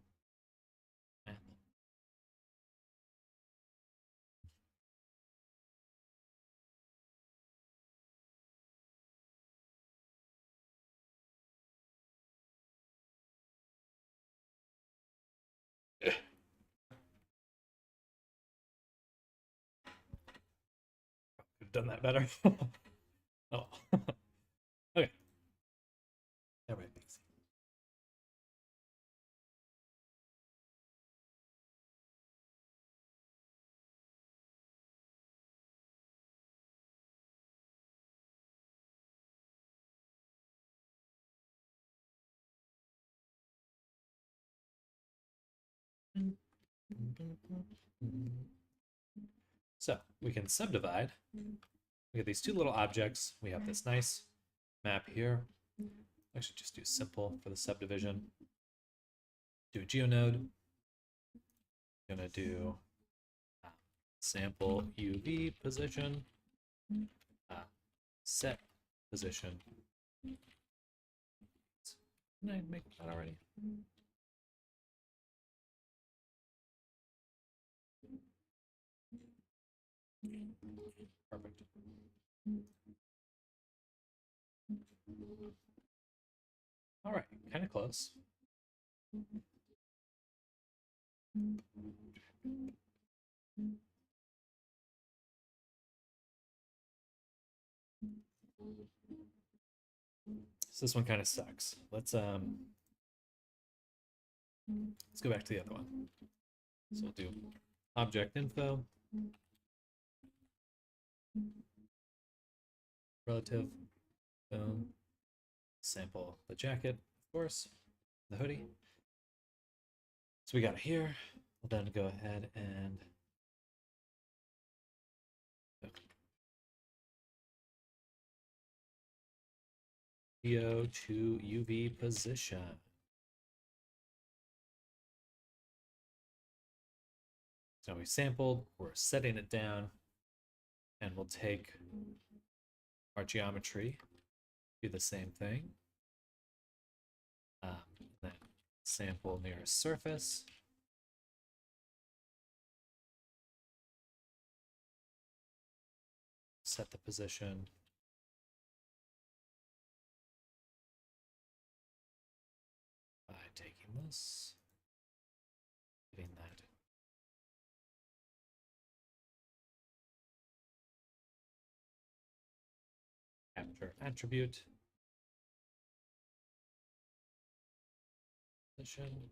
Speaker 1: Apple. Could have done that better. Oh, okay. That might be easy. So we can subdivide. We get these two little objects. We have this nice map here. Actually, just do simple for the subdivision. Do a geonode. Gonna do sample UV position, set position. Did I make that already? Perfect. All right, kind of close. So this one kind of sucks. Let's go back to the other one. So we'll do object info, relative, boom, sample the jacket, of course, the hoodie. So we got it here. We'll then go ahead and geo to UV position. So we sampled, we're setting it down, and we'll take our geometry, do the same thing. Then sample nearest surface. Set the position. By taking this, getting that. Capture attribute. Position.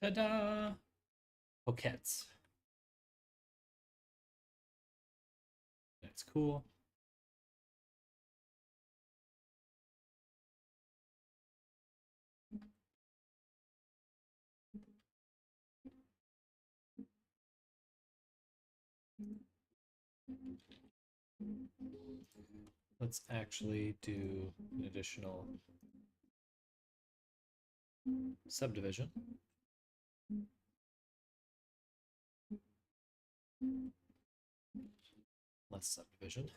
Speaker 1: Ta-da! Pockets. That's cool. Let's actually do an additional subdivision. Less subdivision.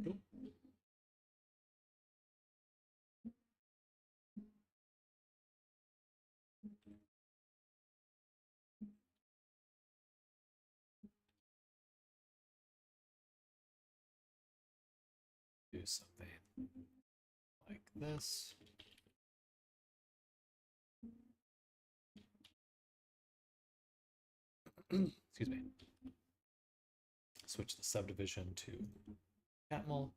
Speaker 1: Cool. Do something like this. Excuse me. Switch the subdivision to Catmull.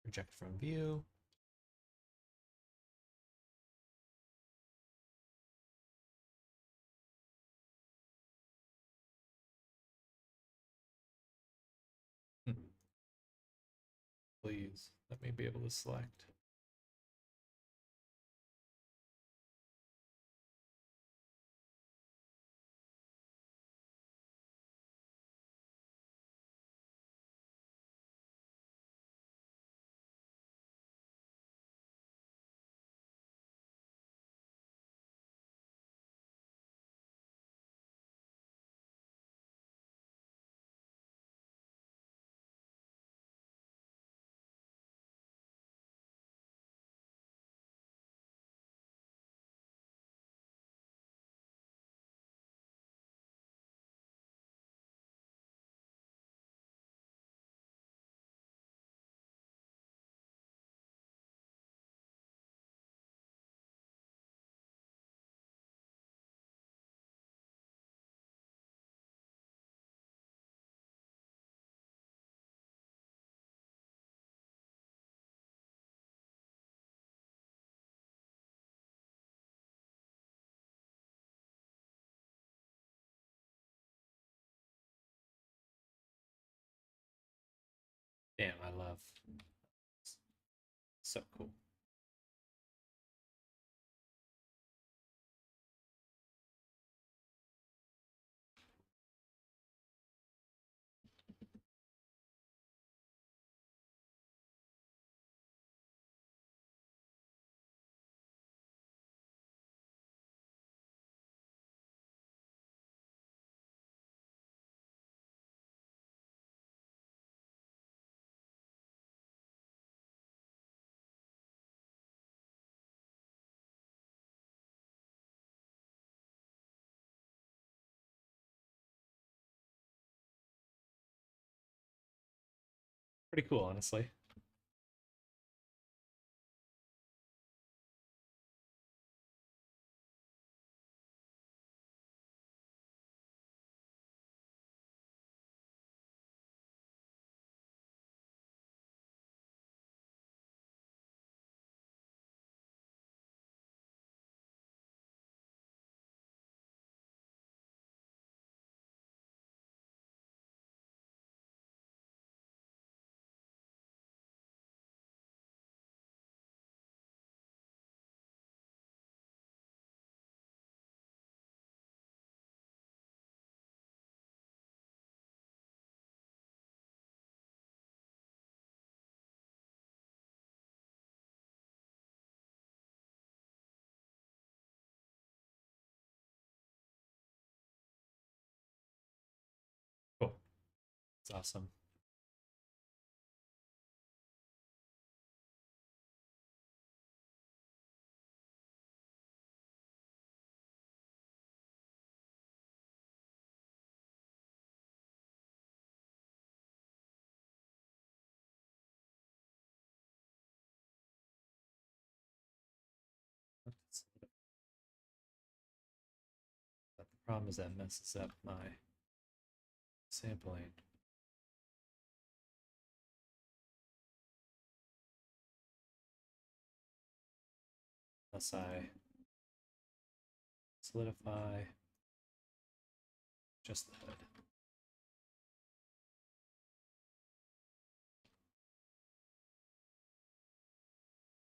Speaker 1: Reject from view. Please let me be able to select. have. So cool. Pretty cool, honestly. Cool. It's awesome. But the problem is that messes up my sampling. Unless I solidify just the hood.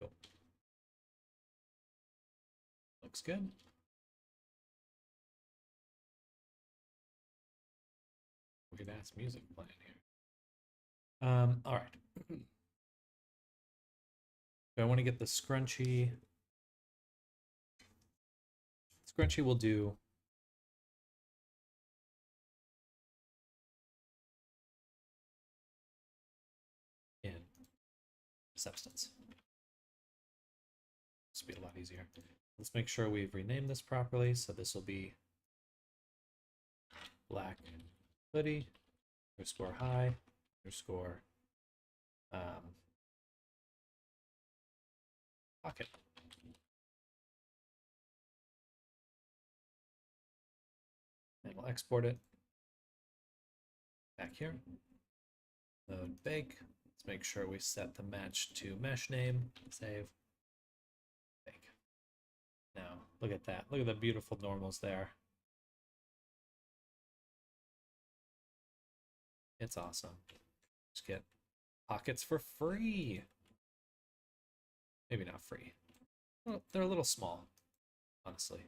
Speaker 1: Cool. Looks good. Weird ass music playing here. All right. So I want to get the scrunchy. Scrunchy will do. In substance. This will be a lot easier. Let's make sure we've renamed this properly. So this will be black hoodie underscore high underscore pocket. And we'll export it back here. Load bake. Let's make sure we set the match to mesh name. Save. Bake. Now, look at that. Look at the beautiful normals there. It's awesome. Just get pockets for free. Maybe not free. Well, they're a little small, honestly.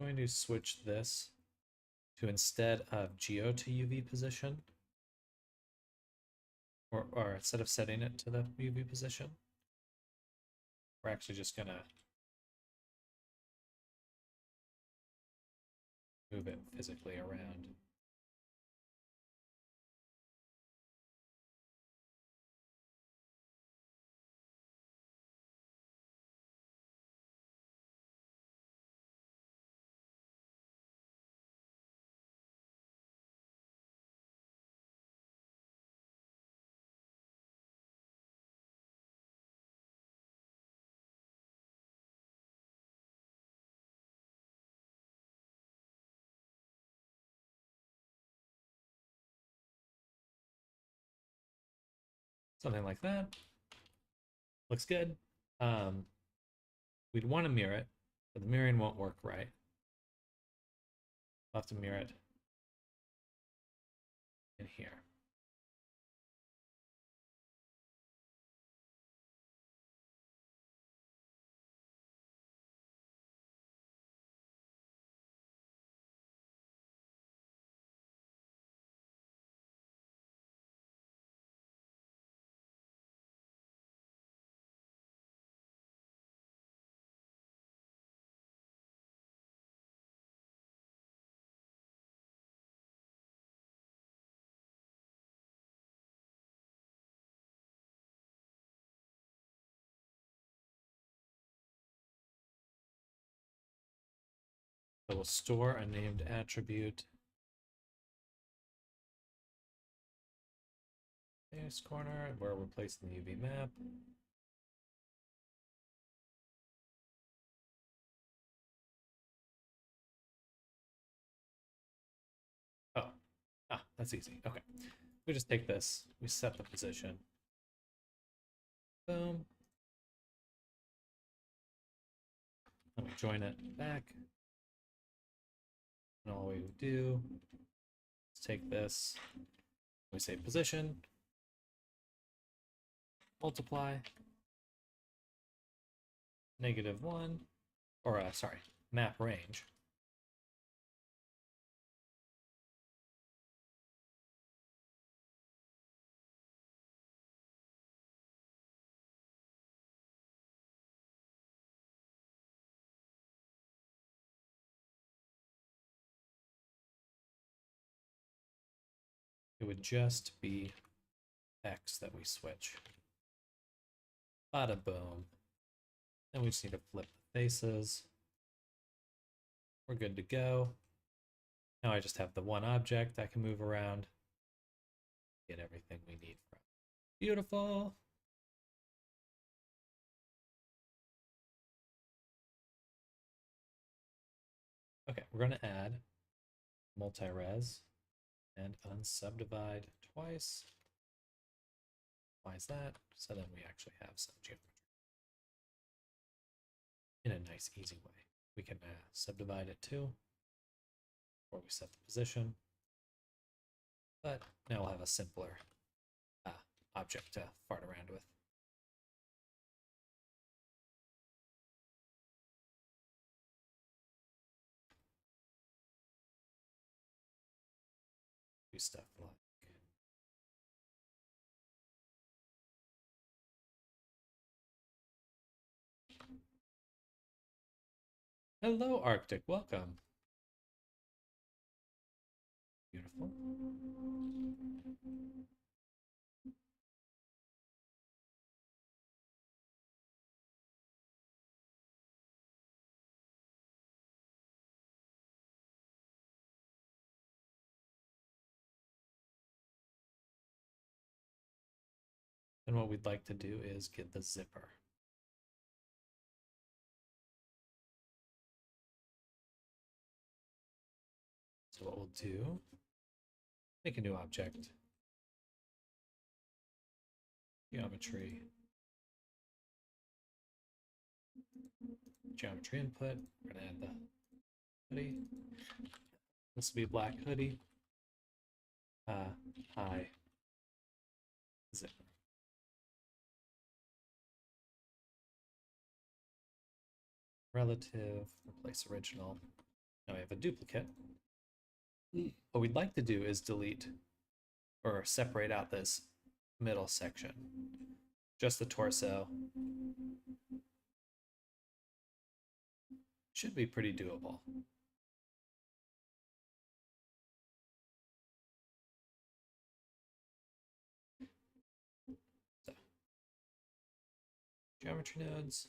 Speaker 1: I'm going to switch this to, instead of geo to UV position, or instead of setting it to the UV position, we're actually just gonna move it physically around. Something like that. Looks good. We'd want to mirror it, but the mirroring won't work right. We'll have to mirror it in here. So we'll store a named attribute. This corner where we're placing the UV map. Oh, that's easy. Okay. We just take this, we set the position. Boom. Let me join it back. And all we would do is take this, we say position, multiply, -1, or sorry, map range. It would just be X that we switch. Bada boom. Then we just need to flip the faces. We're good to go. Now I just have the one object I can move around. Get everything we need from. Beautiful. Okay, we're going to add multi-res and unsubdivide twice. Why is that? So then we actually have some geometry in a nice, easy way. We can subdivide it too, before we set the position. But now we'll have a simpler object to fart around with. Do stuff like hello, Arctic, welcome. Beautiful. And what we'd like to do is get the zipper. So what we'll do, make a new object. Geometry. Geometry input. We're gonna add the hoodie. This will be black hoodie. Hi. Zipper. Relative, replace original. Now we have a duplicate. What we'd like to do is delete or separate out this middle section. Just the torso. Should be pretty doable. So, geometry nodes.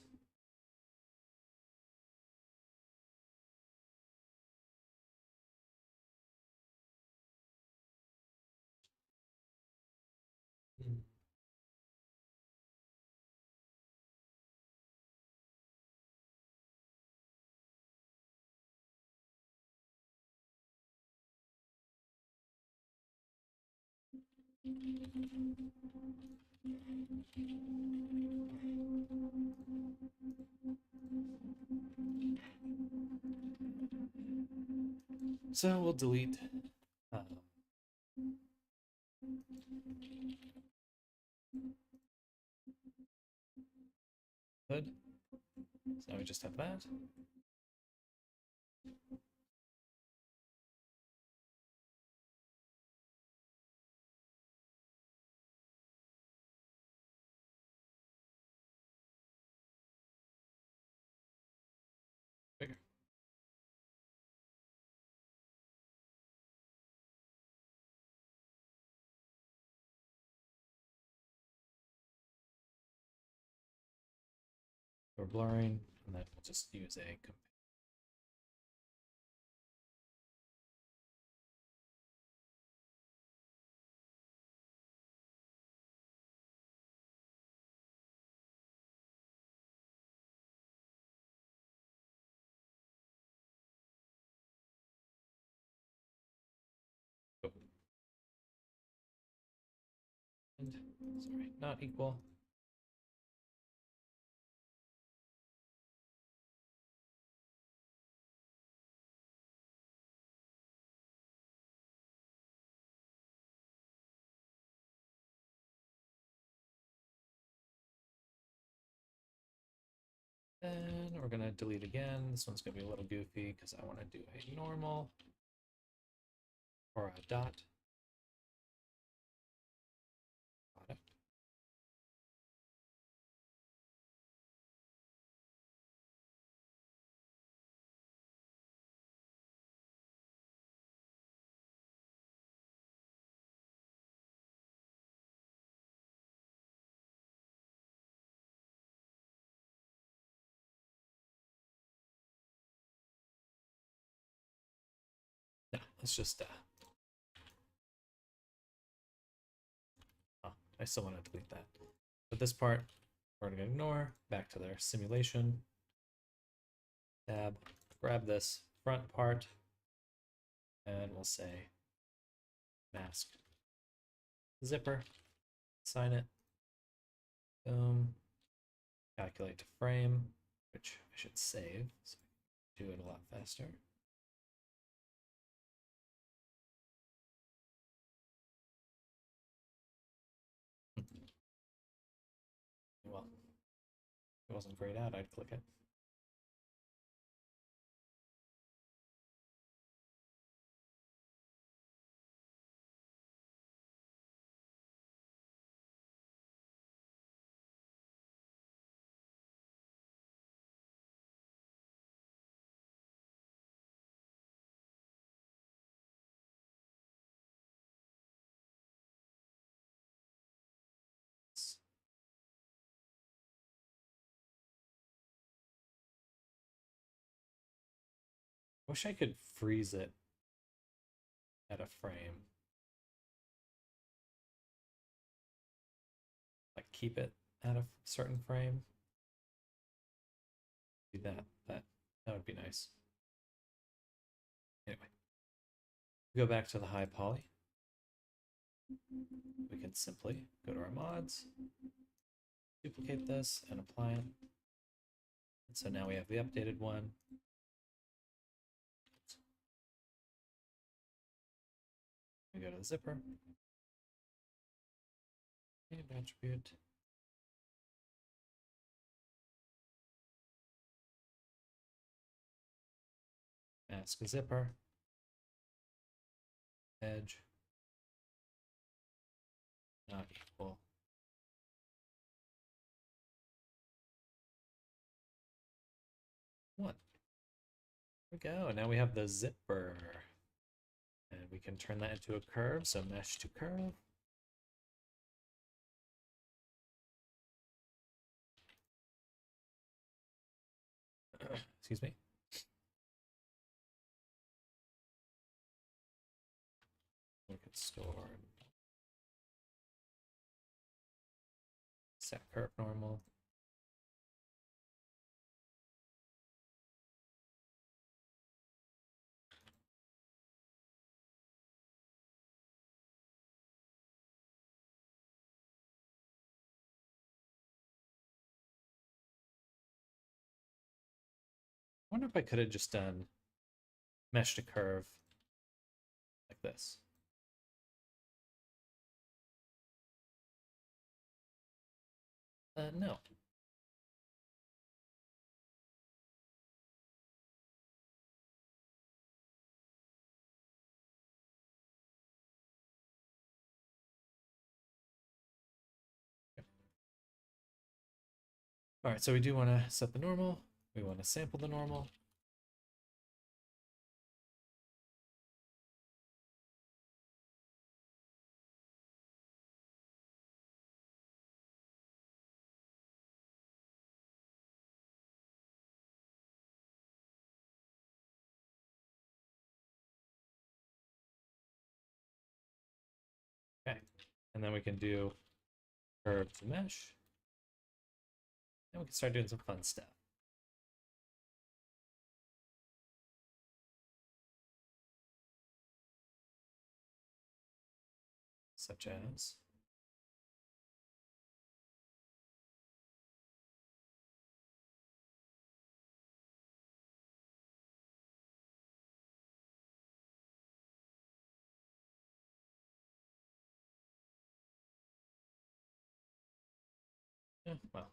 Speaker 1: So we'll delete hood. So now we just have that. Bigger. We're blurring, and then we'll just use a compare. Oh. And, sorry, not equal. Then we're gonna delete again. This one's gonna be a little goofy because I want to do a normal or a dot product. No, let's just oh, I still want to delete that. But this part we're gonna ignore. Back to their simulation. Tab, grab this front part, and we'll say mask zipper, sign it, boom, calculate to frame, which I should save so I can do it a lot faster. Well, if it wasn't grayed out, I'd click it. Wish I could freeze it at a frame. Like keep it at a certain frame. Do that would be nice. Anyway, go back to the high poly. We can simply go to our mods, duplicate this, and apply it. And so now we have the updated one. We go to the zipper, and attribute. Mask a zipper, edge, not equal. One. There we go. Now we have the zipper. And we can turn that into a curve, so mesh to curve. Excuse me. We could store set curve normal. wonder if I could have just done mesh to curve like this. No. All right, so we do want to set the normal. We want to sample the normal. Okay, and then we can do curve to mesh. And we can start doing some fun stuff. Such as well,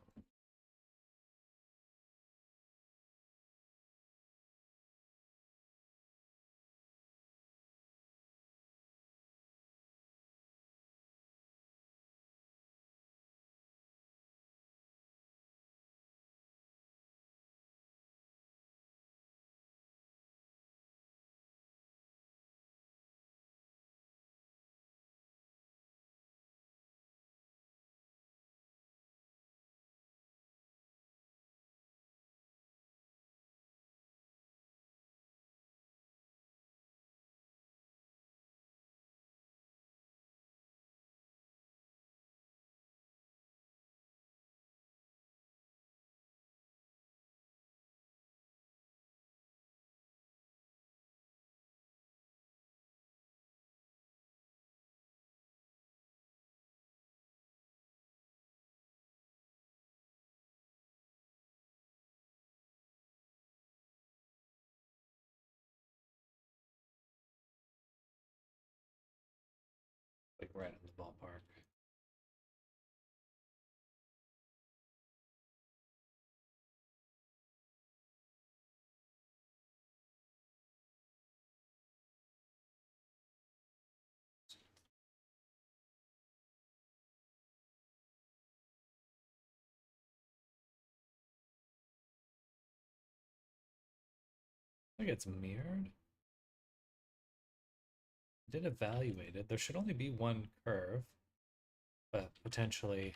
Speaker 1: like right in the ballpark. I think it's mirrored. Did evaluate it. There should only be one curve, but potentially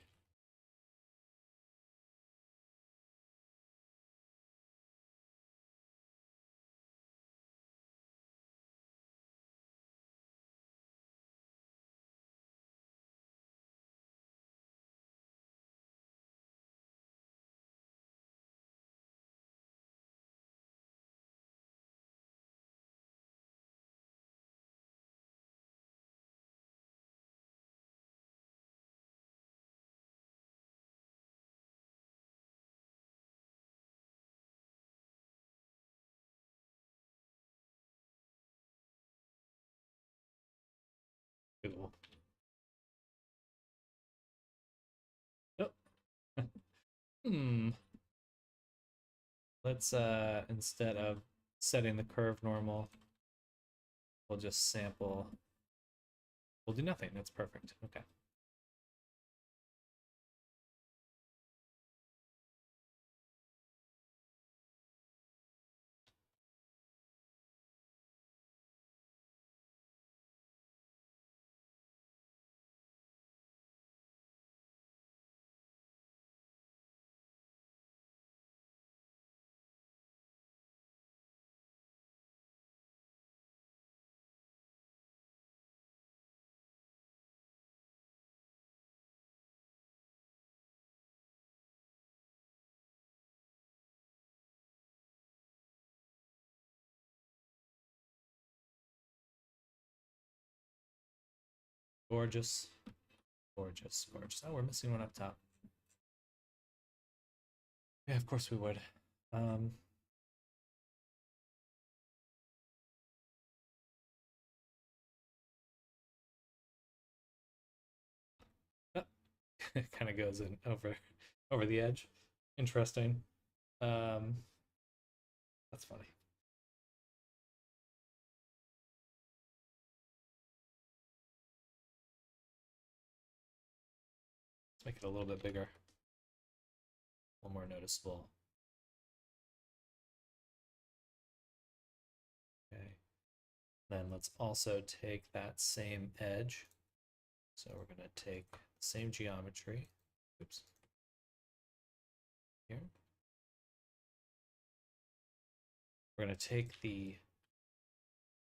Speaker 1: cool. Oh. Hmm. Let's instead of setting the curve normal, we'll just sample. We'll do nothing. That's perfect. Okay. Gorgeous. Gorgeous. Gorgeous. Oh, we're missing one up top. Yeah, of course we would. it kind of goes in over the edge. Interesting. Um, that's funny. Let's make it a little bit bigger, a little more noticeable. Okay. Then let's also take that same edge. So we're going to take the same geometry. Oops. Here. We're going to take the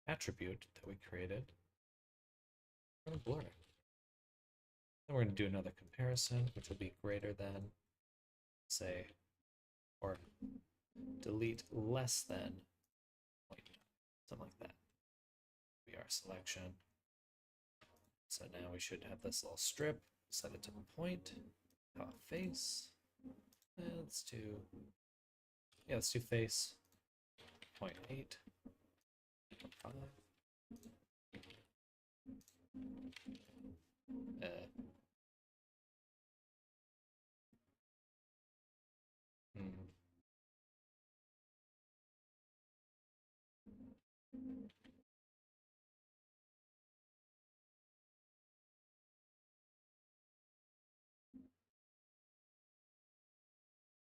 Speaker 1: attribute that we created. We're going to blur it. Then we're going to do another comparison, which will be greater than, say, or delete less than, something like that. Be our selection. So now we should have this little strip, set it to the point, top face. And let's do, yeah, let's do face 0.8, 0.5. Hmm.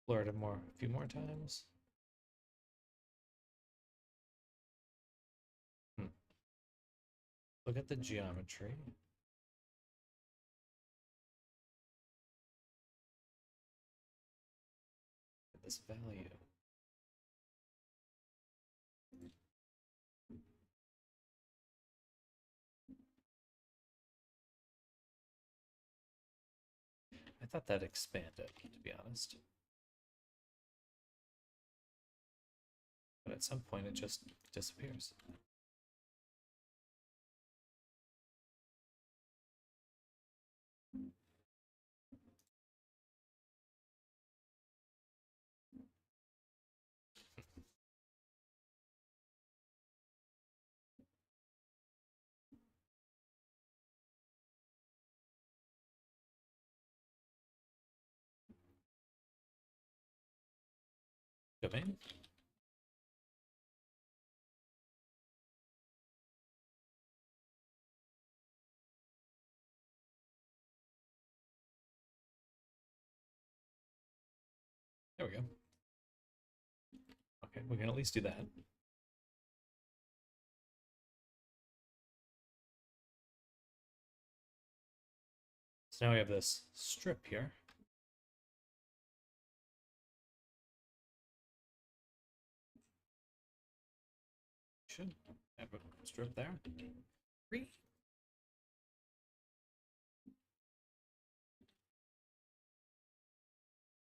Speaker 1: Blur it a few more times. Look at the geometry. At this value. I thought that expanded, to be honest. But at some point it just disappears. Domain. There we go. Okay, we can at least do that. So now we have this strip here. Should have a strip there. 3.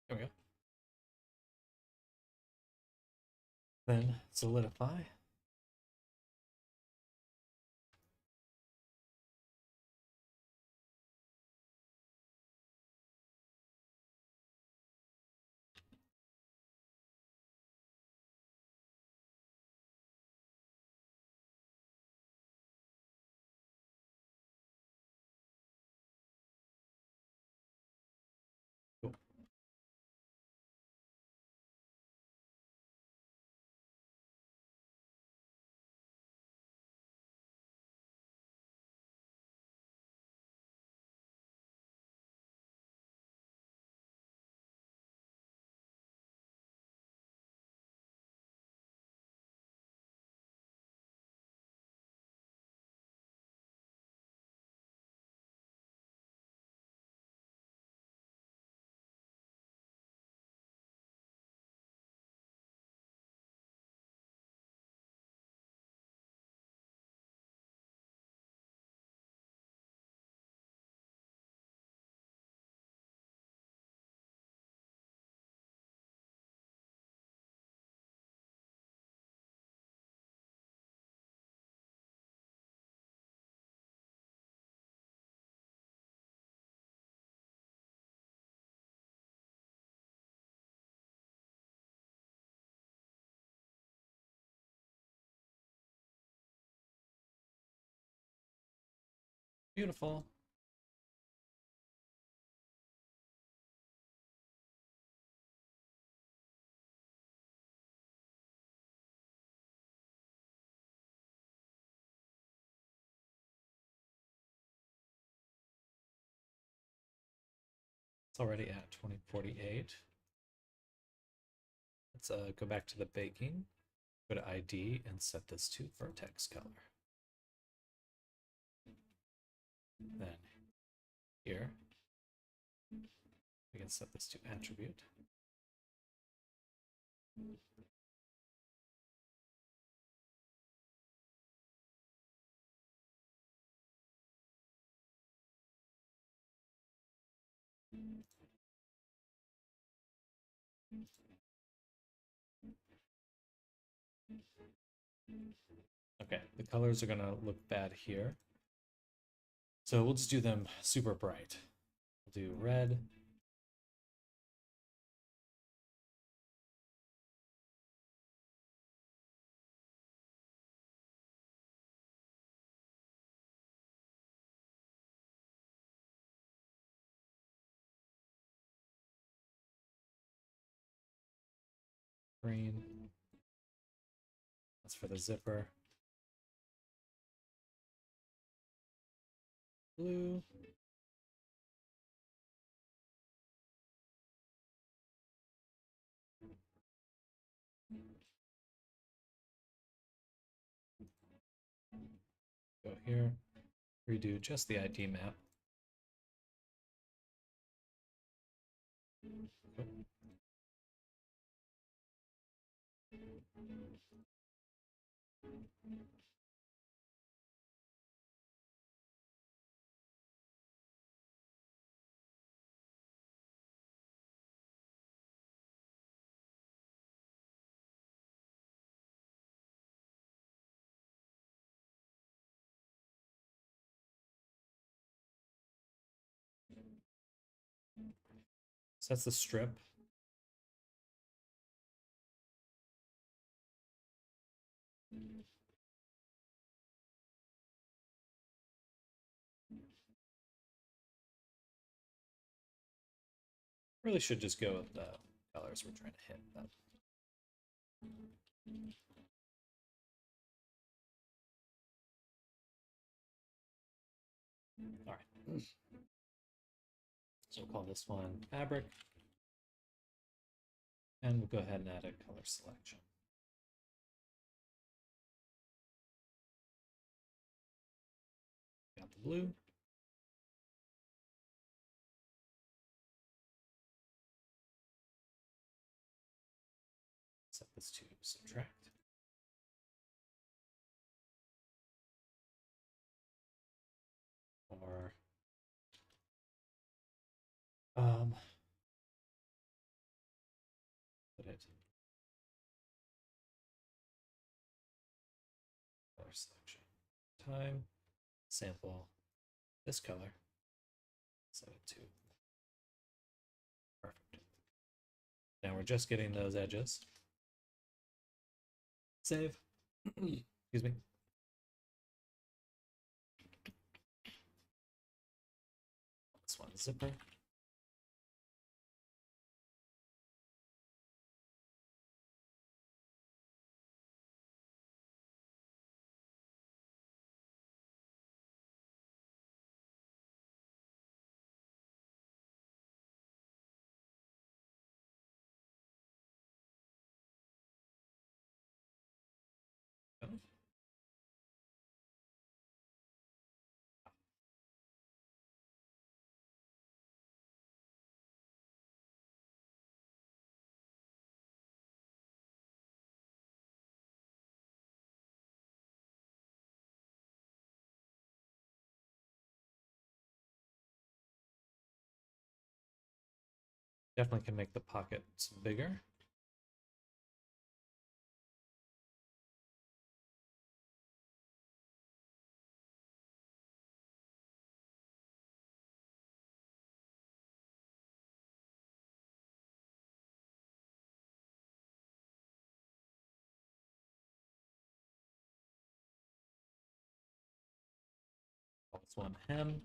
Speaker 1: There we go. Then solidify. Cool. Beautiful. It's already at 2048. Let's go back to the baking, go to ID, and set this to vertex color. Then here, we can set this to attribute. Okay, the colors are gonna look bad here. So we'll just do them super bright. We'll do red. Green. That's for the zipper. Blue. Go here, redo just the ID map. So that's the strip. Really should just go with the colors we're trying to hit. But... All right. So we'll call this one fabric. And we'll go ahead and add a color selection. Got the blue. Set this to subtract. Or put it color selection. Time, sample this color, set it to perfect. Now we're just getting those edges. Save. Excuse me. This one zipper. Definitely can make the pockets bigger. Call this one hem.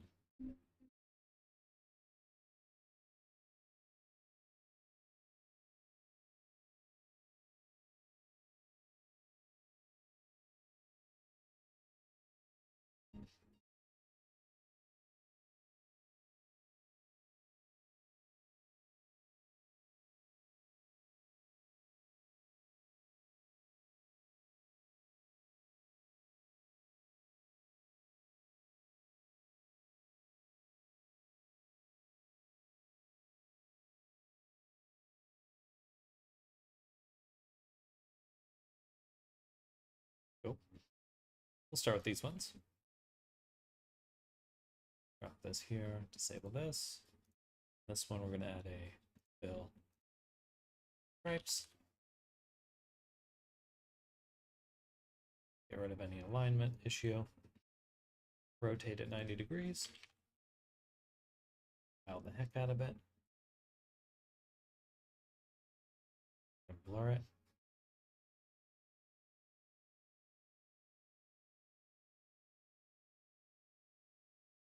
Speaker 1: We'll start with these ones. Drop this here, disable this. This one we're going to add a fill stripes. Get rid of any alignment issue. Rotate it 90 degrees. Out the heck out of it. And blur it.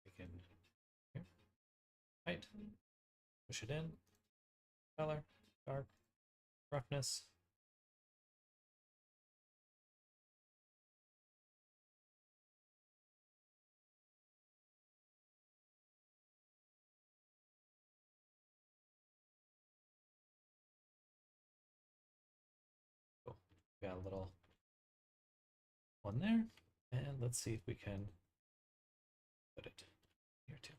Speaker 1: We can here. Height. Push it in. Color. Dark. Roughness. Cool. Got a little one there. And let's see if we can put it here too.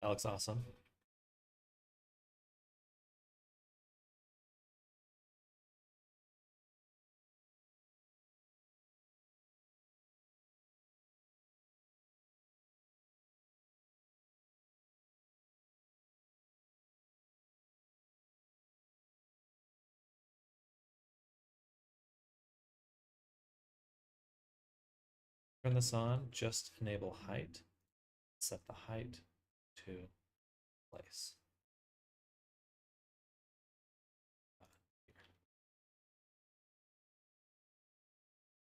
Speaker 1: That looks awesome. Turn this on, just enable height. Set the height to place.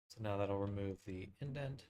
Speaker 1: So now that'll remove the indent.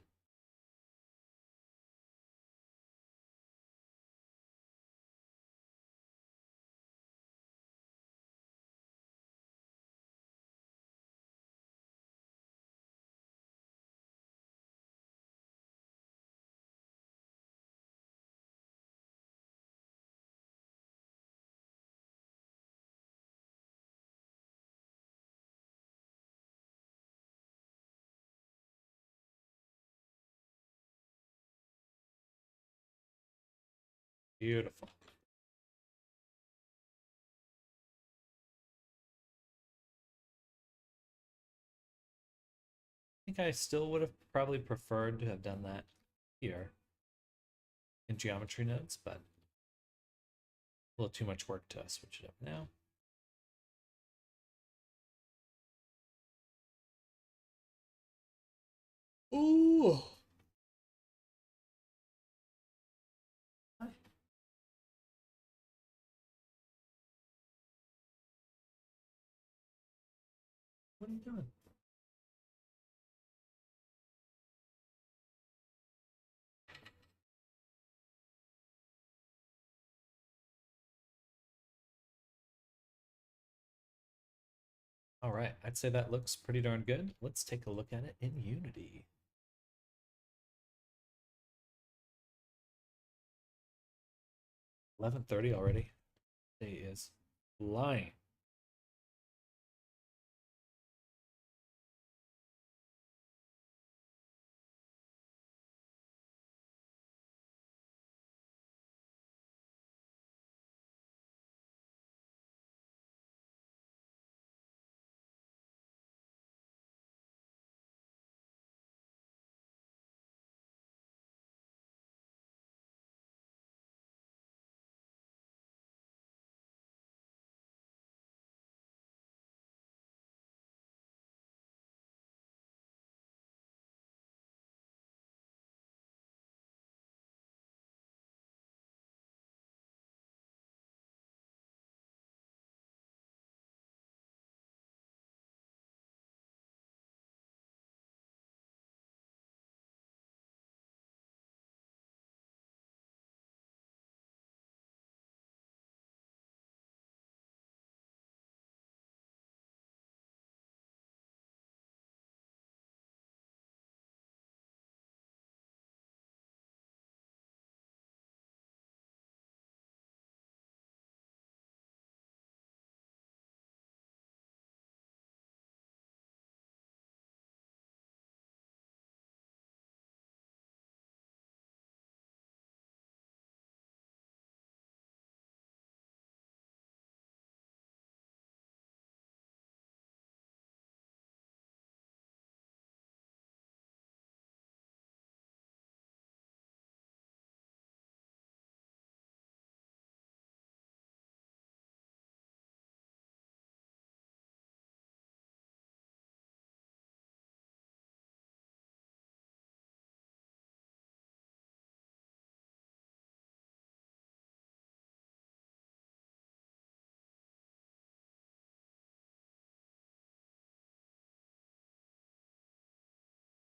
Speaker 1: Beautiful. I think I still would have probably preferred to have done that here in geometry nodes, but a little too much work to switch it up now. Ooh. Hi. What are you doing? All right, I'd say that looks pretty darn good. Let's take a look at it in Unity. $11:30 already. Day is flying.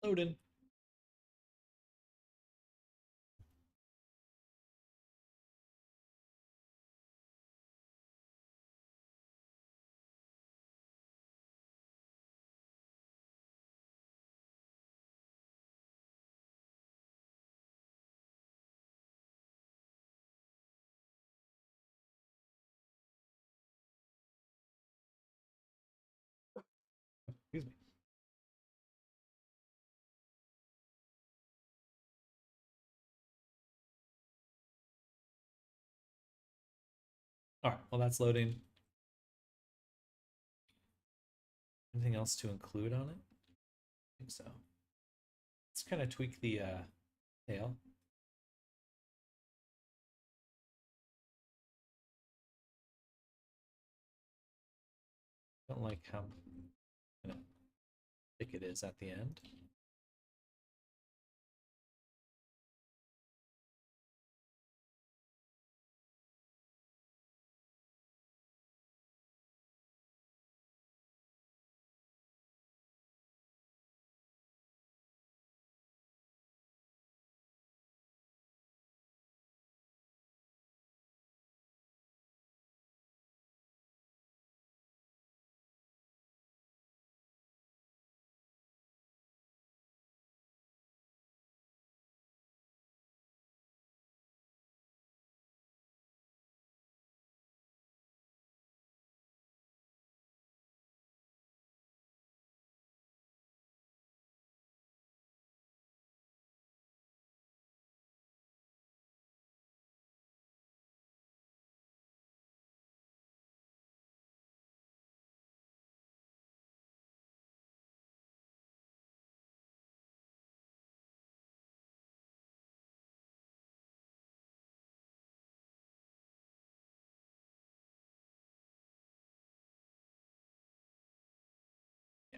Speaker 1: Loading. Excuse me. All right, well, that's loading. Anything else to include on it? I think so. Let's kind of tweak the tail. Don't like how thick it is at the end.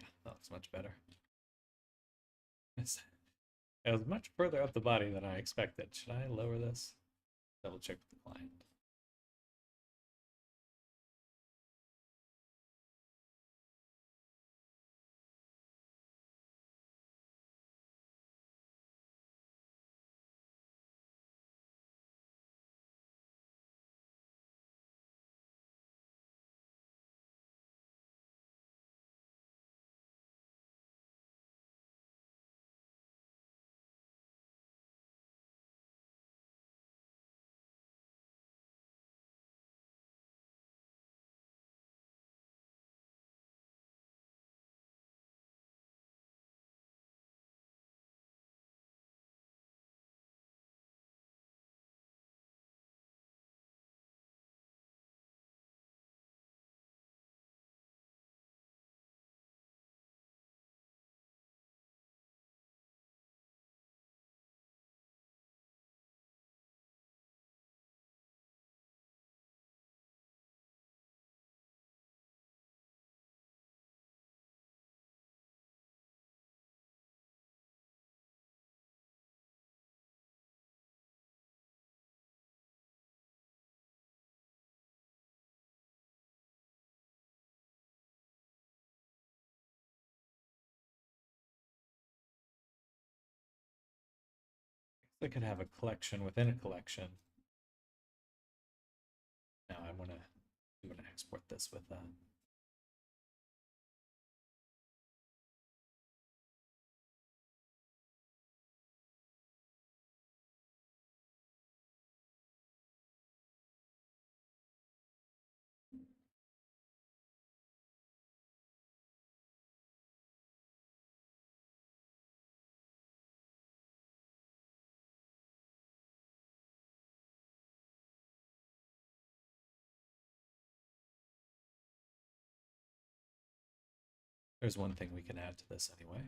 Speaker 1: Yeah, that looks much better. It was much further up the body than I expected. Should I lower this? Double check with the client. I could have a collection within a collection. Now I want to export this with there's one thing we can add to this anyway.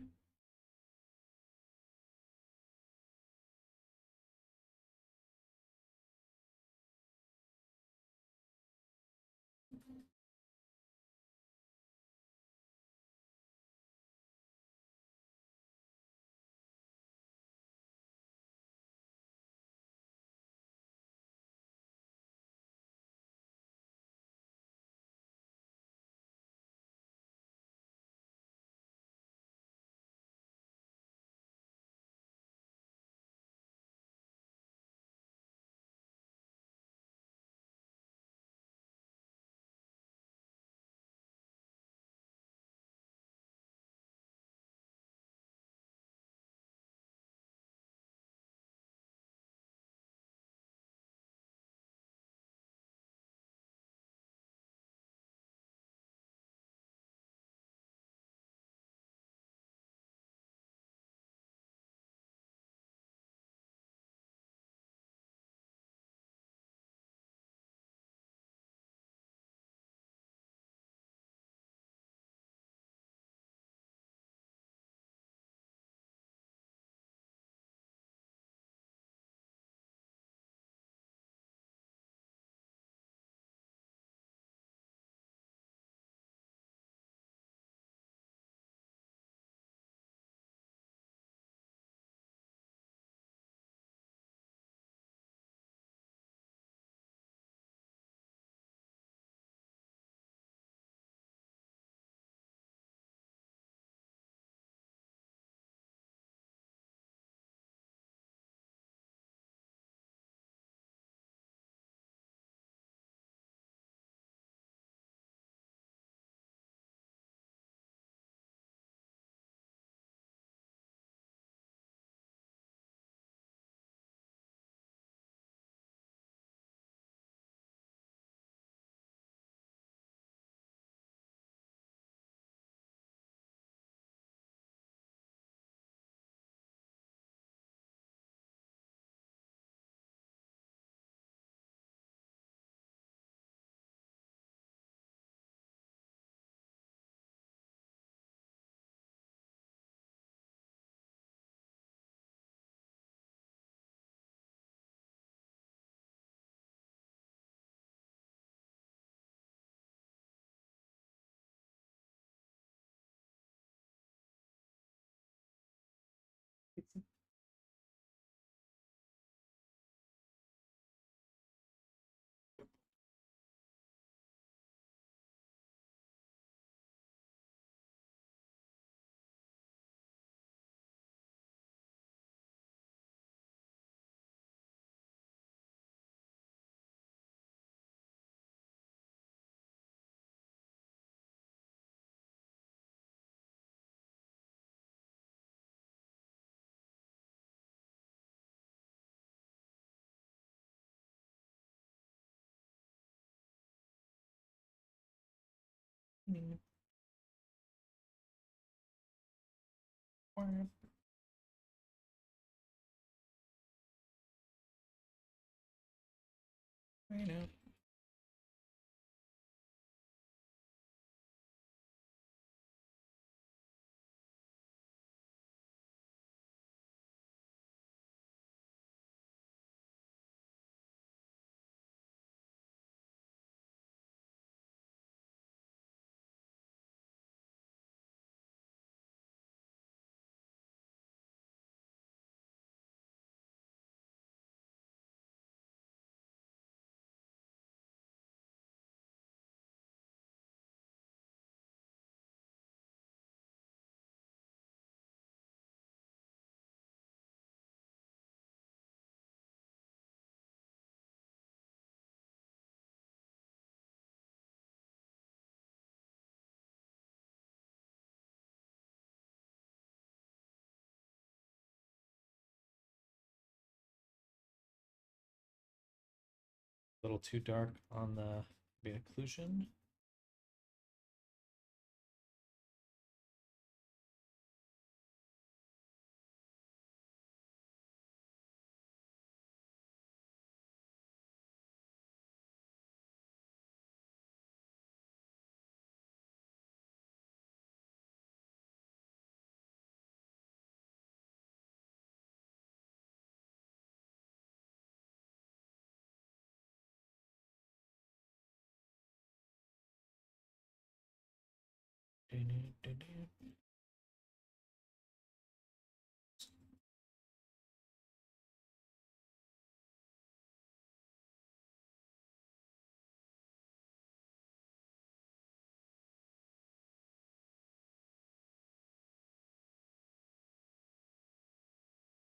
Speaker 1: I know. A little too dark on the occlusion.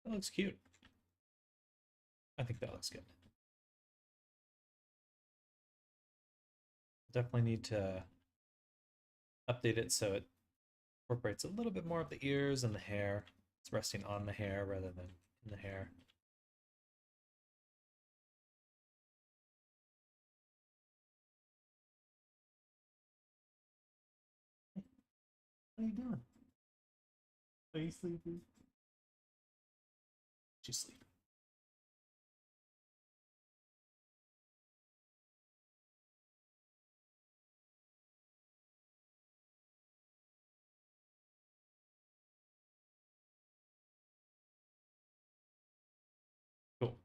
Speaker 1: That looks cute. I think that looks good. Definitely need to update it so it incorporates a little bit more of the ears and the hair. It's resting on the hair rather than in the hair. What are you doing? Are you sleeping? She's sleeping. Cool.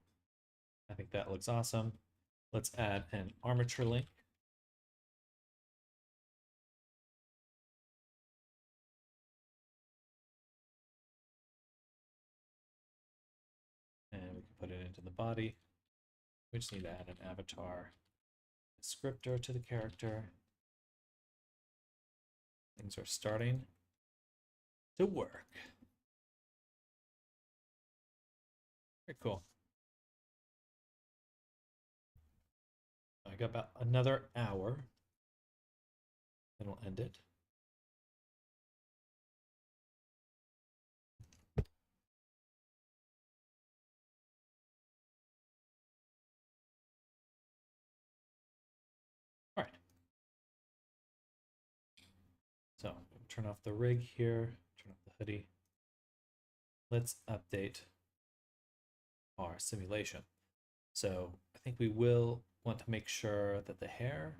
Speaker 1: I think that looks awesome. Let's add an armature link. And we can put it into the body. We just need to add an avatar descriptor to the character. Things are starting to work. Very cool. I got about another hour. Then we'll end it. All right. So turn off the rig here, turn off the hoodie. Let's update our simulation. So I think we will want to make sure that the hair,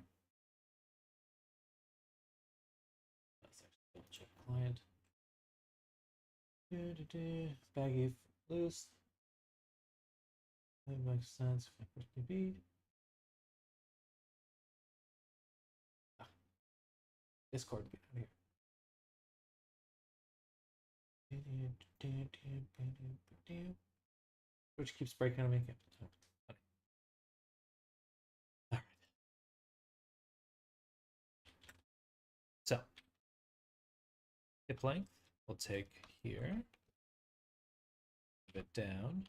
Speaker 1: let's actually double check client. Baggy loose. That makes sense. Bead. Discord, get out of here. Idiot. Which keeps breaking on me. All right. So, hip length, we'll take here, move it down.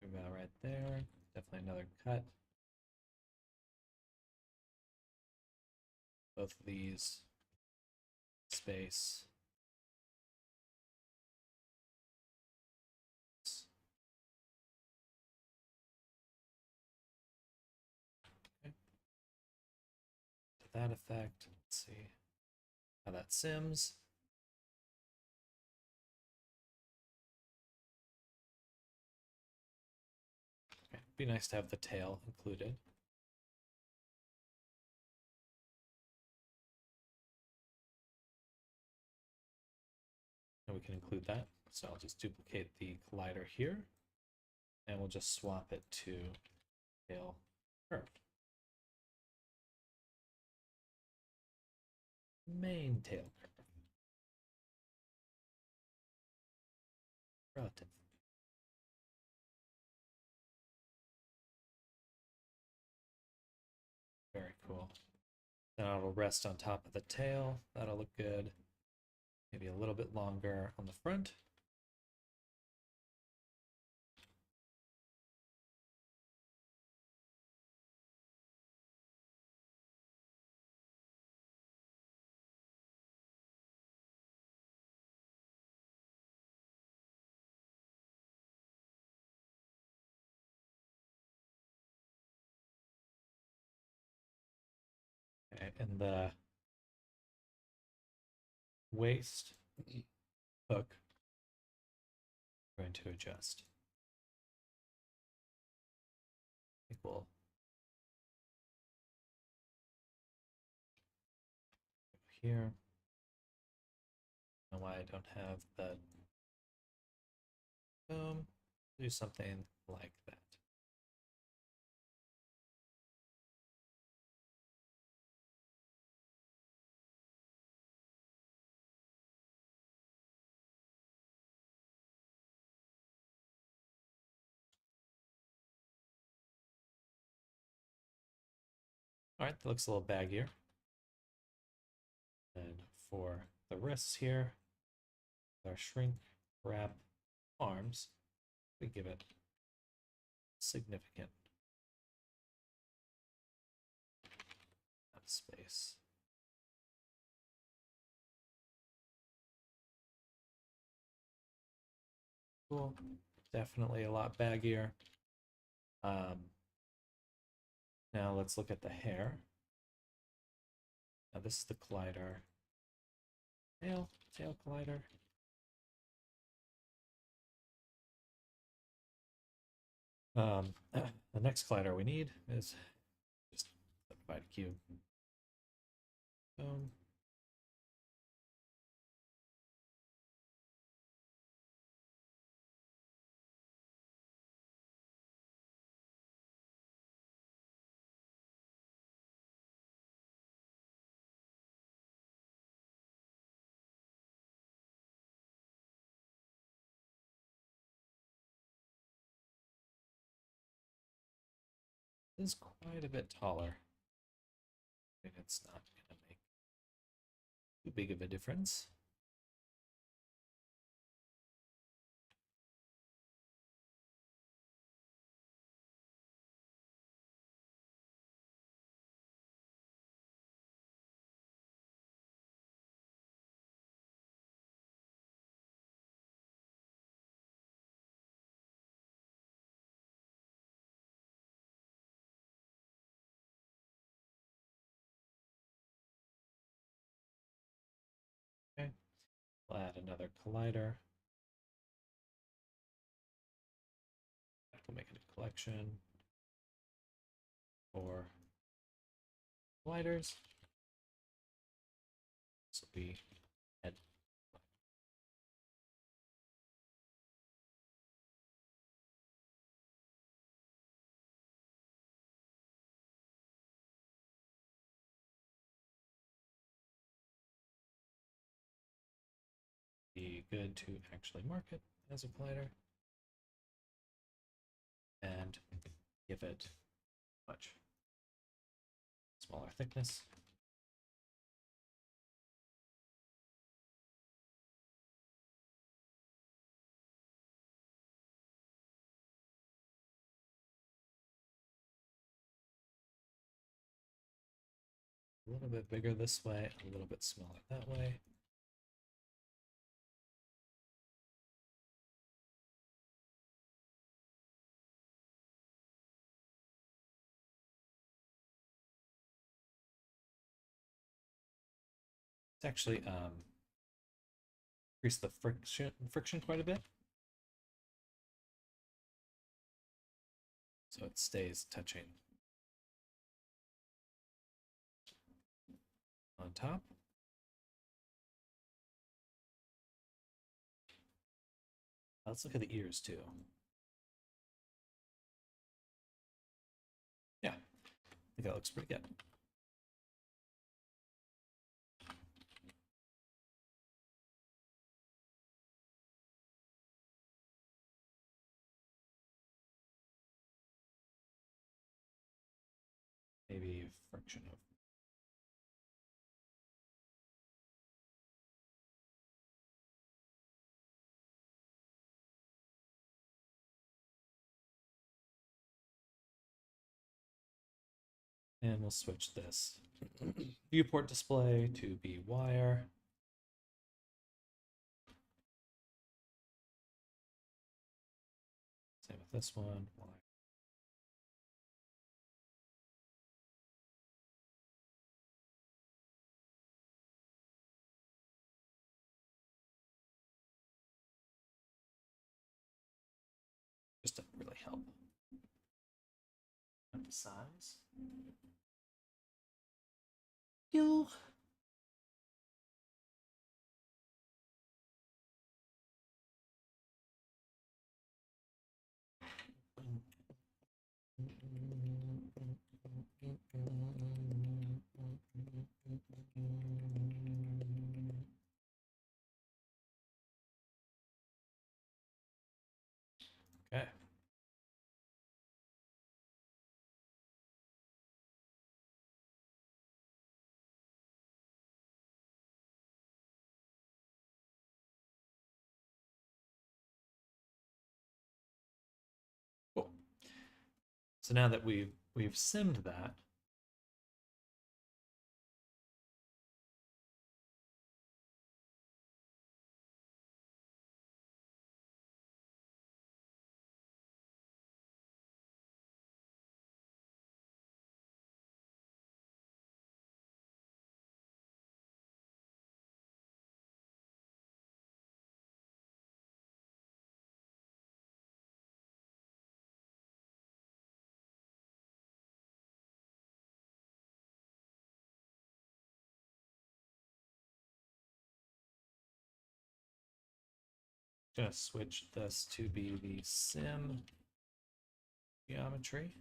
Speaker 1: About right there. Definitely another cut. Both of these. Space. Okay. To that effect, let's see how that sims. Okay. Be nice to have the tail included. And we can include that. So I'll just duplicate the collider here, and we'll just swap it to tail curved. Main tail curve. Relative. Very cool. Now it'll rest on top of the tail. That'll look good. Maybe a little bit longer on the front. Okay, and the waist hook, I'm going to adjust. I think we'll go here. I don't know why I don't have the boom. Do something like that. All right, that looks a little baggier. And for the wrists here, our shrink wrap arms, we give it significant amount of space. Cool. Definitely a lot baggier. Now let's look at the hair. Now this is the collider. Tail collider. The next collider we need is just subdivide a cube. Boom. This is quite a bit taller. I think it's not going to make too big of a difference. Okay, we'll add another collider. We'll make it a collection for colliders. This will be head. good to actually mark it as a collider and give it much smaller thickness. A little bit bigger this way, a little bit smaller that way. It's actually increase the friction quite a bit. So it stays touching on top. Let's look at the ears too. Yeah, I think that looks pretty good. Maybe friction of and we'll switch this viewport display to be wire. Same with this one, wire. Just to really help emphasize. You. Okay. Cool. So now that we've simmed that, I'm gonna switch this to be the sim geometry.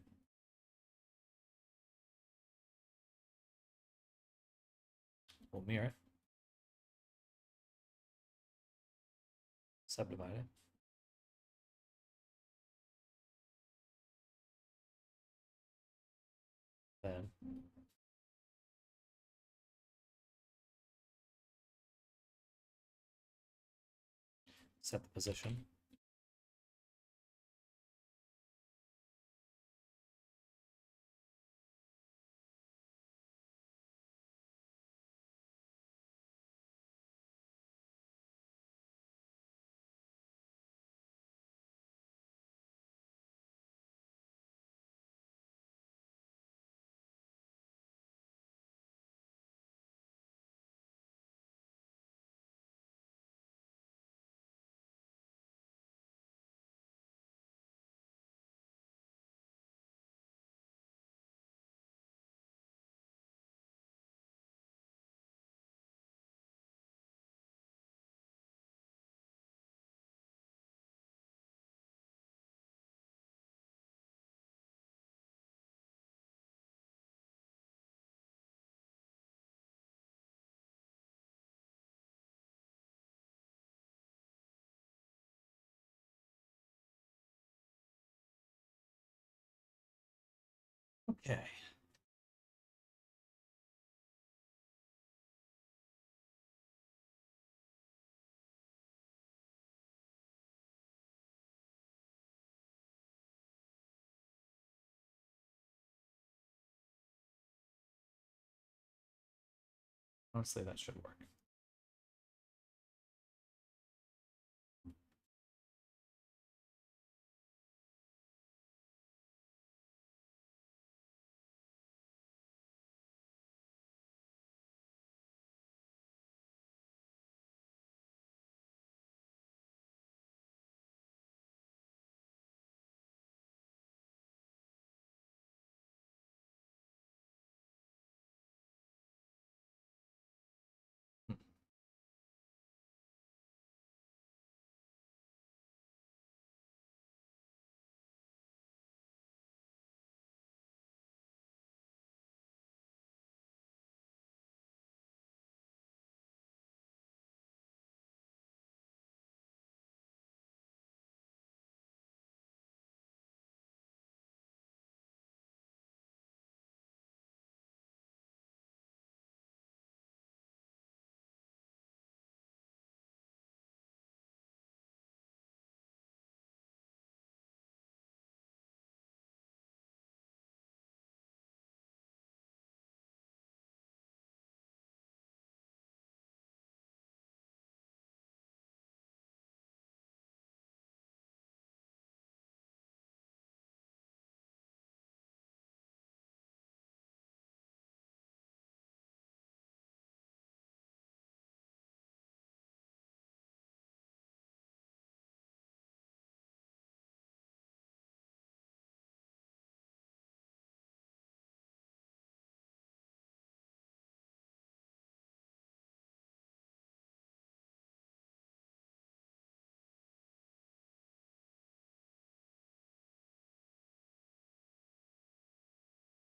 Speaker 1: We'll mirror it. Subdivide it. Then set the position. Okay. Honestly, that should work.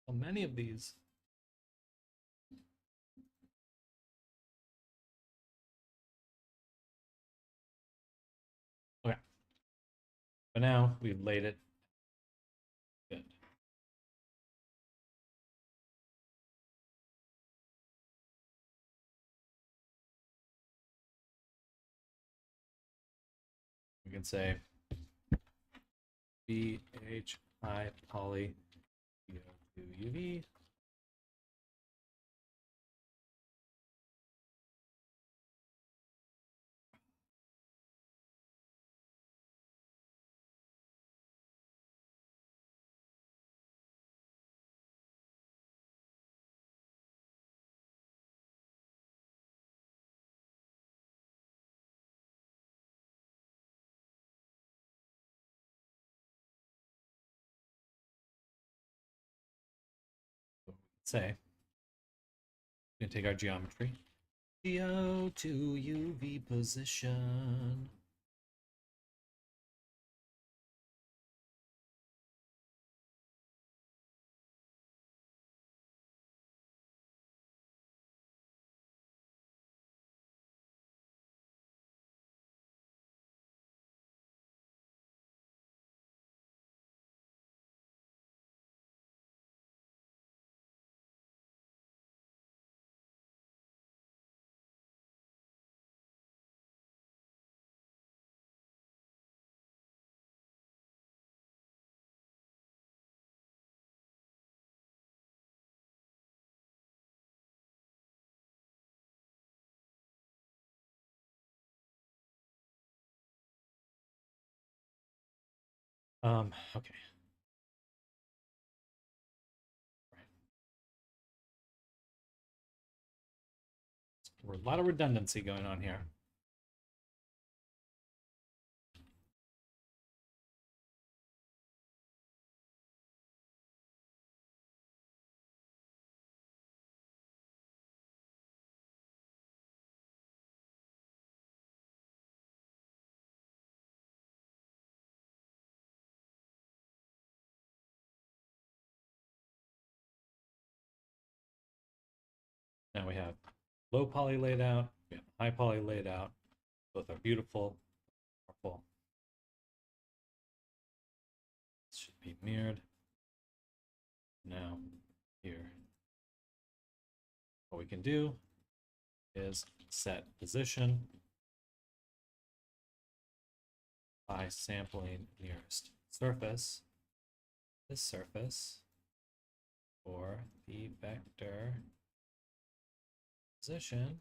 Speaker 1: Well, many of these. Okay. But now we've laid it. Good. We can say BH high poly UV. Say, we're going to take our geometry. Geo to UV position. Okay. Right. A lot of redundancy going on here. Now we have low poly laid out, we have high poly laid out. Both are beautiful, powerful. This should be mirrored. Now, here, what we can do is set position by sampling nearest surface, this surface, for the vector position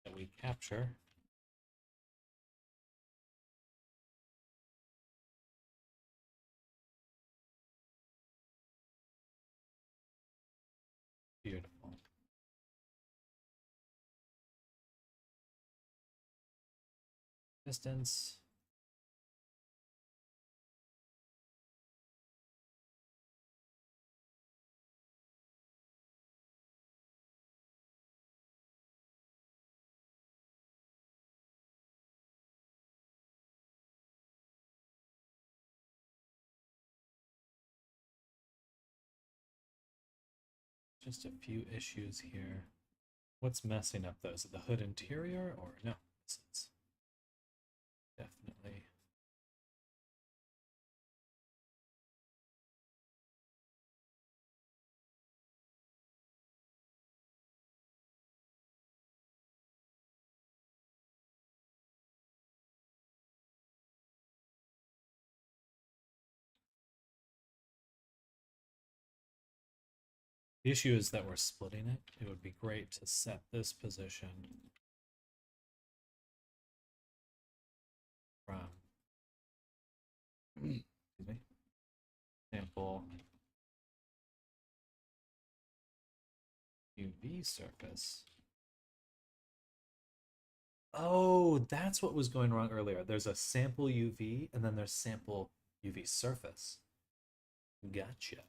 Speaker 1: that we capture. Beautiful. Distance. Just a few issues here. What's messing up those? Is it the hood interior or no? It's definitely the issue is that we're splitting it. It would be great to set this position from excuse me, sample UV surface. Oh, that's what was going wrong earlier. There's a sample UV and then there's sample UV surface. Gotcha.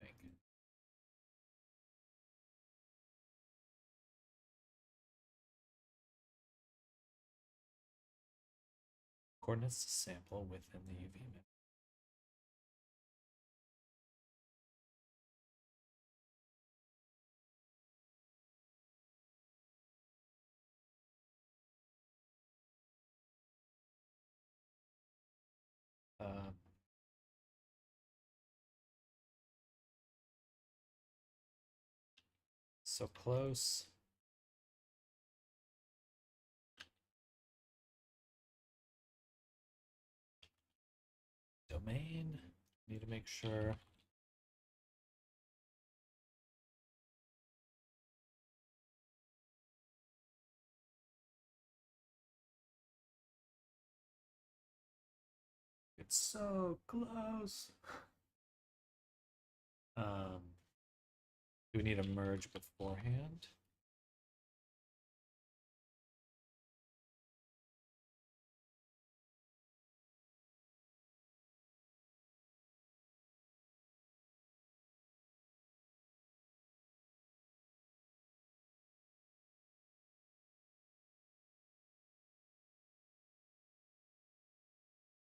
Speaker 1: Thank you. Coordinates to sample within the UV map. Um, so close. Domain. Need to make sure. It's so close. Do we need a merge beforehand?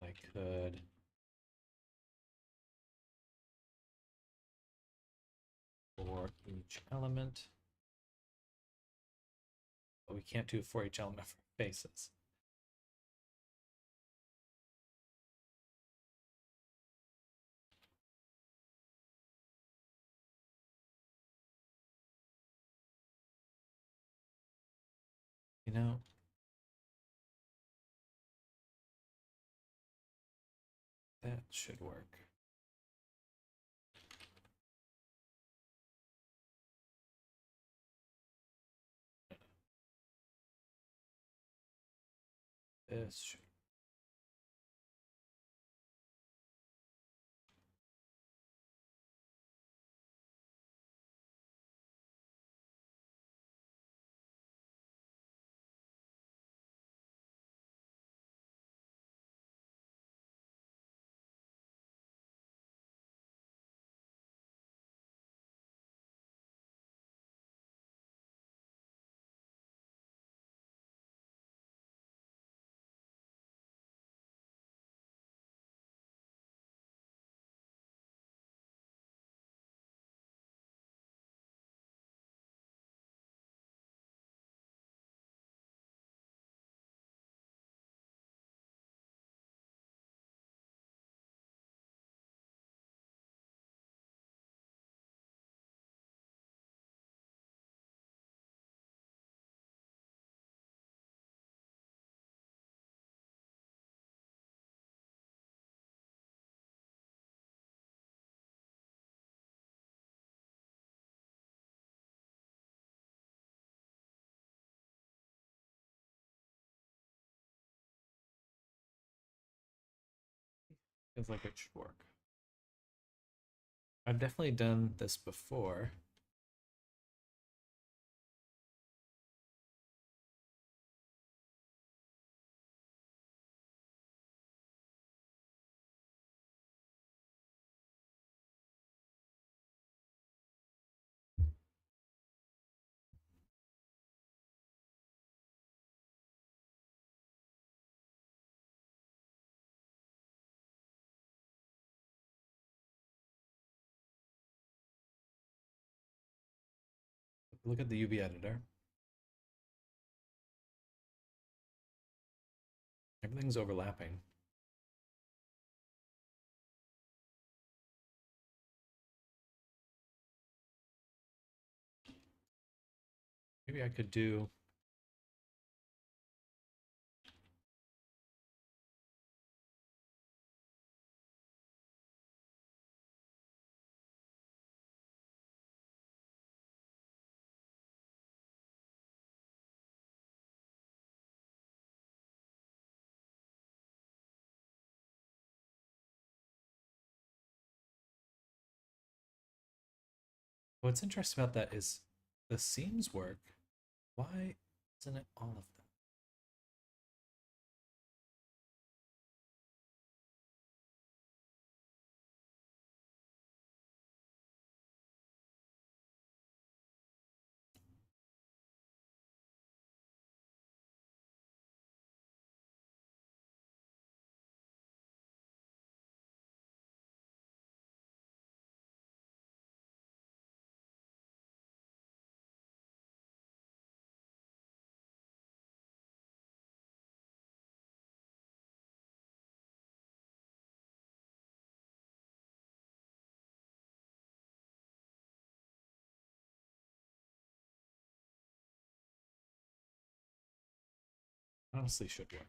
Speaker 1: I could for each element, but we can't do for each element for faces. You know, that should work. This should. Feels like it should work. I've definitely done this before. Look at the UV editor. Everything's overlapping. Maybe I could do what's interesting about that is the seams work. Why isn't it all of them? Honestly, should work.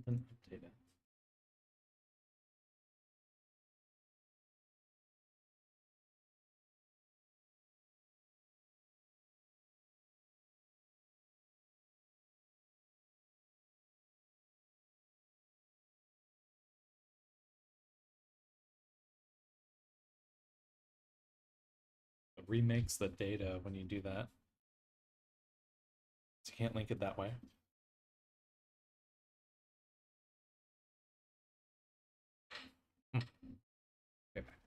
Speaker 1: then update it. It remakes the data when you do that. So you can't link it that way. Okay, back.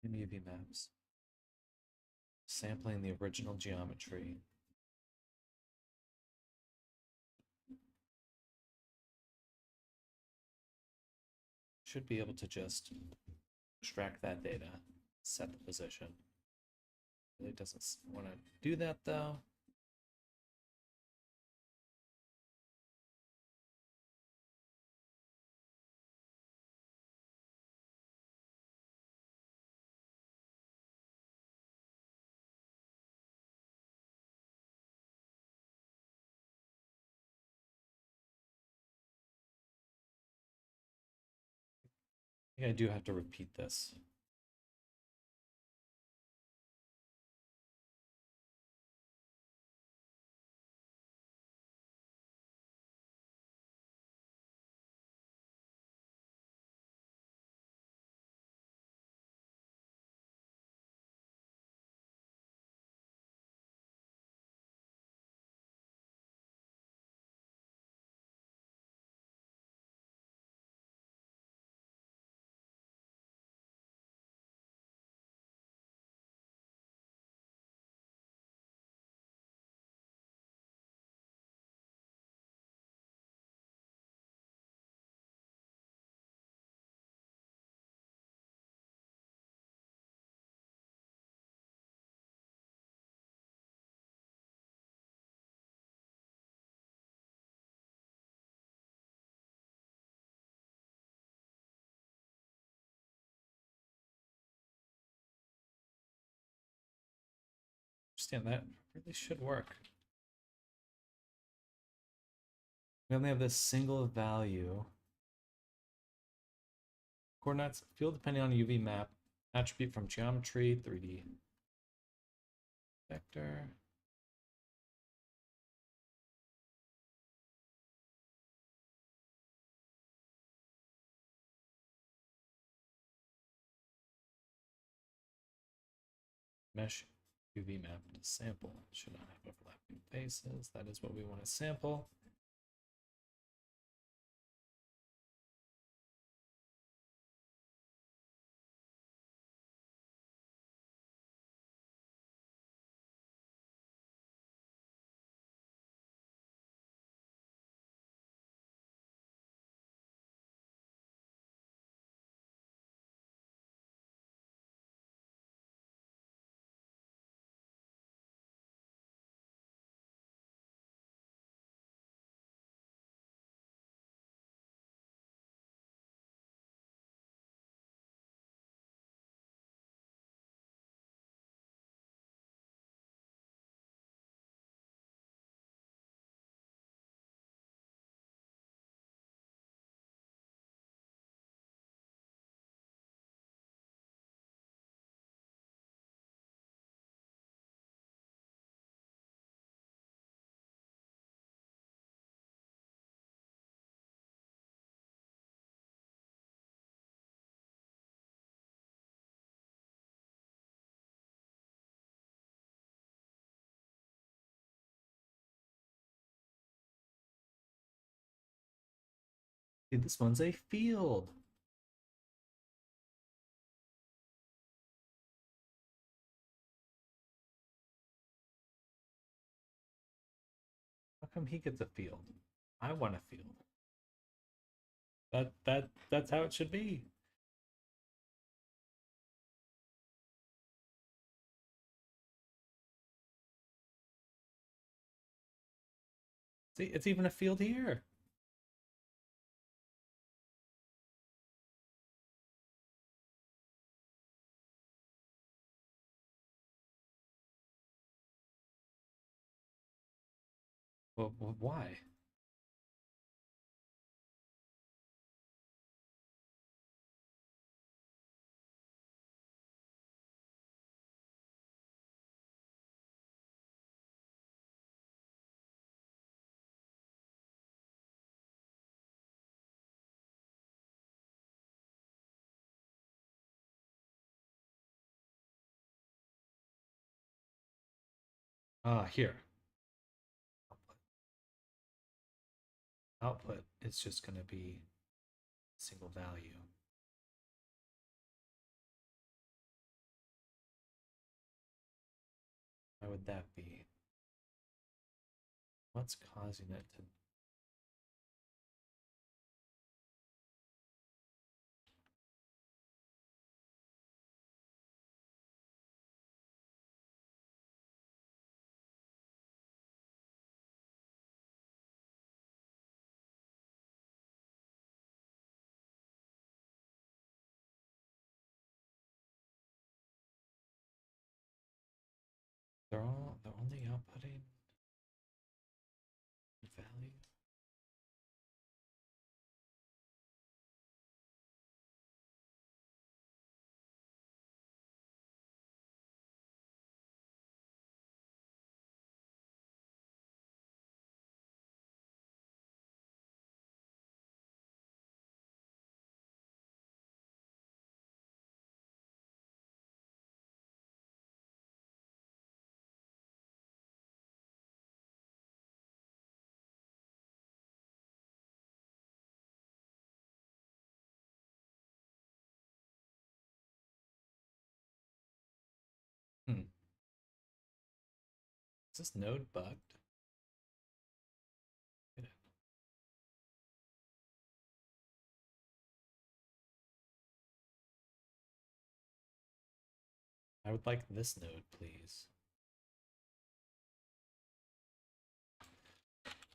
Speaker 1: UV maps. Sampling the original geometry. Should be able to just extract that data, set the position. Really doesn't want to do that though. I think I do have to repeat this. Understand that really should work. We only have this single value. Coordinates field depending on UV map. Attribute from geometry, 3D vector. Mesh UV map to sample. Should not have overlapping faces. That is what we want to sample. See, this one's a field. How come he gets a field? I want a field. That's how it should be. See, it's even a field here. Well, why? Ah, here. Output. Output is just going to be a single value. Why would that be? What's causing it to? They're only outputting value. Hmm. Is this node bugged? I would like this node, please.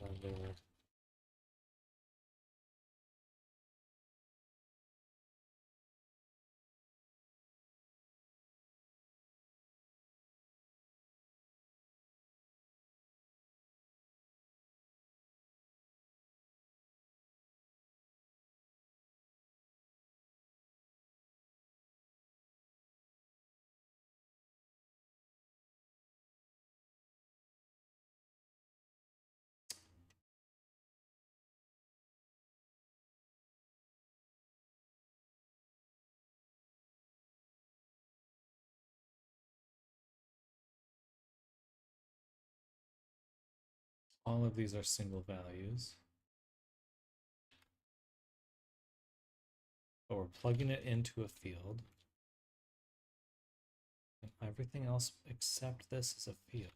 Speaker 1: Under all of these are single values. But we're plugging it into a field. And everything else except this is a field.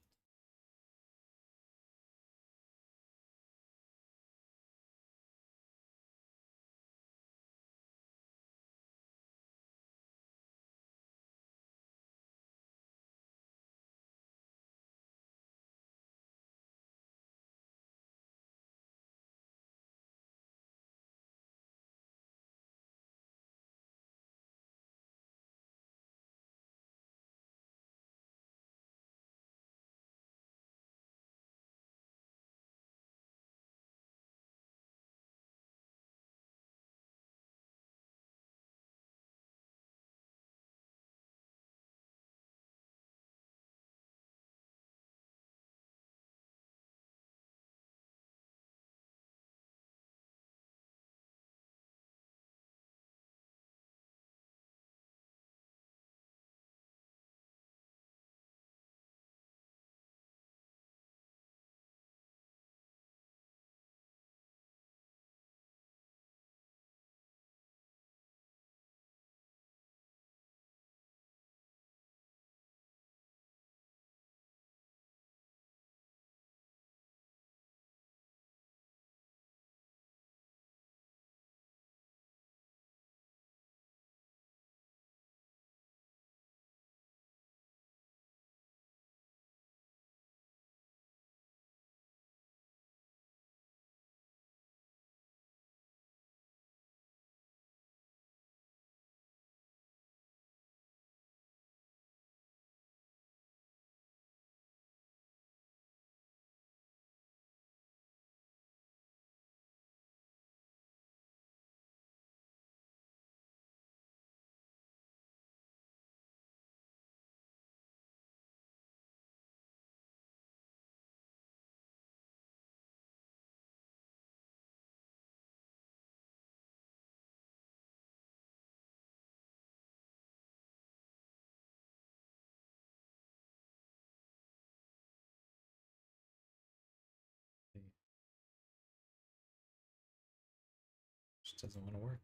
Speaker 1: Just doesn't want to work.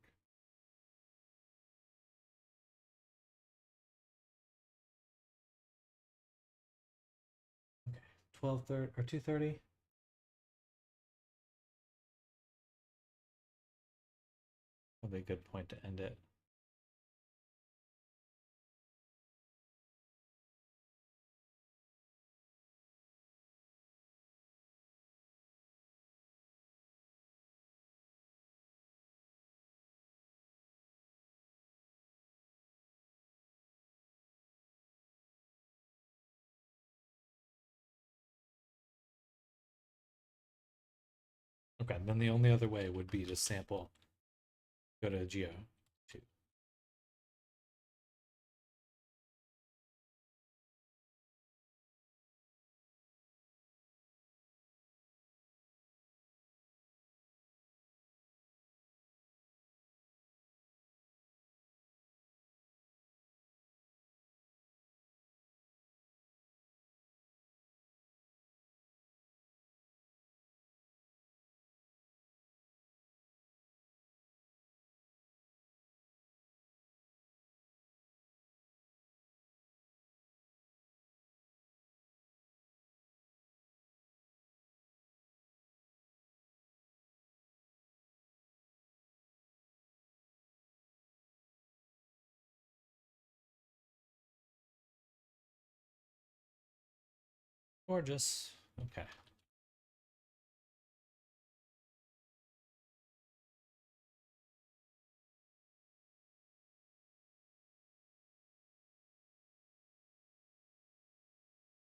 Speaker 1: Okay, 12:30 or 2:30. Probably a good point to end it. Okay, then the only other way would be to sample, go to Geo 2. Gorgeous. Okay.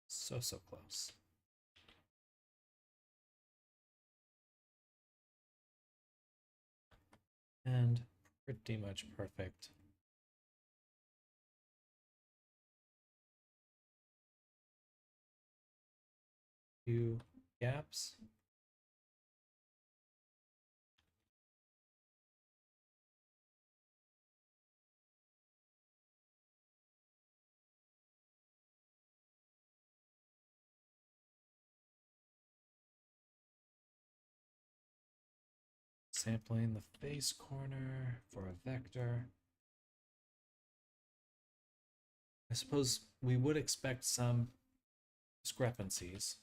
Speaker 1: So close. And pretty much perfect. Few gaps. Sampling the face corner for a vector. I suppose we would expect some discrepancies,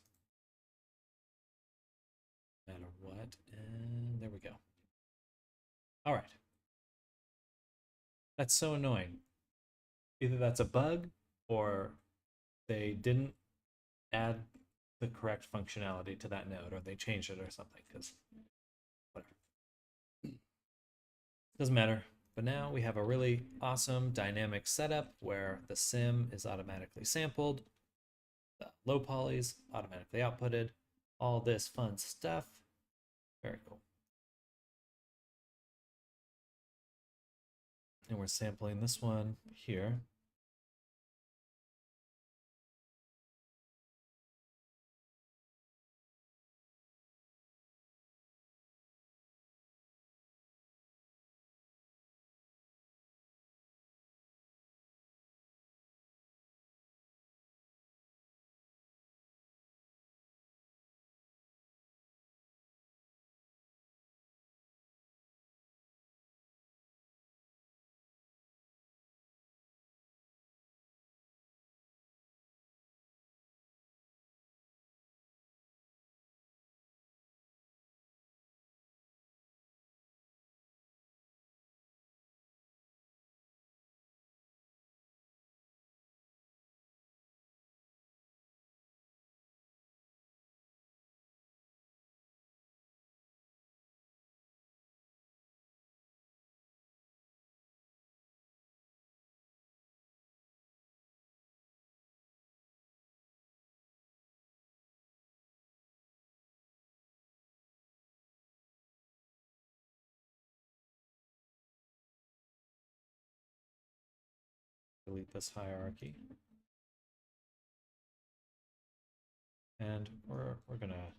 Speaker 1: no matter what. And there we go. All right. That's so annoying. Either that's a bug or they didn't add the correct functionality to that node, or they changed it or something, because whatever. Doesn't matter. But now we have a really awesome dynamic setup where the sim is automatically sampled, the low polys automatically outputted, all this fun stuff. Very cool. And we're sampling this one here. Delete this hierarchy. And we're gonna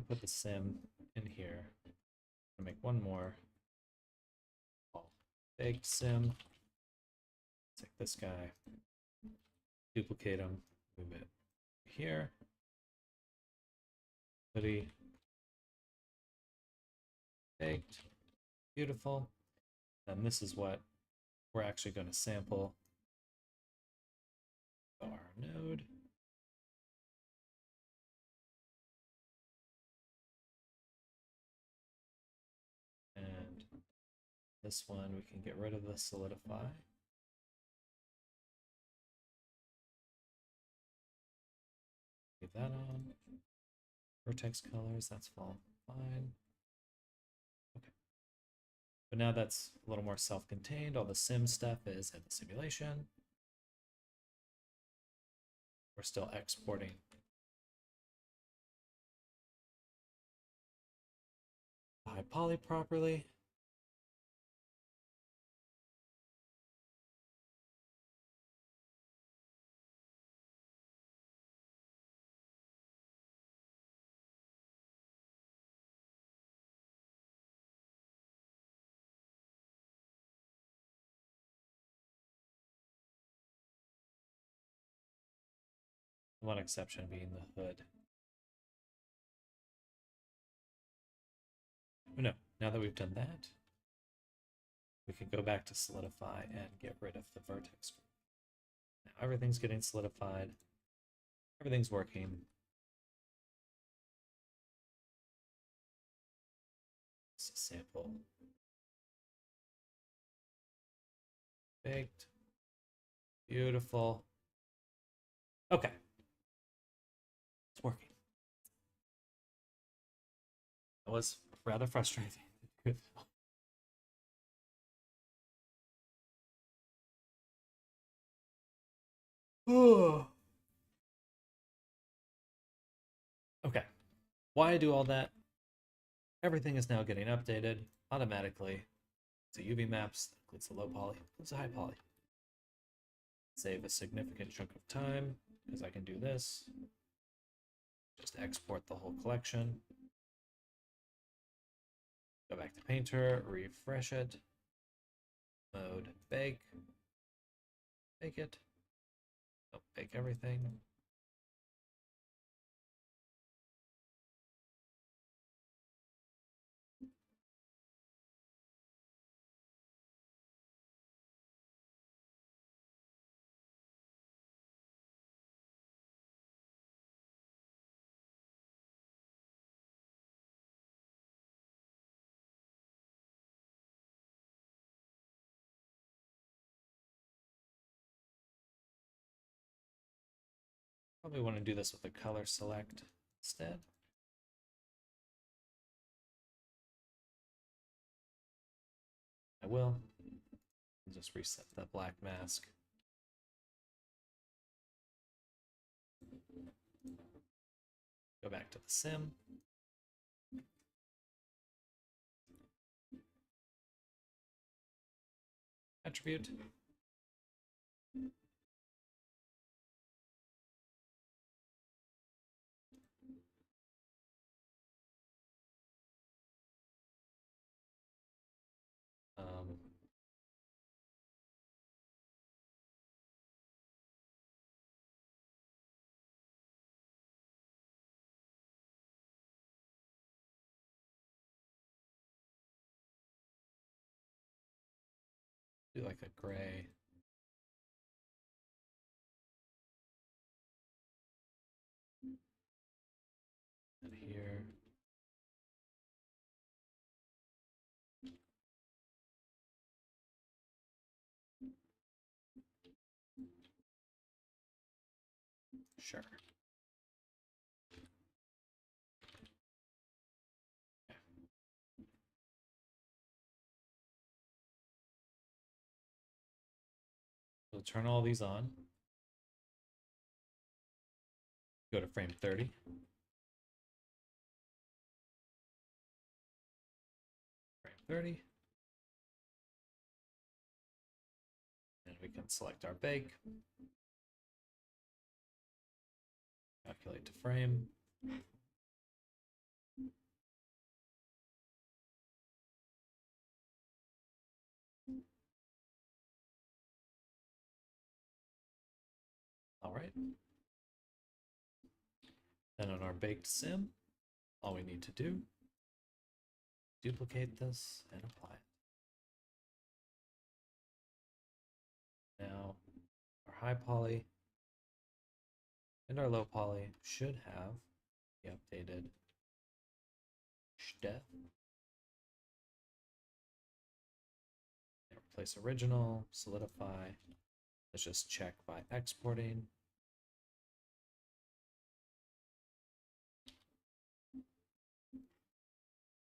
Speaker 1: put the sim in here. I'm gonna make one more. Big sim. Take this guy, duplicate him, move it here. hoodie. Baked. Beautiful. And this is what we're actually going to sample our node. And this one, we can get rid of the solidify. Leave that on. Vertex colors, that's all fine. Okay. But now that's a little more self-contained. All the sim stuff is in the simulation. We're still exporting high poly properly. One exception being the hood. Oh, no, now that we've done that, we can go back to solidify and get rid of the vertex group. Now everything's getting solidified. Everything's working. This is sample. Baked. Beautiful. Okay. It's working. That was rather frustrating. Oh. Okay. Why do all that? Everything is now getting updated automatically. It's a UV maps, that includes the low poly, includes the high poly. Save a significant chunk of time because I can do this. Just export the whole collection. Go back to Painter, refresh it. Mode bake. Bake it. Oh, bake everything. Probably want to do this with the color select instead. I will. I'll just reset the black mask. Go back to the sim. Attribute. Um, do like a gray. And here. Sure. We'll turn all these on. Go to frame 30. Frame 30. And we can select our bake. Calculate to frame. All right. Then on our baked sim, All we need to do, duplicate this and apply it. Now, our high poly and our low poly should have the updated Steph. Replace original, solidify. Let's just check by exporting.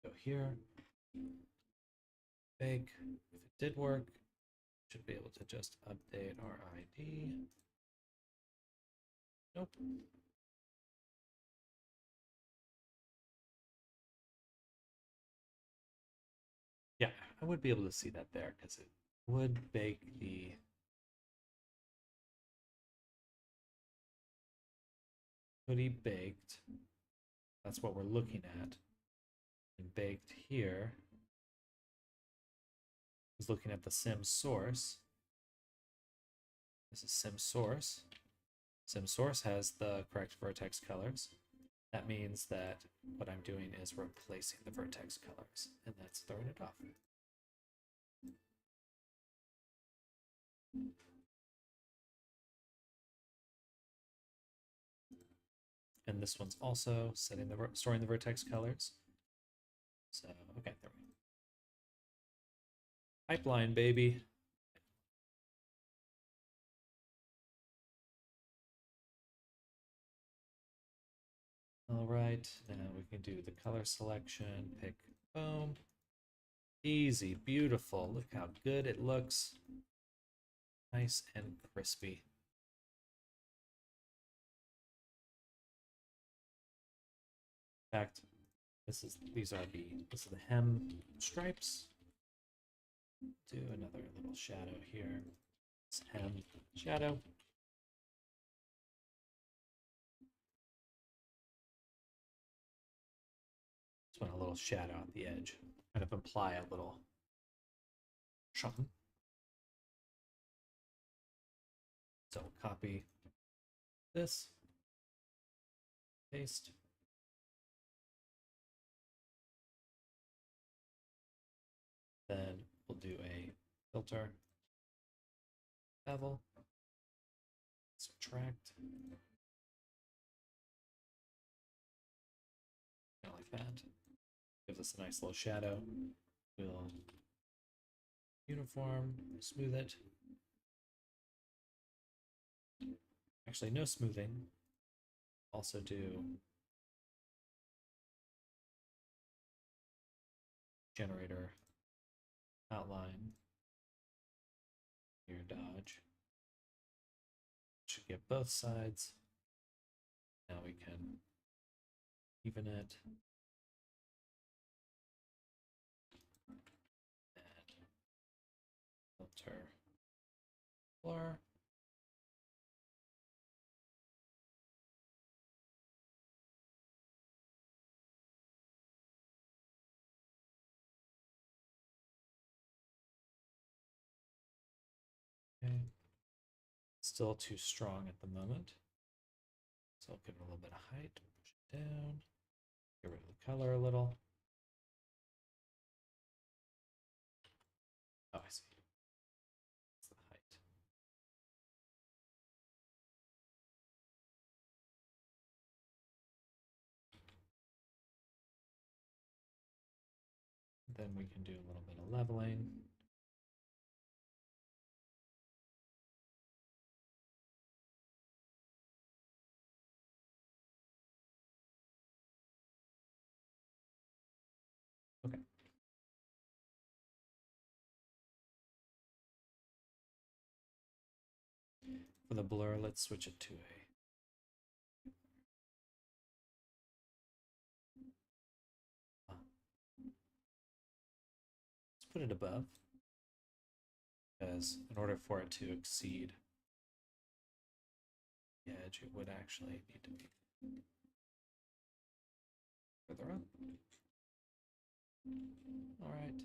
Speaker 1: Go here, bake. If it did work, should be able to just update our ID. Nope. Yeah, I would be able to see that there because it would bake the hoodie baked. That's what we're looking at. And baked here is looking at the sim source. This is sim source. Sim source has the correct vertex colors. That means that what I'm doing is replacing the vertex colors, and that's throwing it off. And this one's also storing the vertex colors. So, okay, there we go. Pipeline, baby. All right, now we can do the color selection, pick, boom. Easy, beautiful. Look how good it looks. Nice and crispy. In fact, this is the hem stripes. Do another little shadow here. It's hem shadow. Just want a little shadow at the edge, kind of imply a little something. So we'll copy this, paste. Then we'll do a filter, bevel, subtract, kind of like that. Gives us a nice little shadow. We'll uniform, smooth it. Actually, no smoothing. Also do generator outline, here dodge. Should get both sides. Now we can even it. And filter blur. Okay. Still too strong at the moment. So I'll give it a little bit of height, push it down, get rid of the color a little. Oh, I see. That's the height. Then we can do a little bit of leveling. Okay. For the blur, let's switch it to a let's put it above, because in order for it to exceed the edge, it would actually need to be further up. All right.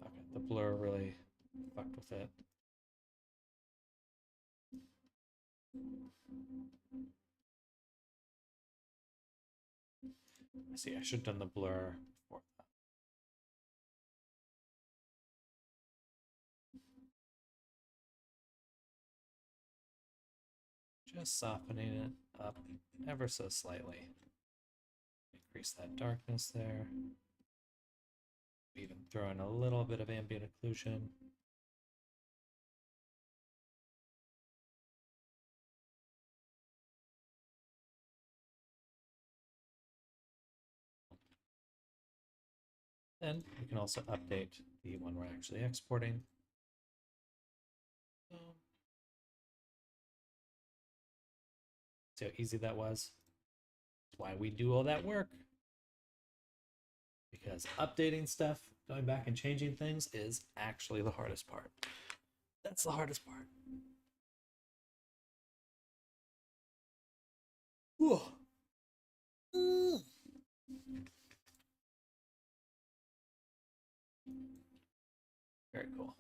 Speaker 1: Okay, the blur really fucked with it. I see, I should have done the blur before that. Just softening it up ever so slightly. Increase that darkness there. Even throw in a little bit of ambient occlusion. Then we can also update the one we're actually exporting. See how easy that was? That's why we do all that work. Because updating stuff, going back and changing things is actually the hardest part. That's the hardest part. Whoa. Very cool.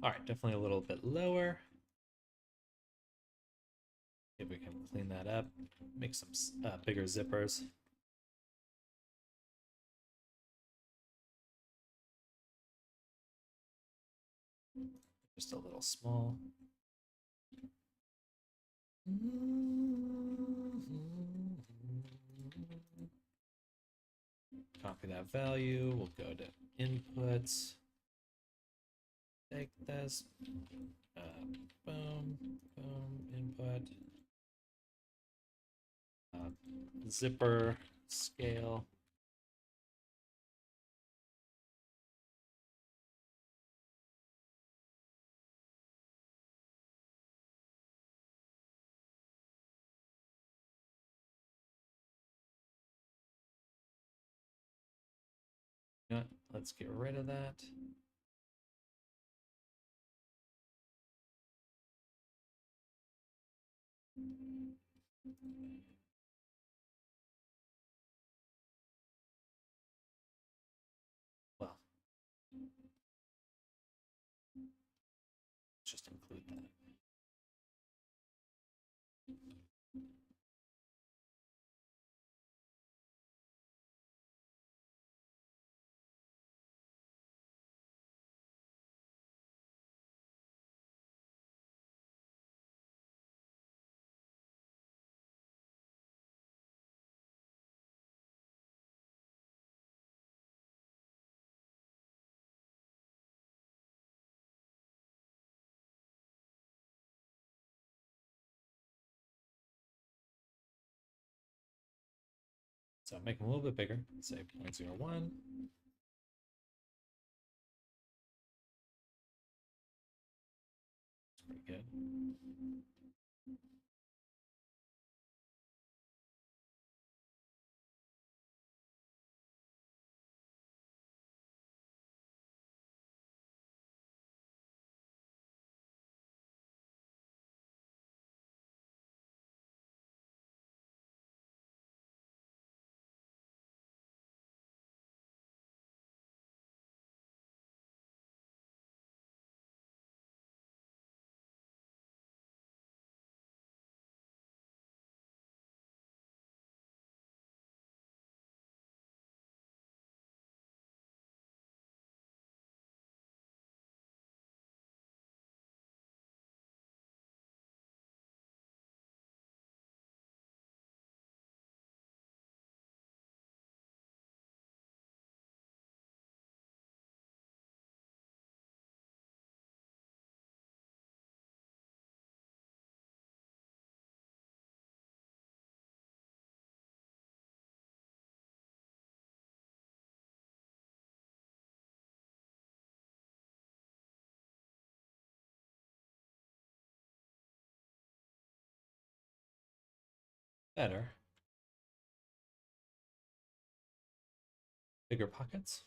Speaker 1: All right, definitely a little bit lower. If we can clean that up, make some bigger zippers. Just a little small. Copy that value. We'll go to inputs. Take this. Boom, boom, input. Zipper scale. You know what? Let's get rid of that. Well, let's just include that. So make them a little bit bigger, say 0.01. It's pretty good. Better. bigger pockets.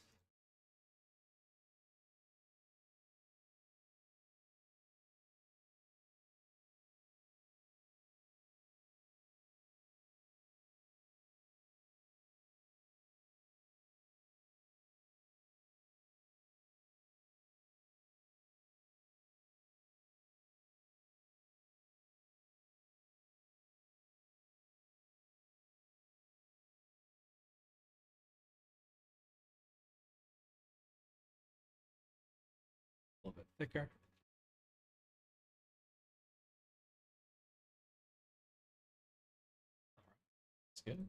Speaker 1: A little bit thicker. That's good.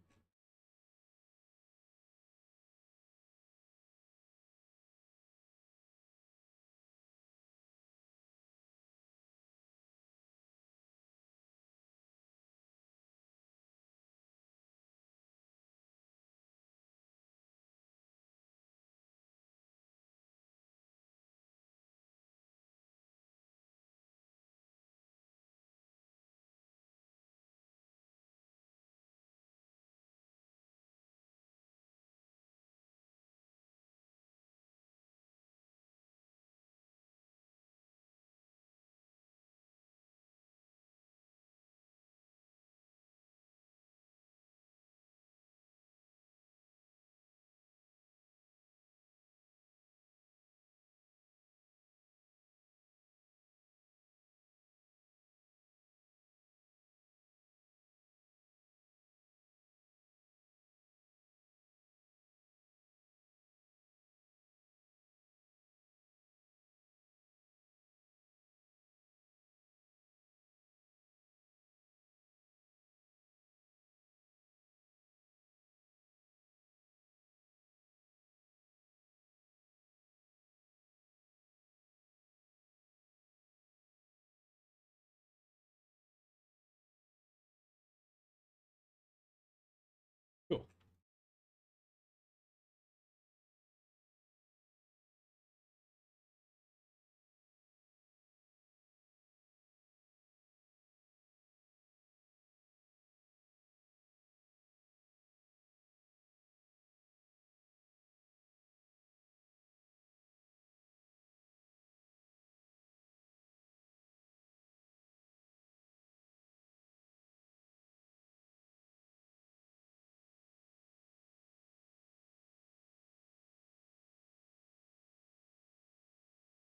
Speaker 1: Cool.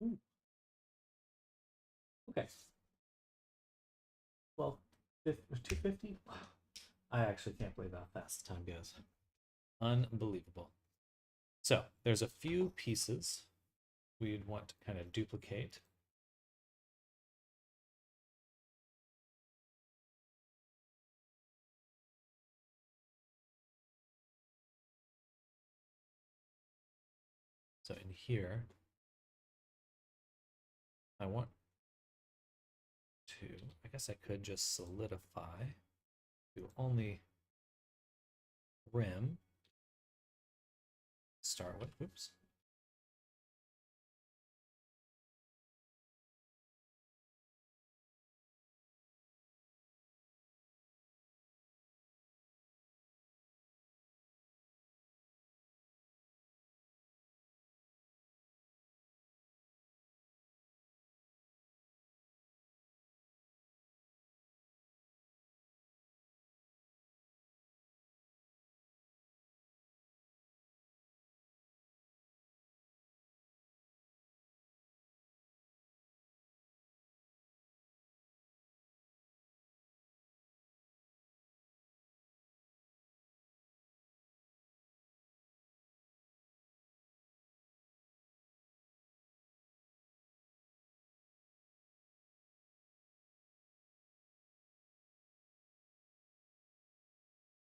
Speaker 1: Ooh, okay. Well, 250? I actually can't believe how fast the time goes. Unbelievable. So there's a few pieces we'd want to kind of duplicate. So in here, I want to, I guess I could just solidify, do only rim, start with, oops.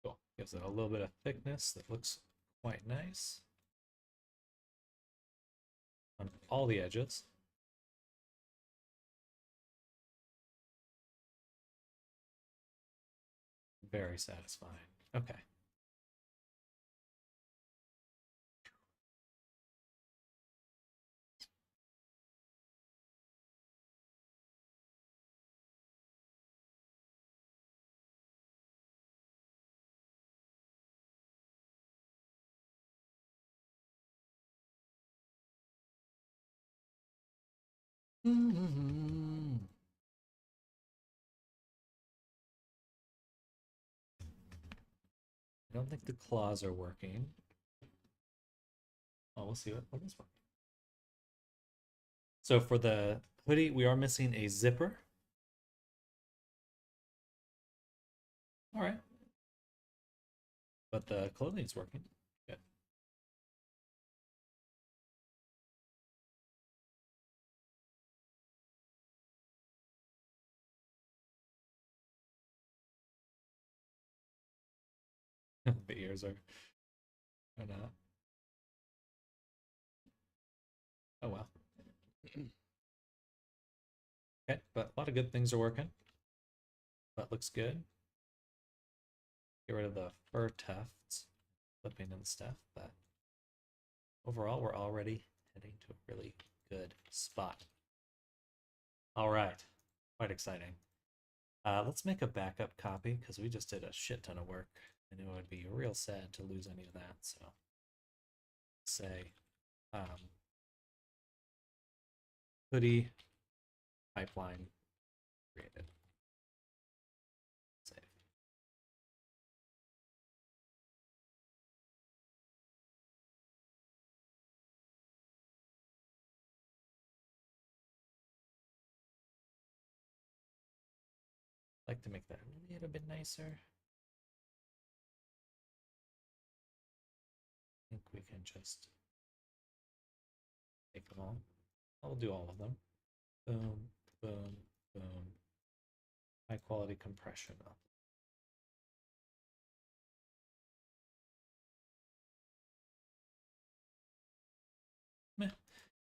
Speaker 1: Cool. Gives it a little bit of thickness that looks quite nice on all the edges. Very satisfying. Okay. I don't think the claws are working. Oh, we'll see what is working. So for the hoodie, we are missing a zipper. All right. But the clothing is working. Good. The ears are not. Oh well. Okay, but a lot of good things are working. That looks good. Get rid of the fur tufts, flipping and stuff, but overall we're already heading to a really good spot. All right, quite exciting. Let's make a backup copy because we just did a shit ton of work and it would be real sad to lose any of that. So say hoodie pipeline created. Save. Like to make that a little bit nicer. I think we can just take them all. I'll do all of them. Boom, boom, boom. High quality compression up. Meh.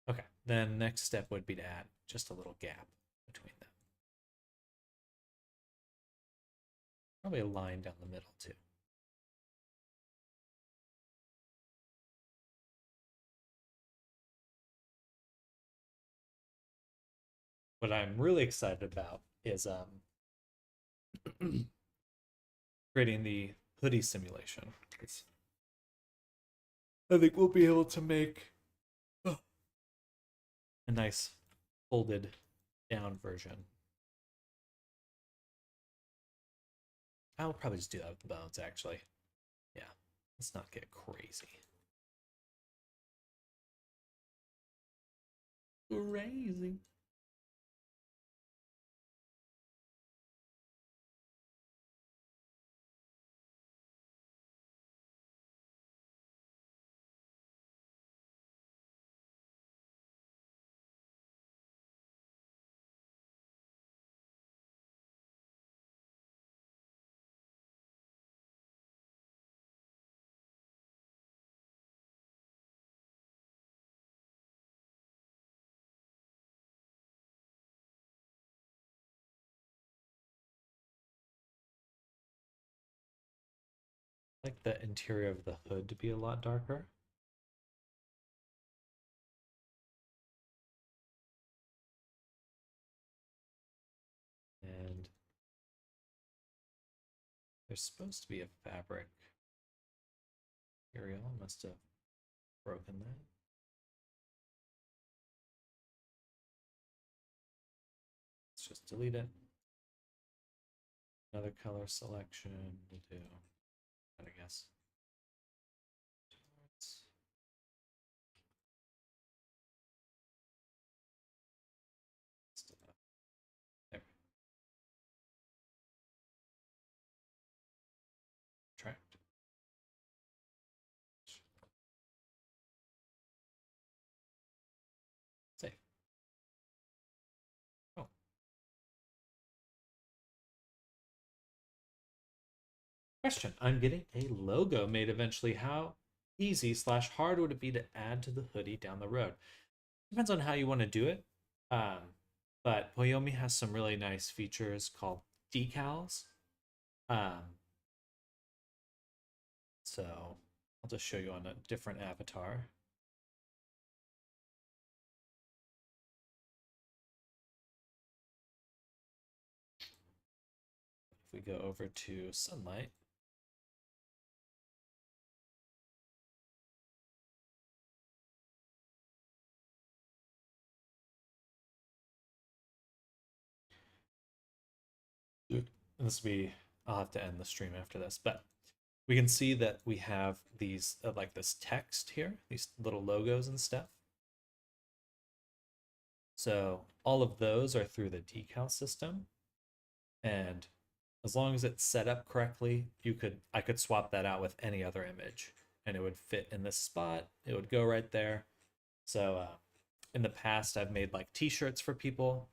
Speaker 1: Okay, then next step would be to add just a little gap between them. Probably a line down the middle too. What I'm really excited about is creating the hoodie simulation. I think we'll be able to make a nice folded down version. I'll probably just do that with the bones, actually. Yeah, let's not get crazy. Crazy. I like the interior of the hood to be a lot darker. And there's supposed to be a fabric material. I must have broken that. Let's just delete it. Another color selection will do. I guess. There. Tracked. Save. Oh. Question. I'm getting a logo made eventually. How easy slash hard would it be to add to the hoodie down the road? Depends on how you want to do it. But Poyomi has some really nice features called decals. So I'll just show you on a different avatar. If we go over to sunlight, and this will be, I'll have to end the stream after this, but we can see that we have these like this text here, these little logos and stuff. So all of those are through the decal system, and as long as it's set up correctly, I could swap that out with any other image, and it would fit in this spot. It would go right there. So in the past, I've made like T-shirts for people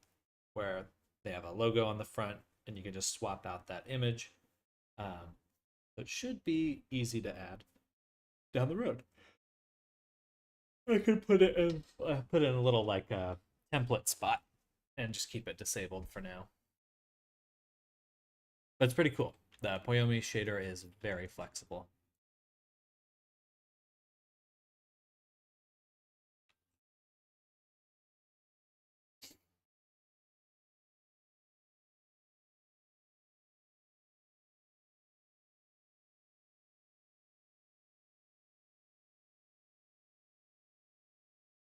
Speaker 1: where they have a logo on the front, and you can just swap out that image. So it should be easy to add down the road. I could put it in a little like template spot and just keep it disabled for now. But it's pretty cool. The Poyomi shader is very flexible.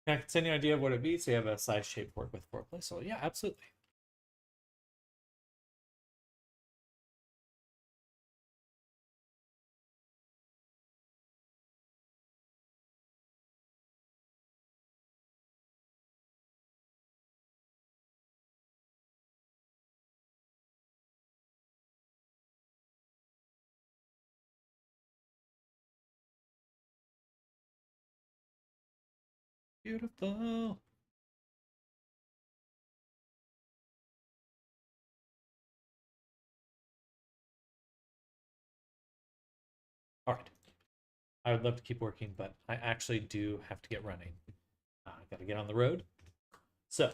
Speaker 1: Can I send you an idea of what it'd be so you have a size shape work with for play? So yeah, absolutely. Beautiful. All right. I would love to keep working, but I actually do have to get running. I got to get on the road. So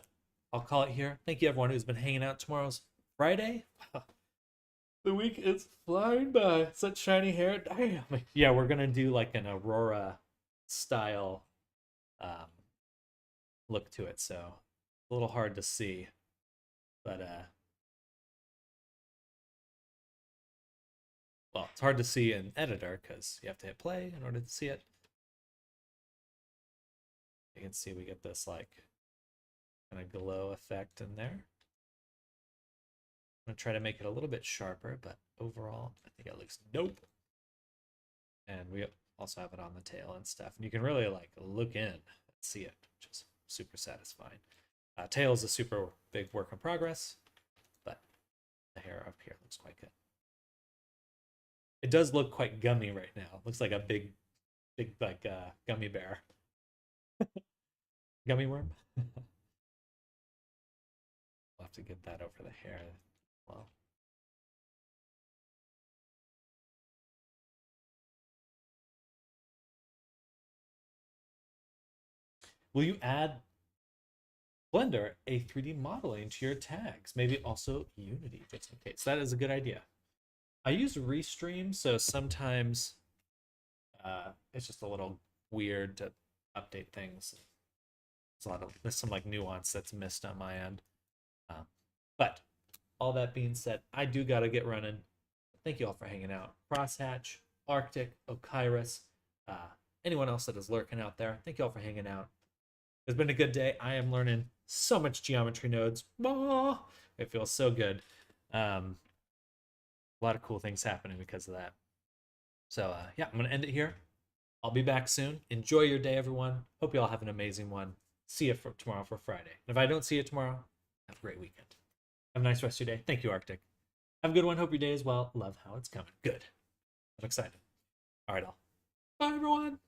Speaker 1: I'll call it here. Thank you, everyone who's been hanging out. Tomorrow's Friday. The week is flying by. Such shiny hair. Damn. Yeah, we're going to do like an Aurora style look to it. So a little hard to see. But, well, it's hard to see in editor because you have to hit play in order to see it. You can see we get this like kind of glow effect in there. I'm gonna try to make it a little bit sharper, but overall, I think it looks dope. And we also have it on the tail and stuff. And you can really like look in and see it, which is super satisfying. Tail is a super big work in progress, but the hair up here looks quite good. It does look quite gummy right now. It looks like a big like gummy bear. Gummy worm. We'll have to get that over the hair. Well, will you add Blender a 3D modeling to your tags? Maybe also Unity, just in case. That is a good idea. I use Restream, so sometimes it's just a little weird to update things. There's some like nuance that's missed on my end. But all that being said, I do gotta get running. Thank you all for hanging out. Crosshatch, Arctic, Okyrus, anyone else that is lurking out there. Thank you all for hanging out. It's been a good day. I am learning so much geometry nodes. Oh, it feels so good. A lot of cool things happening because of that. So yeah, I'm gonna end it here. I'll be back soon. Enjoy your day, everyone. Hope you all have an amazing one. See you tomorrow for Friday. And if I don't see you tomorrow, have a great weekend. Have a nice rest of your day. Thank you, Arctic. Have a good one. Hope your day is well. Love how it's coming. Good. I'm excited. All right, all. Bye, everyone.